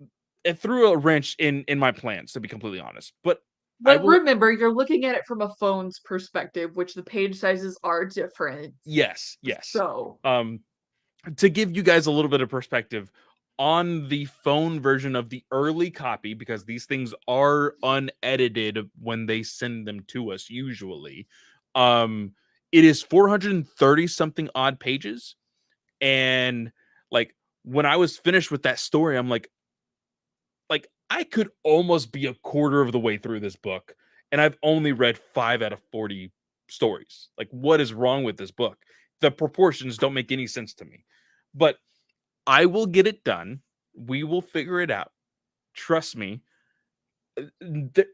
Speaker 1: it threw a wrench in my plans, to be completely honest. But I
Speaker 2: but
Speaker 1: will
Speaker 2: remember, you're looking at it from a phone's perspective, which the page sizes are different.
Speaker 1: yes, yes.
Speaker 2: So
Speaker 1: Um to give you guys a little bit of perspective on the phone version of the early copy, because these things are unedited when they send them to us usually, um it is 430 something odd pages. And like when I was finished with that story, I'm like I could almost be a quarter of the way through this book, and I've only read 5 out of 40 stories. Like, what is wrong with this book? The proportions don't make any sense to me. But I will get it done. We will figure it out. Trust me. Th-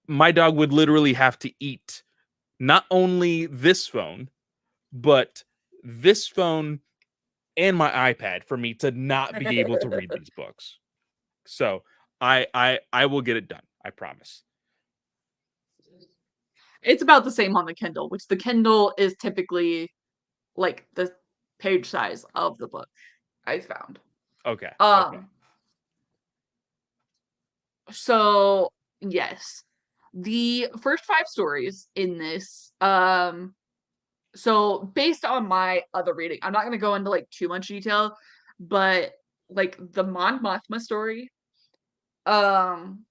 Speaker 1: my dog would literally have to eat not only this phone, but this phone and my iPad for me to not be able to read these books. So I will get it done. I promise.
Speaker 2: it's about the same on the Kindle, which the Kindle is typically like the page size of the book, I found.
Speaker 1: Okay. Okay.
Speaker 2: Um, so yes. The first 5 stories in this, so based on my other reading, I'm not gonna go into like too much detail, but like the Mon Mothma story, um,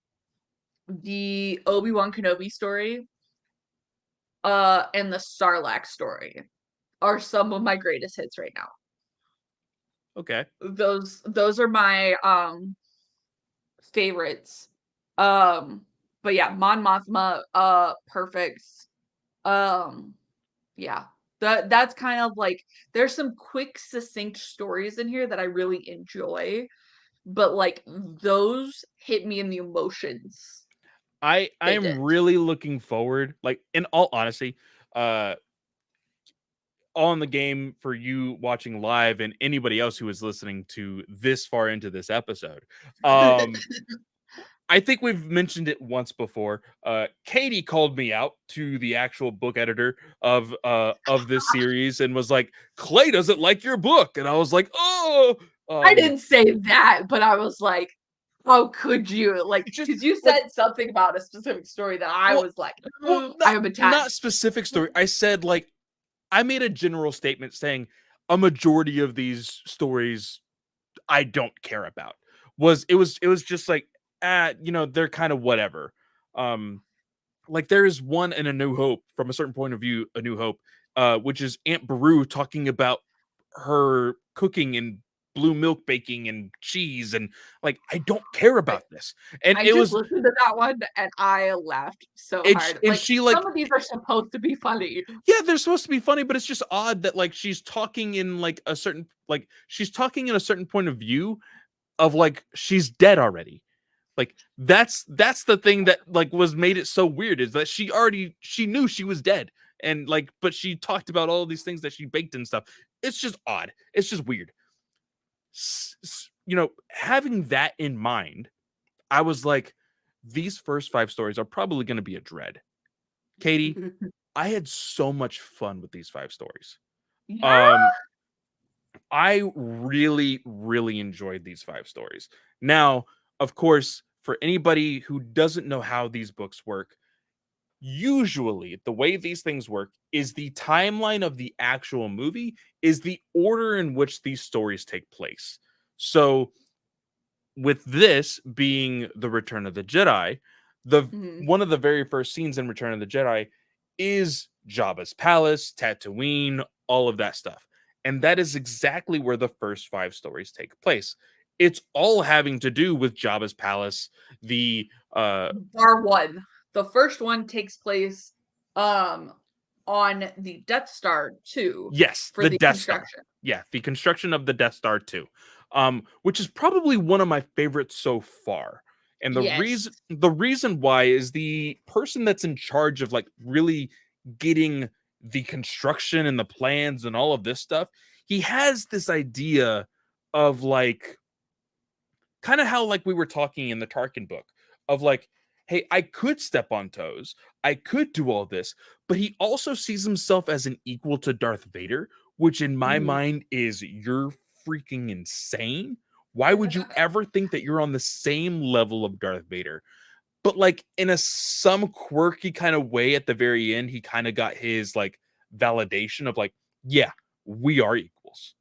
Speaker 2: the Obi-Wan Kenobi story, and the Sarlacc story are some of my greatest hits right now.
Speaker 1: Okay.
Speaker 2: Those are my favorites. Um, but yeah, Mon Mothma, perfect. Um, yeah. That's kind of like there's some quick, succinct stories in here that I really enjoy, but like those hit me in the emotions.
Speaker 1: I
Speaker 2: They
Speaker 1: am
Speaker 2: did.
Speaker 1: really looking forward, like in all honesty, uh all in the game for you watching live and anybody else who is listening to this far into this episode. Um I think we've mentioned it once before. Katie called me out to the actual book editor of this series and was like, "Clay doesn't like your book," and I was like, "Oh,
Speaker 2: I
Speaker 1: yeah."
Speaker 2: didn't say that, but I was like, how could you? Like,
Speaker 1: It's just
Speaker 2: because you
Speaker 1: like,
Speaker 2: said something about a specific story that I
Speaker 1: well,
Speaker 2: was like,
Speaker 1: well,
Speaker 2: I
Speaker 1: not
Speaker 2: am
Speaker 1: not
Speaker 2: attached.
Speaker 1: specific story. I said like I made a general statement saying a majority of these stories I don't care about. It was just like, they're kind of whatever. Um, like there is one in A New Hope, from a certain point of view, A New Hope, which is Aunt Beru talking about her cooking and blue milk baking and cheese, and like I don't care
Speaker 2: Like,
Speaker 1: about this. And
Speaker 2: I
Speaker 1: it
Speaker 2: just
Speaker 1: was
Speaker 2: listened to that one and I laughed so
Speaker 1: it's
Speaker 2: hard.
Speaker 1: and
Speaker 2: Like,
Speaker 1: she
Speaker 2: some
Speaker 1: like
Speaker 2: of these are supposed to be funny.
Speaker 1: yeah, they're supposed to be funny, but it's just odd that like she's talking in like a certain like she's talking in a certain point of view of like she's dead already. Like that's the thing that like was made it so weird, is that she knew she was dead, and like but she talked about all these things that she baked and stuff. It's just odd. It's just weird. Having that in mind, I was like, these first 5 stories are probably going to be a dread. Katie, I had so much fun with these 5 stories.
Speaker 2: Yeah.
Speaker 1: Um, I really, really enjoyed these 5 stories. Now, of course, for anybody who doesn't know how these books work, usually the way these things work is the timeline of the actual movie is the order in which these stories take place. So, with this being the Return of the Jedi, the
Speaker 2: Mhm.
Speaker 1: one of the very first scenes in Return of the Jedi is Jabba's palace, Tatooine, all of that stuff. And that is exactly where the first 5 stories take place. It's all having to do with Jabba's palace, the
Speaker 2: Bar one. The first one takes place um on the Death Star 2
Speaker 1: yes,
Speaker 2: for
Speaker 1: the
Speaker 2: the
Speaker 1: Death Star.
Speaker 2: construction.
Speaker 1: Yeah, the construction of the Death Star 2. Which is probably one of my favorites so far. And the
Speaker 2: Yes.
Speaker 1: reason why is the person that's in charge of like really getting the construction and the plans and all of this stuff. He has this idea of like kind of how like we were talking in the Tarkin book of like, hey, I could step on toes, I could do all this, but he also sees himself as an equal to Darth Vader, which in my
Speaker 2: Mhm.
Speaker 1: mind is you're freaking insane. Why would you ever think that you're on the same level of Darth Vader? But like in a some quirky kind of way at the very end, he kind of got his like validation of like, yeah, we are equals.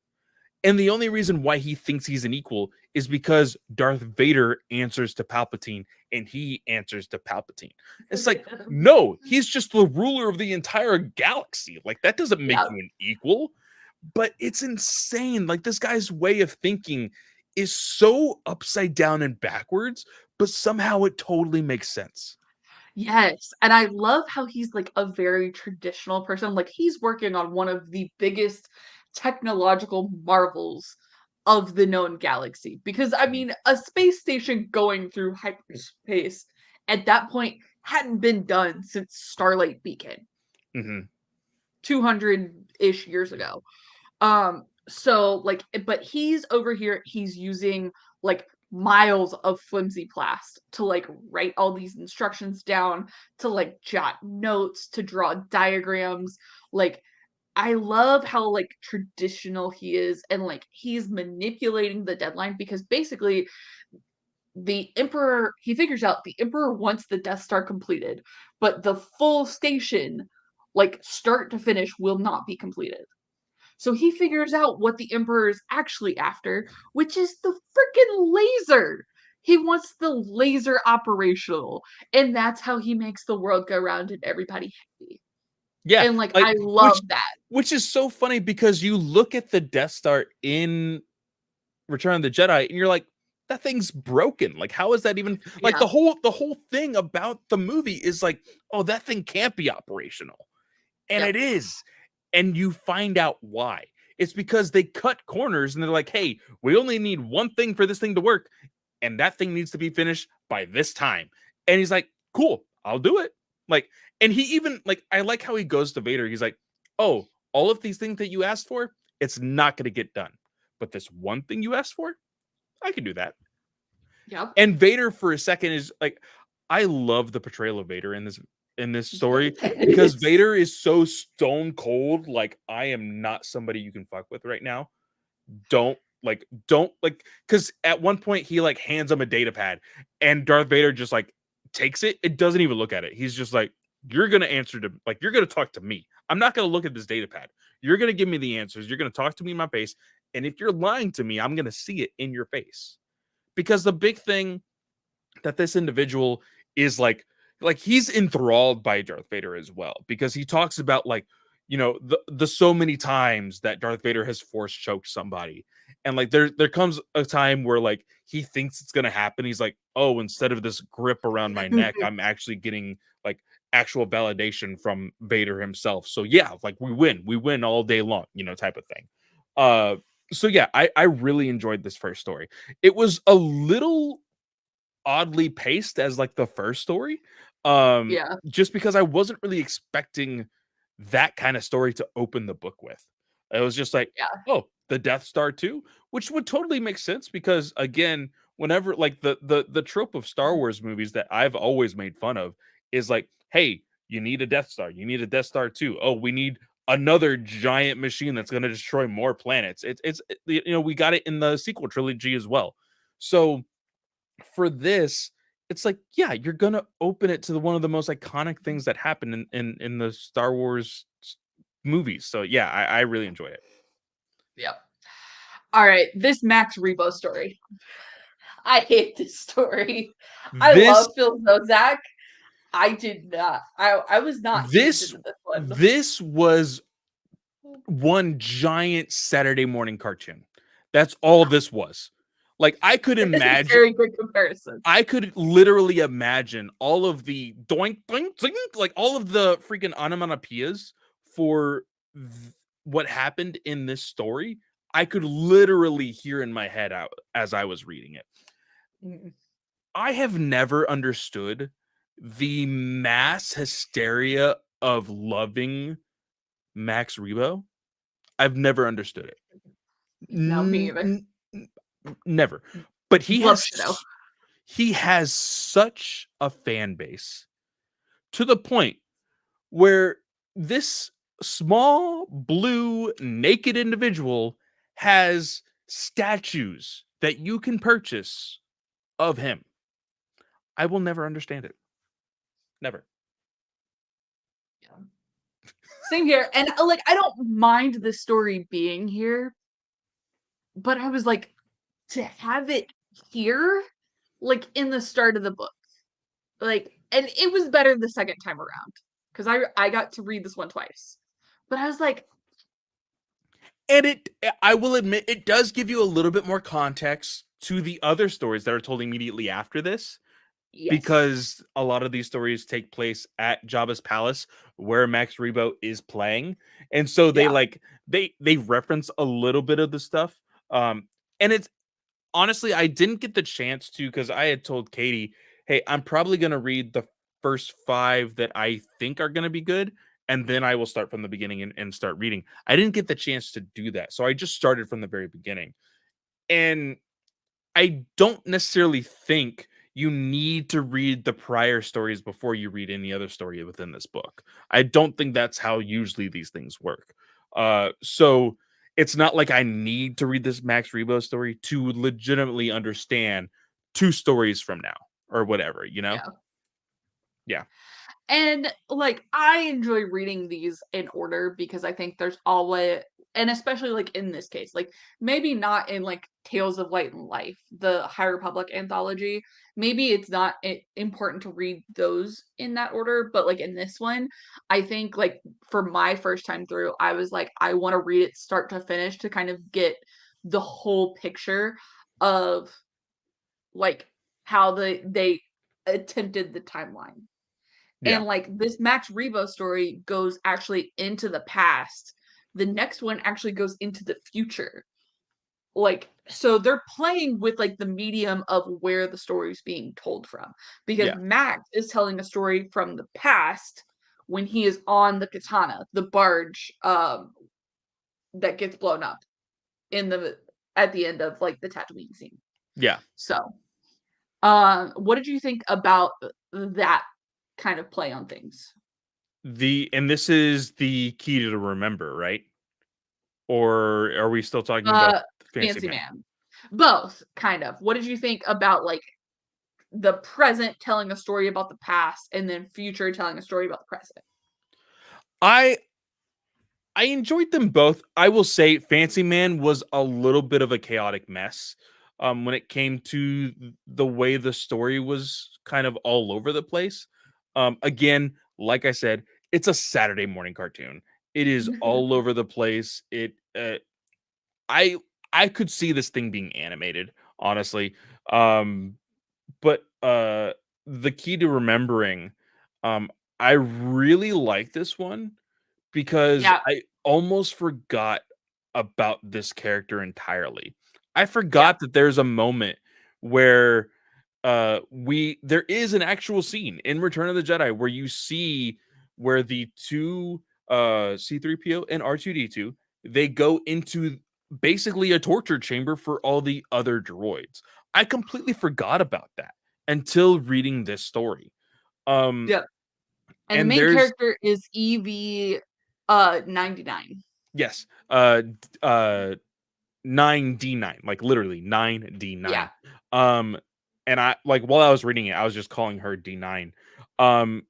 Speaker 1: And the only reason why he thinks he's an equal is because Darth Vader answers to Palpatine and he answers to Palpatine. It's like, no, he's just the ruler of the entire galaxy. Like, that doesn't make
Speaker 2: Yeah.
Speaker 1: you an equal, but it's insane. Like, this guy's way of thinking is so upside down and backwards, but somehow it totally makes sense.
Speaker 2: Yes, and I love how he's like a very traditional person. Like he's working on one of the biggest technological marvels of the known galaxy. Because I mean, a space station going through hyperspace at that point hadn't been done since Starlight Beacon
Speaker 1: Mm-hmm.
Speaker 2: 200-ish years ago. So like, but he's over here, he's using like miles of flimsy plast to like write all these instructions down, to like jot notes, to draw diagrams. Like, I love how like traditional he is, and like he's manipulating the deadline because basically the emperor, he figures out the emperor wants the Death Star completed, but the full station, like start to finish, will not be completed. So he figures out what the Emperor is actually after, which is the freaking laser. He wants the laser operational. And that's how he makes the world go round and everybody happy.
Speaker 1: Yeah,
Speaker 2: And like,
Speaker 1: like
Speaker 2: I
Speaker 1: which
Speaker 2: love that.
Speaker 1: which is so funny because you look at the Death Star in Return of the Jedi, and you're like, that thing's broken. Like, how is that even like
Speaker 2: Yeah.
Speaker 1: the whole thing about the movie is like, oh, that thing can't be operational. And
Speaker 2: Yep.
Speaker 1: it is. And you find out why. It's because they cut corners and they're like, hey, we only need one thing for this thing to work, and that thing needs to be finished by this time. And he's like, cool, I'll do it. Like, and he even like, I like how he goes to Vader. He's like, oh, all of these things that you asked for, it's not going to get done. But this one thing you asked for, I can do that.
Speaker 2: Yep.
Speaker 1: And Vader for a second is like, I love the portrayal of Vader in this story because
Speaker 2: Yes.
Speaker 1: Vader is so stone cold. Like, I am not somebody you can fuck with right now. Don't like, because at one point he like hands him a data pad and Darth Vader just like takes it. It doesn't even look at it. He's just like, you're gonna answer to, like, you're gonna talk to me. I'm not gonna look at this data pad. You're gonna give me the answers. You're gonna talk to me in my face. And if you're lying to me, I'm gonna see it in your face. Because the big thing that this individual is like he's enthralled by Darth Vader as well, because he talks about, like, the so many times that Darth Vader has force choked somebody. And like there comes a time where like he thinks it's going to happen. He's like, "Oh, instead of this grip around my neck, I'm actually getting like actual validation from Vader himself." So yeah, like we win all day long, type of thing. Uh so yeah, I really enjoyed this first story. It was a little oddly paced as like the first story,
Speaker 2: Yeah.
Speaker 1: just because I wasn't really expecting that kind of story to open the book with. It was just like,
Speaker 2: Yeah.
Speaker 1: oh, the Death Star 2, which would totally make sense because again, whenever like the trope of Star Wars movies that I've always made fun of is like, hey, you need a Death Star, you need a Death Star 2. Oh, we need another giant machine that's going to destroy more planets. We got it in the sequel trilogy as well. So for this, it's like, yeah, you're gonna open it to one of the most iconic things that happened in the Star Wars movies. So yeah, I really enjoy it.
Speaker 2: Yep. All right, this Max Rebo story. I hate this story. I
Speaker 1: This
Speaker 2: love Phil Zozak. I did not. I was not eased
Speaker 1: this
Speaker 2: into this one.
Speaker 1: this was one giant Saturday morning cartoon. That's all this was. Like
Speaker 2: It's a very good comparison.
Speaker 1: I could literally imagine all of the doink doink doink, like all of the freaking onomatopoeias for what happened in this story. I could literally hear in my head out as I was reading it.
Speaker 2: Mm.
Speaker 1: I have never understood the mass hysteria of loving Max Rebo. I've never understood it.
Speaker 2: No, me either.
Speaker 1: Never. But
Speaker 2: Love Shadow.
Speaker 1: he has such a fan base to the point where this small blue naked individual has statues that you can purchase of him. I will never understand it. Never.
Speaker 2: Same here. And like I don't mind the story being here, but I was like, to have it here, like in the start of the book. Like, and it was better the second time around. Because I got to read this one twice. But I was like,
Speaker 1: And I will admit, it does give you a little bit more context to the other stories that are told immediately after this,
Speaker 2: yes.
Speaker 1: because a lot of these stories take place at Jabba's palace where Max Rebo is playing. And so they
Speaker 2: Yeah.
Speaker 1: like they reference a little bit of the stuff. And it's honestly, I didn't get the chance to, because I had told Katie, hey, I'm probably gonna read the first five that I think are gonna be good, and then I will start from the beginning and start reading. I didn't get the chance to do that. So I just started from the very beginning. And I don't necessarily think you need to read the prior stories before you read any other story within this book. I don't think that's how usually these things work. So it's not like I need to read this Max Rebo story to legitimately understand two stories from now or whatever, you know?
Speaker 2: Yeah.
Speaker 1: Yeah.
Speaker 2: And like I enjoy reading these in order because I think there's always, and especially like in this case, like maybe not in like Tales of Light and Life, the High Republic anthology. Maybe it's not important to read those in that order, but like in this one, I think like for my first time through, I was like, I want to read it start to finish to kind of get the whole picture of like how they attempted the timeline.
Speaker 1: Yeah.
Speaker 2: And like this Max Rebo story goes actually into the past. The next one actually goes into the future. Like, so they're playing with like the medium of where the story is being told from. Because
Speaker 1: Yeah.
Speaker 2: Max is telling a story from the past when he is on the katana, the barge that gets blown up in the at the end of like the Tatooine scene.
Speaker 1: Yeah.
Speaker 2: So What did you think about that kind of play on things?
Speaker 1: And this is the key to remember, right? Or are we still talking about
Speaker 2: Uh,
Speaker 1: Fancy
Speaker 2: Fancy
Speaker 1: Man?
Speaker 2: Man. Both, kind of. What did you think about, like, the present telling a story about the past and then future telling a story about the present?
Speaker 1: I I enjoyed them both. I will say Fancy Man was a little bit of a chaotic mess when it came to the way the story was kind of all over the place. Again, like I said, it's a Saturday morning cartoon. It is all over the place. I I could see this thing being animated, honestly. Um, but the key to remembering, um, I really like this one because
Speaker 2: Yeah,
Speaker 1: I almost forgot about this character entirely. I
Speaker 2: yeah,
Speaker 1: forgot that there's a moment where we there is an actual scene in Return of the Jedi where you see where the two C3PO and R2D2 they go into basically a torture chamber for all the other droids. I completely forgot about that until reading this story. Um
Speaker 2: yeah, and the
Speaker 1: and
Speaker 2: main
Speaker 1: there's
Speaker 2: character is EV, 99.
Speaker 1: yes, 9D9, like literally
Speaker 2: Yeah,
Speaker 1: 9D9. Um, and I like while I was reading it, I was just calling her D9. Um,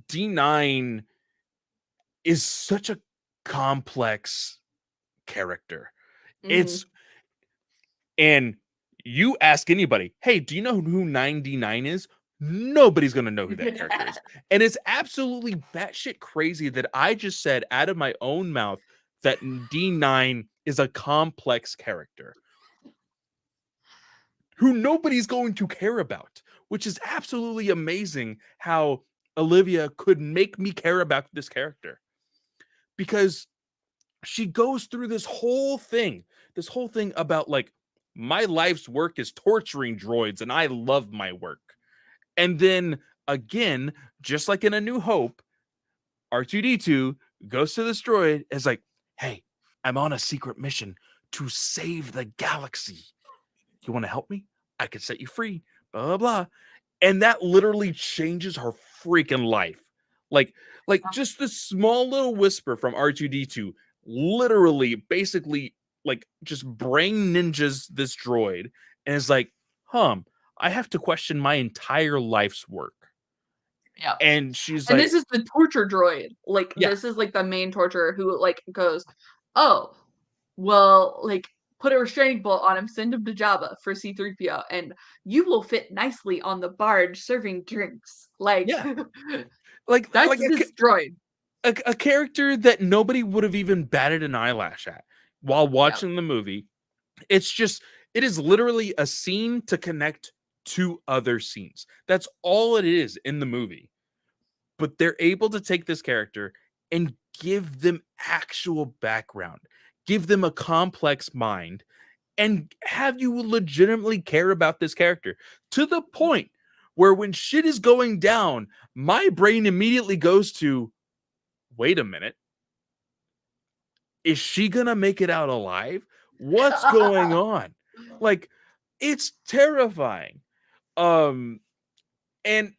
Speaker 1: D9 is such a complex character.
Speaker 2: mhm.
Speaker 1: It's and you ask anybody, hey, do you know who 9D9 is? Nobody's gonna know who that character is. And it's absolutely batshit crazy that I just said out of my own mouth that D9 is a complex character who nobody's going to care about, which is absolutely amazing how Olivia could make me care about this character because she goes through this whole thing about like my life's work is torturing droids and I love my work. And then again, just like in A New Hope, R2D2 goes to this droid and is like, "Hey, I'm on a secret mission to save the galaxy. You want to help me? I can set you free." Blah blah blah. And that literally changes her freaking life. Like, like just this small little whisper from R2D2 literally basically like just brain ninjas this droid and is like, I have to question my entire life's work.
Speaker 2: Yeah.
Speaker 1: And she's
Speaker 2: And
Speaker 1: like,
Speaker 2: this is the torture droid. Like,
Speaker 1: yeah,
Speaker 2: this is, like, the main torturer who, like, goes, "Oh, well, like, put a restraining bolt on him, send him to Jabba for C-3PO, and you will fit nicely on the barge serving drinks." Like,
Speaker 1: yeah, like
Speaker 2: that's this droid.
Speaker 1: a character that nobody would have even batted an eyelash at while
Speaker 2: Yeah.
Speaker 1: watching the movie. It's just it is literally a scene to connect to other scenes. That's all it is in the movie. But they're able to take this character and give them actual background, give them a complex mind, and have you legitimately care about this character to the point where when shit is going down, my brain immediately goes to, wait a minute, is she gonna make it out alive? What's going on? Like, it's terrifying. Um, and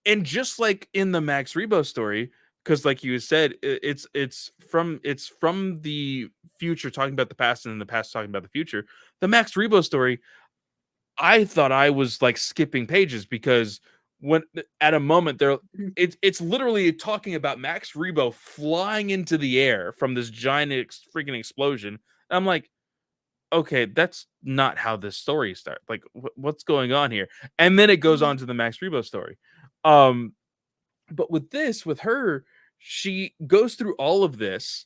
Speaker 1: and just like in the Max Rebo story, because like you said, it's from the future talking about the past, and then the past talking about the future. The Max Rebo story, I thought I was like skipping pages because when at a moment there, it's literally talking about Max Rebo flying into the air from this giant freaking explosion. I'm like, okay, that's not how this story starts. Like, what's going on here? And then it goes on to the Max Rebo story. Um, but with this, with her, she goes through all of this,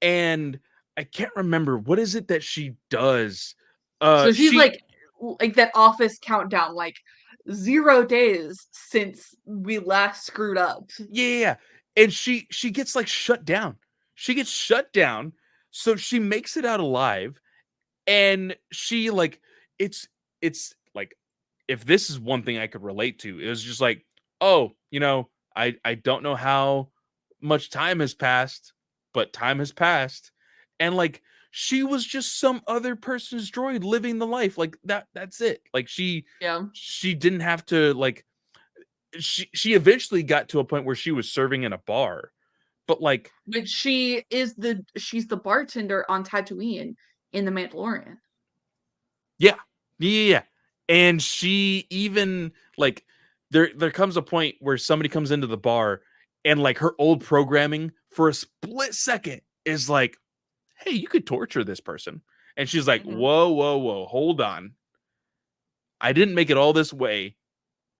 Speaker 1: and I can't remember what is it that she does.
Speaker 2: So she's
Speaker 1: She
Speaker 2: like that office countdown, like 0 days since we last screwed up.
Speaker 1: yeah, yeah, yeah. And she gets like shut down. She gets shut down, so she makes it out alive, and she like it's like if this is one thing I could relate to, it was just like, oh, I don't know how much time has passed, but time has passed, and like she was just some other person's droid living the life. Like that's it. Like
Speaker 2: Yeah.
Speaker 1: she didn't have to like she eventually got to a point where she was serving in a bar. But like
Speaker 2: Which she's the bartender on Tatooine in The Mandalorian.
Speaker 1: yeah. Yeah. And she even like there comes a point where somebody comes into the bar and like her old programming for a split second is like, "Hey, you could torture this person." And she's like,
Speaker 2: Mhm.
Speaker 1: "Whoa, whoa, whoa, hold on. I didn't make it all this way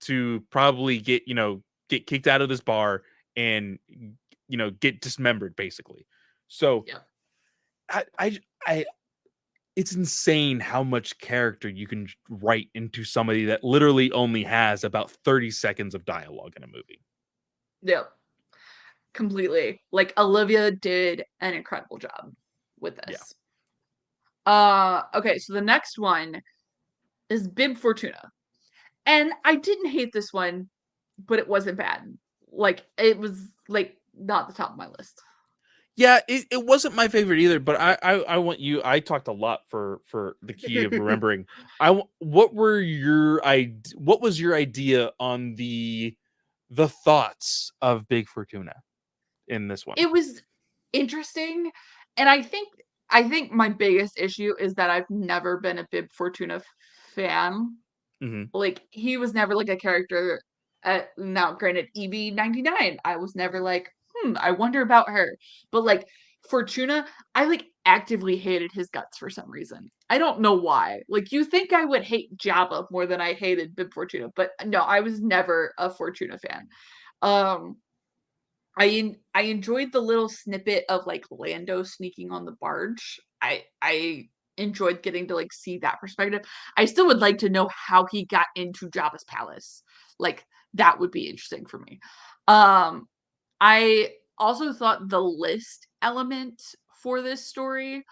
Speaker 1: to probably get, get kicked out of this bar and get dismembered basically." So,
Speaker 2: Yeah.
Speaker 1: I it's insane how much character you can write into somebody that literally only has about 30 seconds of dialogue in a movie.
Speaker 2: Yeah. Completely. Like Olivia did an incredible job with
Speaker 1: Yeah.
Speaker 2: this. Okay, so the next one is Bib Fortuna. And I didn't hate this one, but it wasn't bad. Like it was like not the top of my list.
Speaker 1: Yeah, it wasn't my favorite either, but I want you. I talked a lot for the key of remembering. What were what was your idea on the thoughts of Big Fortuna in this one?
Speaker 2: It was interesting, and I think my biggest issue is that I've never been a Bib Fortuna fan.
Speaker 1: Hmm.
Speaker 2: Like, he was never, like, a character now granted, EV-99, I was never like, I wonder about her." But, like, Fortuna, I, like, actively hated his guts for some reason. I don't know why. Like, you think I would hate Jabba more than I hated Bib Fortuna, but no, I was never a Fortuna fan. Um, I enjoyed the little snippet of, like, Lando sneaking on the barge. I enjoyed getting to, like, see that perspective. I still would like to know how he got into Jabba's palace. Like, that would be interesting for me. Um, I also thought the list element for this story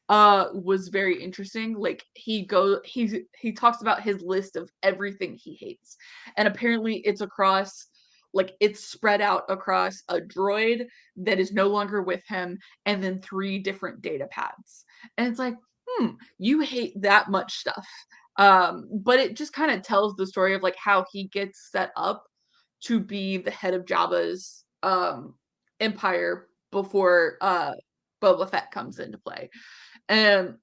Speaker 2: was very interesting. Like he talks about his list of everything he hates. And apparently it's spread out across a droid that is no longer with him and then three different data pads. And it's like, you hate that much stuff. But it just kind of tells the story of like how he gets set up to be the head of Jabba's empire before Boba Fett comes into play. And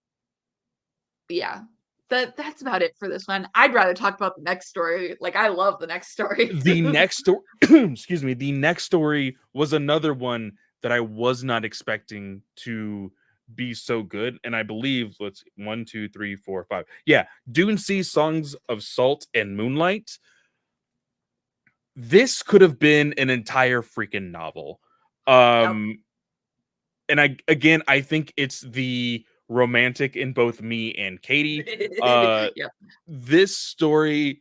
Speaker 2: yeah, that's about it for this one. I'd rather talk about the next story. Like I love the next story.
Speaker 1: The next story, excuse me, the next story was another one that I was not expecting to be so good. And I believe let's 1, 2, 3, 4, 5. Yeah, Dune Sea Songs of Salt and Moonlight. This could have been an entire freaking novel.
Speaker 2: Yep.
Speaker 1: Um, and I think it's the romantic in both me and Katie. Uh,
Speaker 2: Yep.
Speaker 1: this story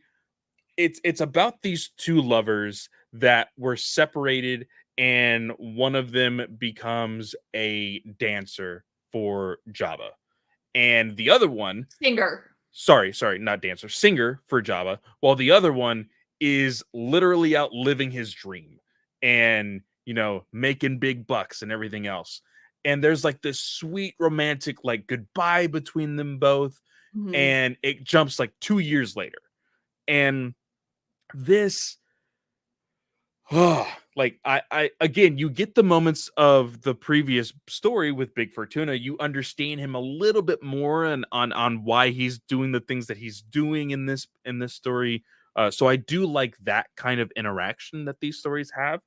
Speaker 1: it's about these two lovers that were separated and one of them becomes a dancer for Jabba and the other one
Speaker 2: Singer.
Speaker 1: sorry not dancer singer for Jabba while the other one is literally out living his dream and making big bucks and everything else and there's like this sweet romantic like goodbye between them both
Speaker 2: Mhm.
Speaker 1: and it jumps like 2 years later and this like I again you get the moments of the previous story with Big Fortuna you understand him a little bit more and on why he's doing the things that he's doing in this story so I do like that kind of interaction that these stories have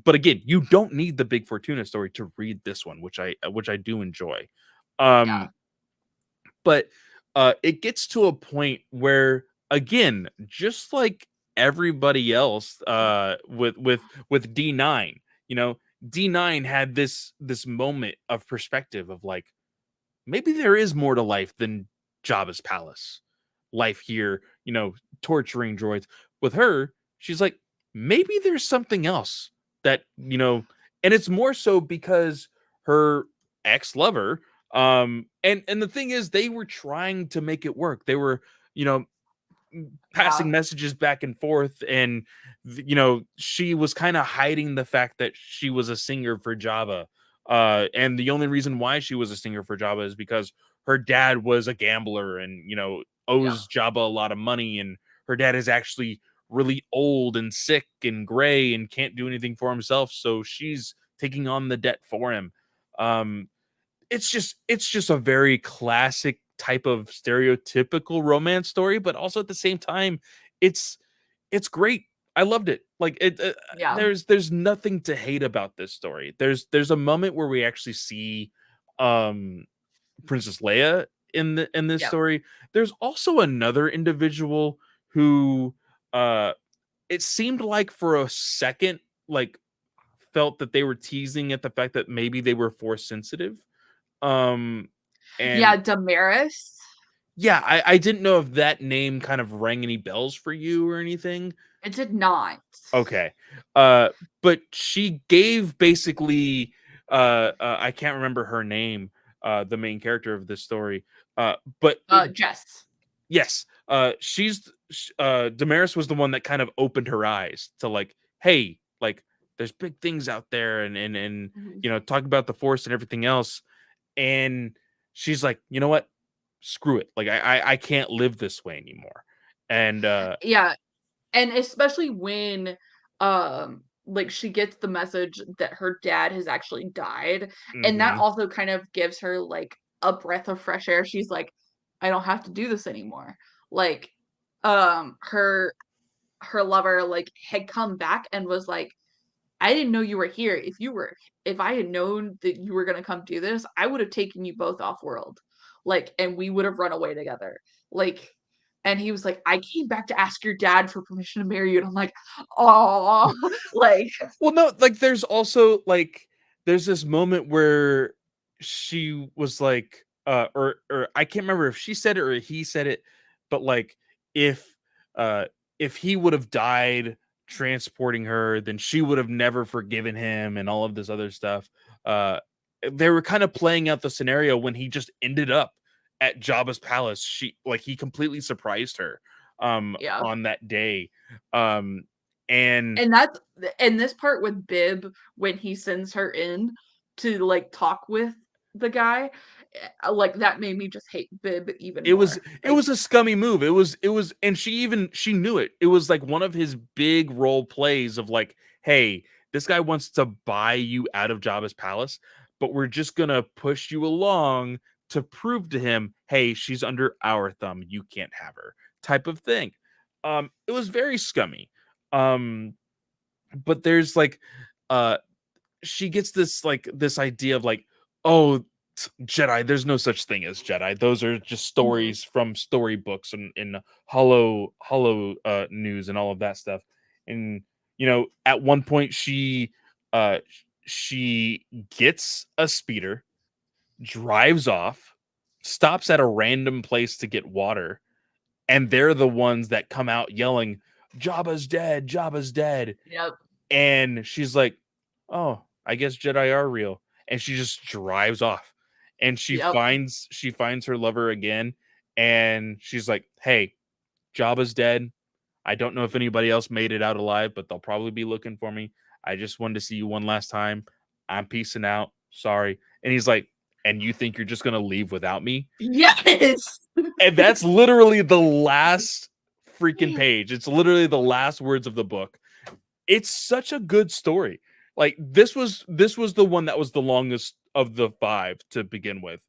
Speaker 1: but again you don't need the Big Fortuna story to read this one which I do enjoy
Speaker 2: Yeah.
Speaker 1: um but it gets to a point where again just like everybody else with D9 you know D9 had this moment of perspective of like maybe there is more to life than Jabba's palace life here torturing droids with her she's like maybe there's something else that and it's more so because her ex-lover and the thing is they were trying to make it work they were you know
Speaker 2: Yeah.
Speaker 1: passing messages back and forth and she was kind of hiding the fact that she was a singer for Java And the only reason why she was a singer for Jabba is because her dad was a gambler and
Speaker 2: Yeah.
Speaker 1: owes Jabba a lot of money, and her dad is actually really old and sick and gray and can't do anything for himself, so she's taking on the debt for him. Um, it's just a very classic type of stereotypical romance story, but also at the same time, it's it's great. I loved it. Like
Speaker 2: Yeah.
Speaker 1: there's nothing to hate about this story. There's a moment where we actually see um Princess Leia in this
Speaker 2: Yep.
Speaker 1: story. There's also another individual who uh it seemed like for a second, like, felt that they were teasing at the fact that maybe they were force sensitive. Um, and
Speaker 2: Yeah, Damaris.
Speaker 1: yeah, I didn't know if that name kind of rang any bells for you or anything.
Speaker 2: It did not.
Speaker 1: Okay. But she gave basically I can't remember her name, the main character of this story. But
Speaker 2: Jess.
Speaker 1: yes, Damaris was the one that kind of opened her eyes to, like, hey, like, there's big things out there, and
Speaker 2: Mhm.
Speaker 1: talk about the force and everything else. And she's like, you know what, screw it, like, I can't live this way anymore. And
Speaker 2: Yeah, and especially when, like, she gets the message that her dad has actually died, and that
Speaker 1: mhm,
Speaker 2: also kind of gives her, like, a breath of fresh air. She's like, "I don't have to do this anymore." Like, her lover, like, had come back and was like, "I didn't know you were here. If I had known that you were gonna come do this, I would have taken you both off world, like, and we would have run away together." Like, and he was like, "I came back to ask your dad for permission to marry you," and I'm like, "Oh," like,
Speaker 1: well, no, like, there's also, like, there's this moment where she was like, or I can't remember if she said it or he said it, but, like, if uh if he would have died transporting her, then she would have never forgiven him and all of this other stuff. uh they were kind of playing out the scenario when he just ended up at Jabba's palace. He completely surprised her
Speaker 2: yeah.
Speaker 1: on that day. um and
Speaker 2: And that's and this part with Bib when he sends her in to, like, talk with the guy, like, that made me just hate Bib even
Speaker 1: It was
Speaker 2: more.
Speaker 1: it
Speaker 2: Like,
Speaker 1: was a scummy move. It was, and she knew it. It was like one of his big role plays of, like, "Hey, this guy wants to buy you out of Jabba's palace, but we're just gonna push you along to prove to him, hey, she's under our thumb. You can't have her," type of thing. It was very scummy. Um, but there's like, uh, she gets this idea of, like, oh, Jedi, there's no such thing as Jedi. Those are just
Speaker 2: mhm,
Speaker 1: stories from storybooks and in hollow news and all of that stuff. And at one point uh she gets a speeder, drives off, stops at a random place to get water, and they're the ones that come out yelling, Jabba's dead, Jabba's dead.
Speaker 2: yep,
Speaker 1: And she's like, "Oh, I guess Jedi are real." And she just drives off. And
Speaker 2: yep.
Speaker 1: she finds her lover again, and she's like, "Hey, Jabba's dead. I don't know if anybody else made it out alive, but they'll probably be looking for me. I just wanted to see you one last time. I'm peacing out. Sorry." And he's like, "And you think you're just going to leave without me?"
Speaker 2: Yes!
Speaker 1: And that's literally the last freaking page. It's literally the last words of the book. It's such a good story. Like, this was the one that was the longest of the 5 to begin with,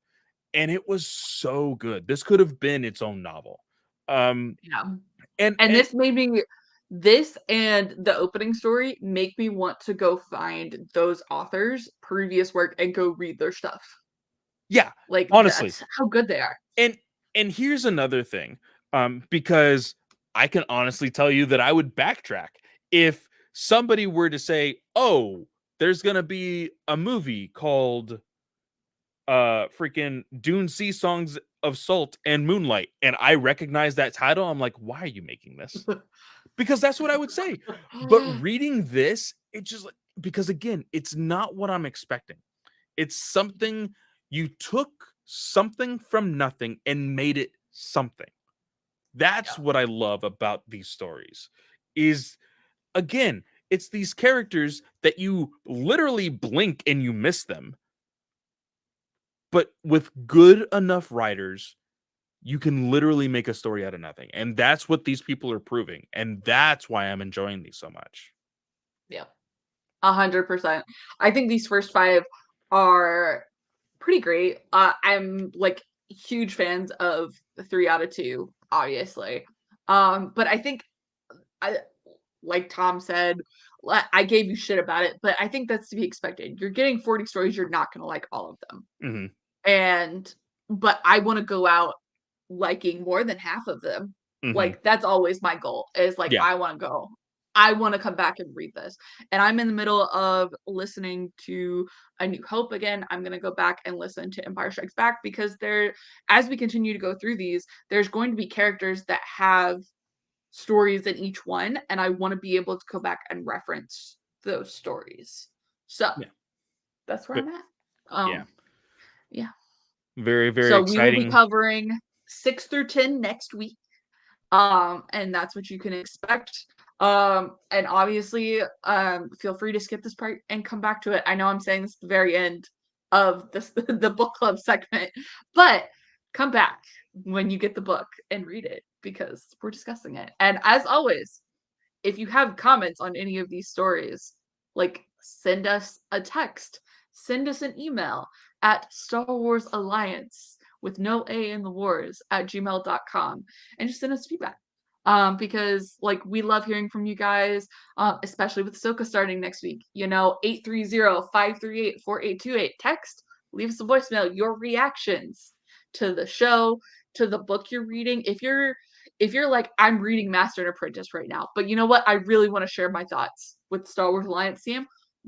Speaker 1: and it was so good. This could have been its own novel. Um,
Speaker 2: Yeah. And
Speaker 1: and
Speaker 2: this and the opening story make me want to go find those authors' previous work and go read their stuff.
Speaker 1: yeah,
Speaker 2: Like,
Speaker 1: honestly.
Speaker 2: that's how good they are.
Speaker 1: And here's another thing, because I can honestly tell you that I would backtrack if somebody were to say, "Oh, there's gonna be a movie called freaking Dune Sea Songs of Salt and Moonlight," and I recognize that title. I'm like, why are you making this? Because that's what I would say. But reading this, it just, like, because again, it's not what I'm expecting. It's something, you took something from nothing and made it something.
Speaker 2: Yeah,
Speaker 1: That's what I love about these stories. Is, again, it's these characters that you literally blink and you miss them, but with good enough writers, you can literally make a story out of nothing. And that's what these people are proving. And that's why I'm enjoying these so much.
Speaker 2: Yeah, 100%. I think these first 5 are pretty great. I'm like huge fans of 3 out of 2, obviously. But I think I like Tom said, I gave you shit about it, but I think that's to be expected. You're getting 40 stories, you're not gonna like all of them.
Speaker 1: Hmm.
Speaker 2: And but I wanna go out liking more than half of them.
Speaker 1: Hmm.
Speaker 2: Like, that's always my goal, is, like,
Speaker 1: Yeah.
Speaker 2: I wanna come back and read this. And I'm in the middle of listening to A New Hope again. I'm gonna go back and listen to Empire Strikes Back because as we continue to go through these, there's going to be characters that have stories in each one, and I wanna be able to go back and reference those stories. So,
Speaker 1: Yeah.
Speaker 2: that's where
Speaker 1: But
Speaker 2: I'm at.
Speaker 1: yeah.
Speaker 2: Yeah.
Speaker 1: Very, very
Speaker 2: So we will be
Speaker 1: exciting.
Speaker 2: covering 6 through 10 next week. And that's what you can expect. And obviously, feel free to skip this part and come back to it. I know I'm saying this at the very end of this the book club segment, but come back when you get the book and read it because we're discussing it. And as always, if you have comments on any of these stories, like send us a text, send us an email at Star Wars Alliance with no A in the wars at gmail.com and just send us feedback. Because like we love hearing from you guys, especially with Ahsoka starting next week. 830-538-4828. Text, leave us a voicemail, your reactions to the show, to the book you're reading. If you're like, I'm reading Master and Apprentice right now, but you know what? I really want to share my thoughts with Star Wars Alliance team.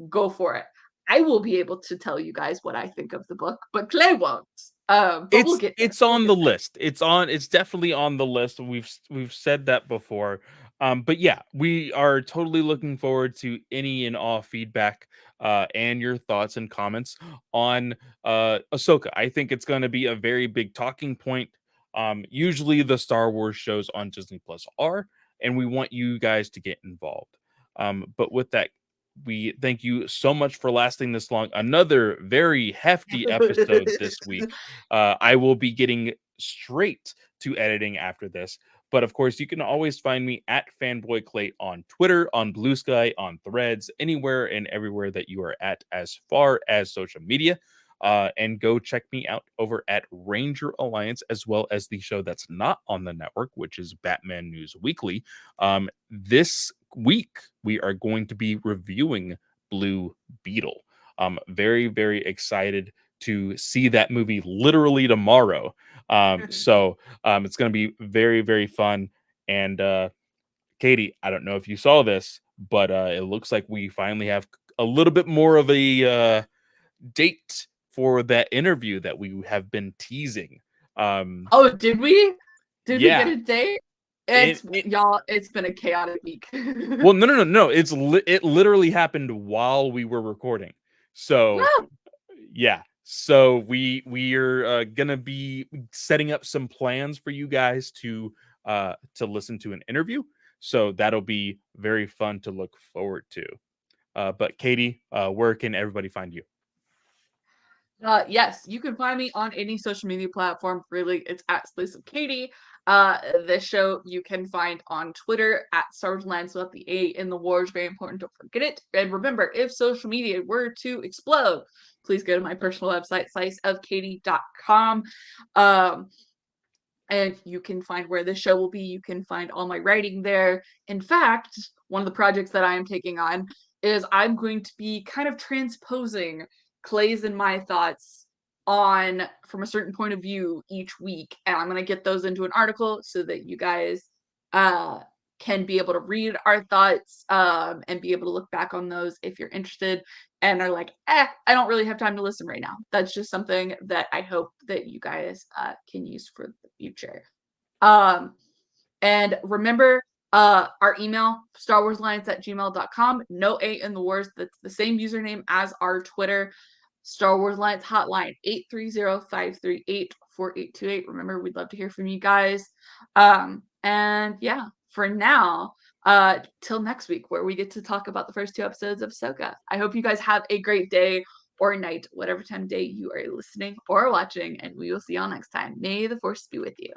Speaker 2: Go for it. I will be able to tell you guys what I think of the book, but Clay won't. But we'll get there.
Speaker 1: It's
Speaker 2: We'll
Speaker 1: on
Speaker 2: get
Speaker 1: the
Speaker 2: there.
Speaker 1: list. It's definitely on the list. We've said that before. But yeah, we are totally looking forward to any and all feedback and your thoughts and comments on Ahsoka. I think it's going to be a very big talking point. Usually the Star Wars shows on Disney Plus are, and we want you guys to get involved. But with that, we thank you so much for lasting this long. Another very hefty episode this week. I will be getting straight to editing after this. But of course, you can always find me at Fanboy Clay on Twitter, on Blue Sky, on Threads, anywhere and everywhere that you are at as far as social media. And go check me out over at Ranger Alliance, as well as the show that's not on the network, which is Batman News Weekly. This week, we are going to be reviewing Blue Beetle. Very, very excited to see that movie literally tomorrow. It's going to be very, very fun. And Katie, I don't know if you saw this, but it looks like we finally have a little bit more of a date for that interview that we have been teasing. Um,
Speaker 2: Oh, did we? Did we get
Speaker 1: yeah,
Speaker 2: a date?
Speaker 1: it,
Speaker 2: It's
Speaker 1: it
Speaker 2: y'all. It's been a chaotic week.
Speaker 1: well, no, no, no, no. It literally happened while we were recording. So
Speaker 2: Woo!
Speaker 1: yeah, so we're gonna be setting up some plans for you guys to listen to an interview. So that'll be very fun to look forward to. But Katie, where can everybody find you?
Speaker 2: Yes, you can find me on any social media platform. Really, it's at Slice of Katie. This show you can find on Twitter at Star Wars Alliance without the A in the wars. Very important. Don't forget it. And remember, if social media were to explode, please go to my personal website, sliceofkatie.com. Um, and you can find where this show will be. You can find all my writing there. In fact, one of the projects that I am taking on is I'm going to be kind of transposing Clay's and my thoughts on from a certain point of view each week, and I'm going to get those into an article so that you guys uh can be able to read our thoughts and be able to look back on those if you're interested and are like, I don't really have time to listen right now. That's just something that I hope that you guys can use for the future. Um, and remember, our email, StarWarsAlliance@gmail.com. No A in the wars. That's the same username as our Twitter. Star Wars Alliance hotline, 830-538-4828. Remember, we'd love to hear from you guys. And yeah, for now, till next week, where we get to talk about the first 2 episodes of Ahsoka. I hope you guys have a great day or night, whatever time of day you are listening or watching, and we will see y'all next time. May the force be with you.